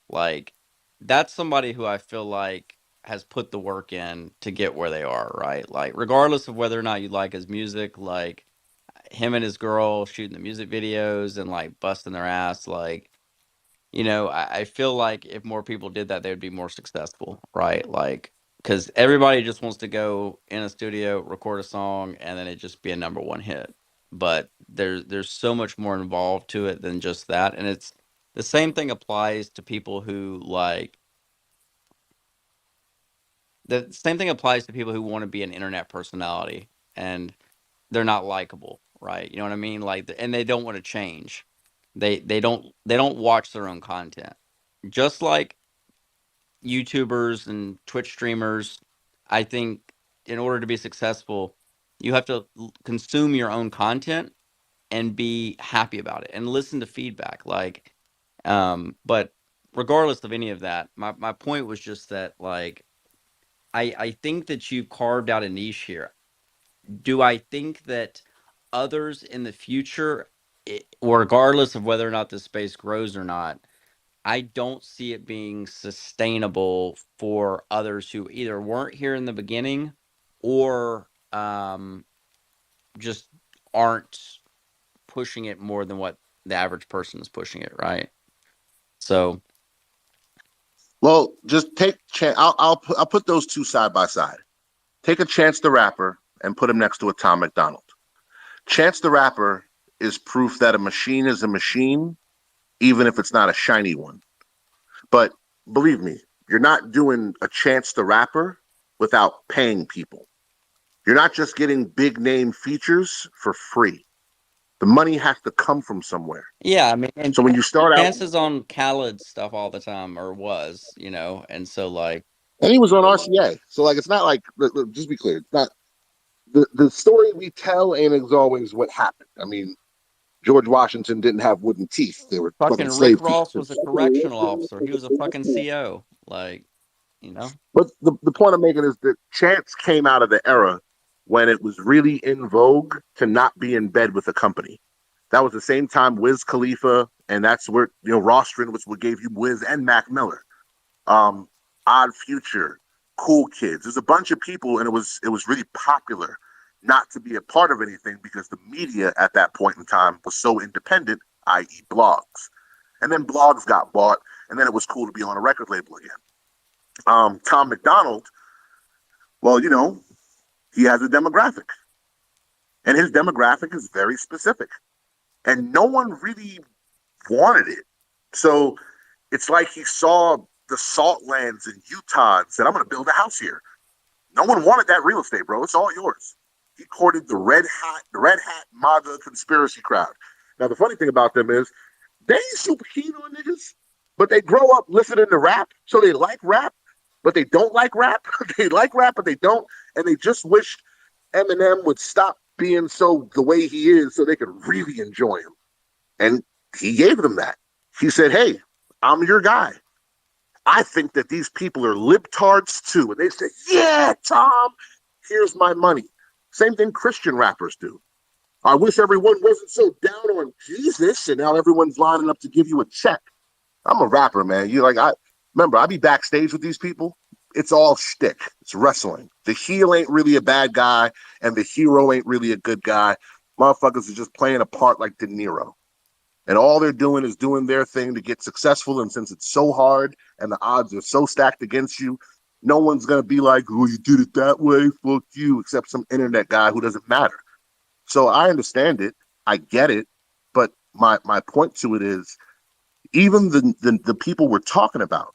like, that's somebody who I feel like has put the work in to get where they are, right? Like, regardless of whether or not you like his music, like him and his girl shooting the music videos and like busting their ass, like, I feel like if more people did that, they would be more successful, right? Like, because everybody just wants to go in a studio, record a song, and then it just be a number one hit. But there's so much more involved to it than just that, and it's the same thing applies to people who like the same thing applies to people who want to be an internet personality and they're not likable, right? You know what I mean? Like, and they don't want to change. They don't watch their own content. Just like YouTubers and Twitch streamers, I think in order to be successful, you have to consume your own content and be happy about it and listen to feedback. Like, but regardless of any of that, my point was just that, like, I think that you carved out a niche here. Do I think that others in the future, regardless of whether or not the space grows or not, I don't see it being sustainable for others who either weren't here in the beginning or just aren't pushing it more than what the average person is pushing it, right? So, Well, just take chance. I'll put those two side by side. Take a Chance the Rapper and put him next to a Tom McDonald. Chance the Rapper is proof that a machine is a machine, even if it's not a shiny one. But believe me, you're not doing a Chance the Rapper without paying people. You're not just getting big name features for free. The money has to come from somewhere. yeah, I mean, and So when you start out, Chance is on Khaled stuff all the time, or was, and so, like, and he was on RCA, so like it's not like, just be clear, it's not the story we tell ain't as always what happened. I mean, George Washington didn't have wooden teeth; they were fucking fucking Rick slave teeth. Ross was a correctional officer. He was a fucking CO. Like, you know? But the point I'm making is that Chance came out of the era when it was really in vogue to not be in bed with a company. That was the same time Wiz Khalifa, and that's where Rostron, which what gave you Wiz and Mac Miller, Odd Future, Cool Kids. There's a bunch of people, and it was really popular not to be a part of anything because the media at that point in time was so independent, i.e., blogs. And then blogs got bought, and then it was cool to be on a record label again. Tom McDonald, well, he has a demographic, and his demographic is very specific, and no one really wanted it. So it's like he saw the salt lands in Utah and said, I'm going to build a house here. No one wanted that real estate, bro. It's all yours. He courted the red hat MAGA conspiracy crowd. Now, the funny thing about them is they ain't super keen on niggas, but they grow up listening to rap, so they like rap, but they don't like rap. They like rap, but they don't, and they just wish Eminem would stop being so the way he is so they could really enjoy him. And he gave them that. He said, hey, I'm your guy. I think that these people are libtards too. And they say, yeah, Tom, here's my money. Same thing Christian rappers do. I wish everyone wasn't so down on Jesus and now everyone's lining up to give you a check. I'm a rapper, man. I be backstage with these people. It's all shtick. It's wrestling. The heel ain't really a bad guy and the hero ain't really a good guy. Motherfuckers are just playing a part like De Niro. And all they're doing is doing their thing to get successful. And since it's so hard and the odds are so stacked against you, no one's going to be like, oh, you did it that way, fuck you, except some internet guy who doesn't matter. So I understand it. I get it. But my point to it is, even the people we're talking about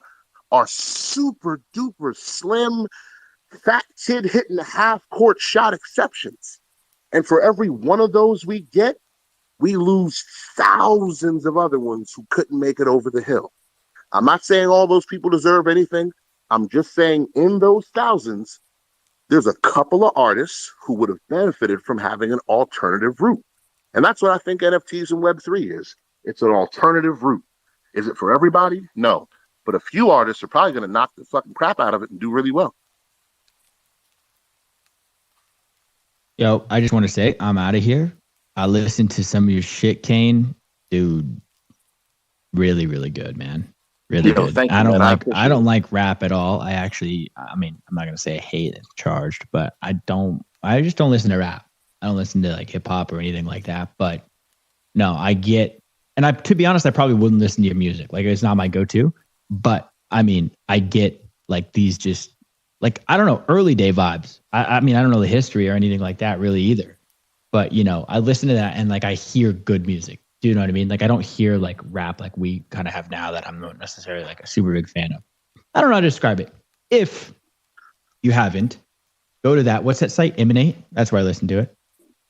are super duper slim, fat kid hitting the half court shot exceptions. And for every one of those we get, we lose thousands of other ones who couldn't make it over the hill. I'm not saying all those people deserve anything. I'm just saying in those thousands, there's a couple of artists who would have benefited from having an alternative route. And that's what I think NFTs and Web3 is. It's an alternative route. Is it for everybody? No. But a few artists are probably going to knock the fucking crap out of it and do really well. Yo, I just want to say I'm out of here. I listened to some of your shit, Kane. Dude, really, really good, man. Really good. Thank you, I don't man. I don't like rap at all. I mean, I'm not gonna say I hate it, charged, but I just don't listen to rap. I don't listen to like hip hop or anything like that. But no, I get, and to be honest, I probably wouldn't listen to your music. Like, it's not my go-to. But I mean, I get like these just like, I don't know, early day vibes. I mean, I don't know the history or anything like that really either. But I listen to that and like I hear good music. Do you know what I mean? Like, I don't hear like rap like we kind of have now that I'm not necessarily like a super big fan of. I don't know how to describe it. If you haven't, go to that. What's that site? Emanate. That's where I listen to it.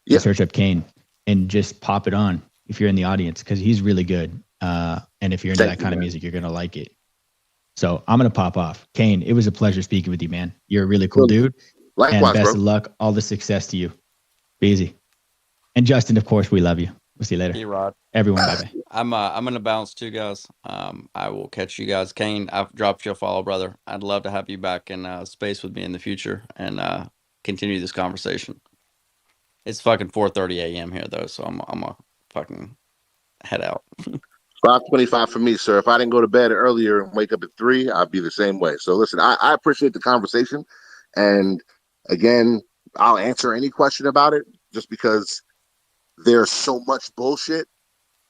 Yeah. Search up Kane and just pop it on if you're in the audience, because he's really good. And if you're into that kind of music, you're going to like it. So I'm going to pop off. Kane, it was a pleasure speaking with you, man. You're a really cool dude. Likewise, and best of luck. All the success to you. Be easy. And Justin, of course, we love you. We'll see you later. Rod. Everyone, bye-bye. I'm gonna bounce too, guys. I will catch you guys. Kane, I've dropped you a follow, brother. I'd love to have you back in space with me in the future and continue this conversation. It's fucking 4:30 a.m. here though, so I'm a fucking head out. 5:25 for me, sir. If I didn't go to bed earlier and wake up at 3, I'd be the same way. So listen, I appreciate the conversation, and again, I'll answer any question about it just because there's so much bullshit.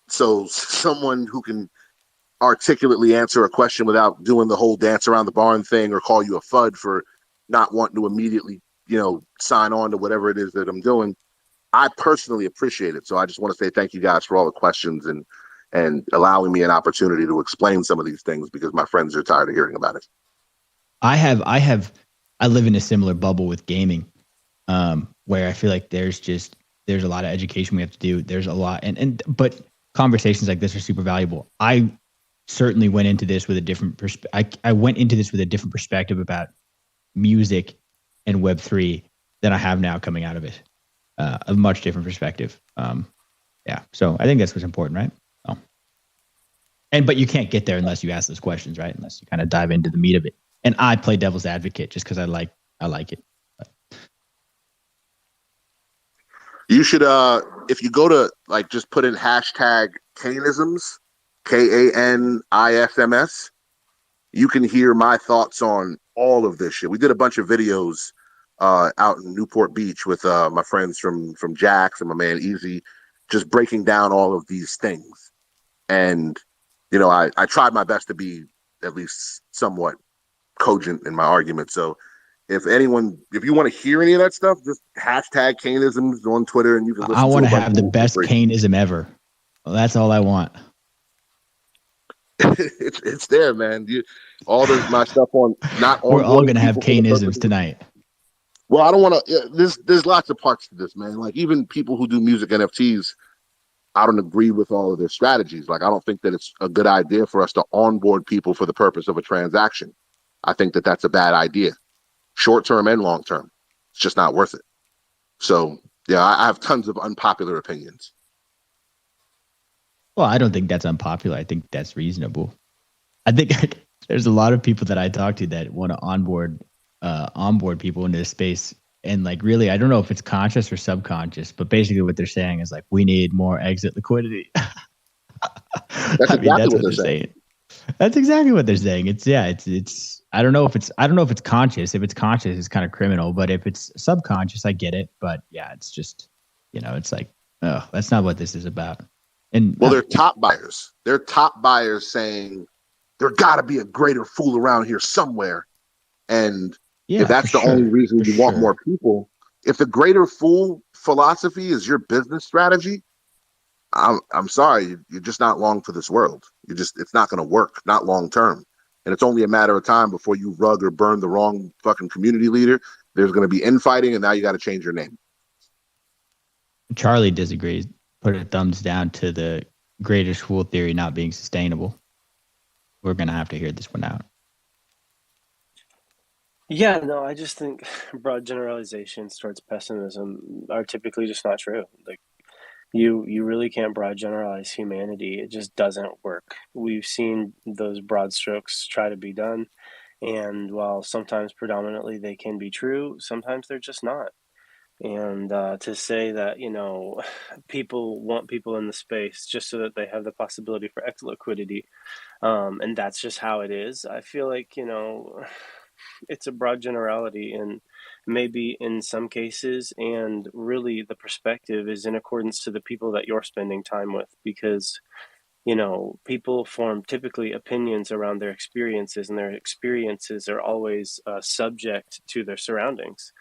So someone who can articulately answer a question without doing the whole dance around the barn thing or call you a FUD for not wanting to immediately, sign on to whatever it is that I'm doing, I personally appreciate it. So I just want to say thank you guys for all the questions and allowing me an opportunity to explain some of these things because my friends are tired of hearing about it. I live in a similar bubble with gaming, where I feel like there's a lot of education we have to do. There's a lot, but conversations like this are super valuable. I certainly went into this with a different perspective. I went into this with a different perspective about music and Web3 than I have now coming out of it. A much different perspective. Yeah. So I think that's what's important, right? Oh. But you can't get there unless you ask those questions, right? Unless you kind of dive into the meat of it. And I play devil's advocate just because I like it. But. You should, if you go to just put in hashtag Kanisms, KANISMS, you can hear my thoughts on all of this shit. We did a bunch of videos out in Newport Beach with my friends from Jax and my man Easy, just breaking down all of these things. And, I tried my best to be at least somewhat cogent in my argument. So if you want to hear any of that stuff, just hashtag Kanisms on Twitter and you can listen to it. I want to have the best Kanism ever. Well, that's all I want. It's there, man. My stuff on not on. We're all gonna have Kanisms tonight. Well, I don't want to. There's lots of parts to this, man. Like even people who do music NFTs, I don't agree with all of their strategies. Like I don't think that it's a good idea for us to onboard people for the purpose of a transaction. I think that that's a bad idea, short term and long term. It's just not worth it. So yeah, I have tons of unpopular opinions. Well, I don't think that's unpopular. I think that's reasonable. I think there's a lot of people that I talk to that want to onboard people into this space. And really, I don't know if it's conscious or subconscious, but basically what they're saying is we need more exit liquidity. That's exactly what they're saying. That's exactly what they're saying. It's I don't know if it's conscious. If it's conscious, it's kind of criminal, but if it's subconscious, I get it. But yeah, it's just, it's oh, that's not what this is about. And they're top buyers. They're top buyers saying there got to be a greater fool around here somewhere. And if that's the only reason you want more people, if the greater fool philosophy is your business strategy, I'm sorry, you're just not long for this world. It's not going to work, not long term. and it's only a matter of time before you rug or burn the wrong fucking community leader. There's going to be infighting, and now you got to change your name. Charlie disagrees. Put a thumbs down to the greater school theory not being sustainable. We're going to have to hear this one out. Yeah, no, I just think broad generalizations towards pessimism are typically just not true. Like you really can't broad generalize humanity. It just doesn't work. We've seen those broad strokes try to be done, and while sometimes predominantly they can be true, sometimes they're just not. And to say that, people want people in the space just so that they have the possibility for X liquidity, and that's just how it is. I feel like, it's a broad generality, and maybe in some cases, and really the perspective is in accordance to the people that you're spending time with, because people form typically opinions around their experiences, and their experiences are always subject to their surroundings.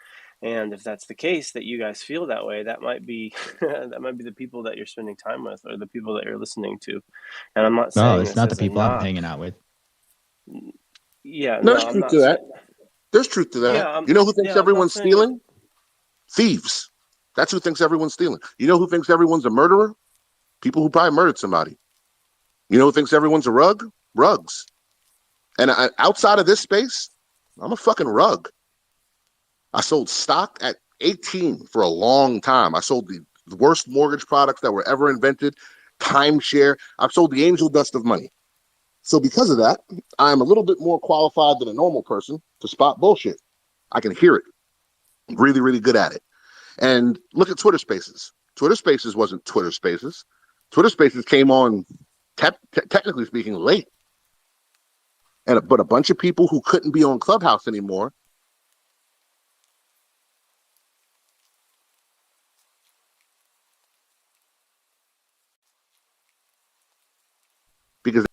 And if that's the case, that you guys feel that way, that might be that might be the people that you're spending time with, or the people that you're listening to. And I'm not No, saying it's this not the as a people I'm knock. hanging out with. Yeah, No, no, there's I'm truth not to that. saying. There's truth to that. Yeah, You know who thinks I'm not everyone's saying. stealing? Thieves. That's who thinks everyone's stealing. You know who thinks everyone's a murderer? People who probably murdered somebody. You know who thinks everyone's a rug? Rugs. And outside of this space, I'm a fucking rug. I sold stock at 18 for a long time. I sold the worst mortgage products that were ever invented, timeshare. I've sold the angel dust of money. So because of that, I'm a little bit more qualified than a normal person to spot bullshit. I can hear it. I'm really, really good at it. And look at Twitter Spaces. Twitter Spaces wasn't Twitter Spaces. Twitter Spaces came on, technically speaking, late. But a bunch of people who couldn't be on Clubhouse anymore because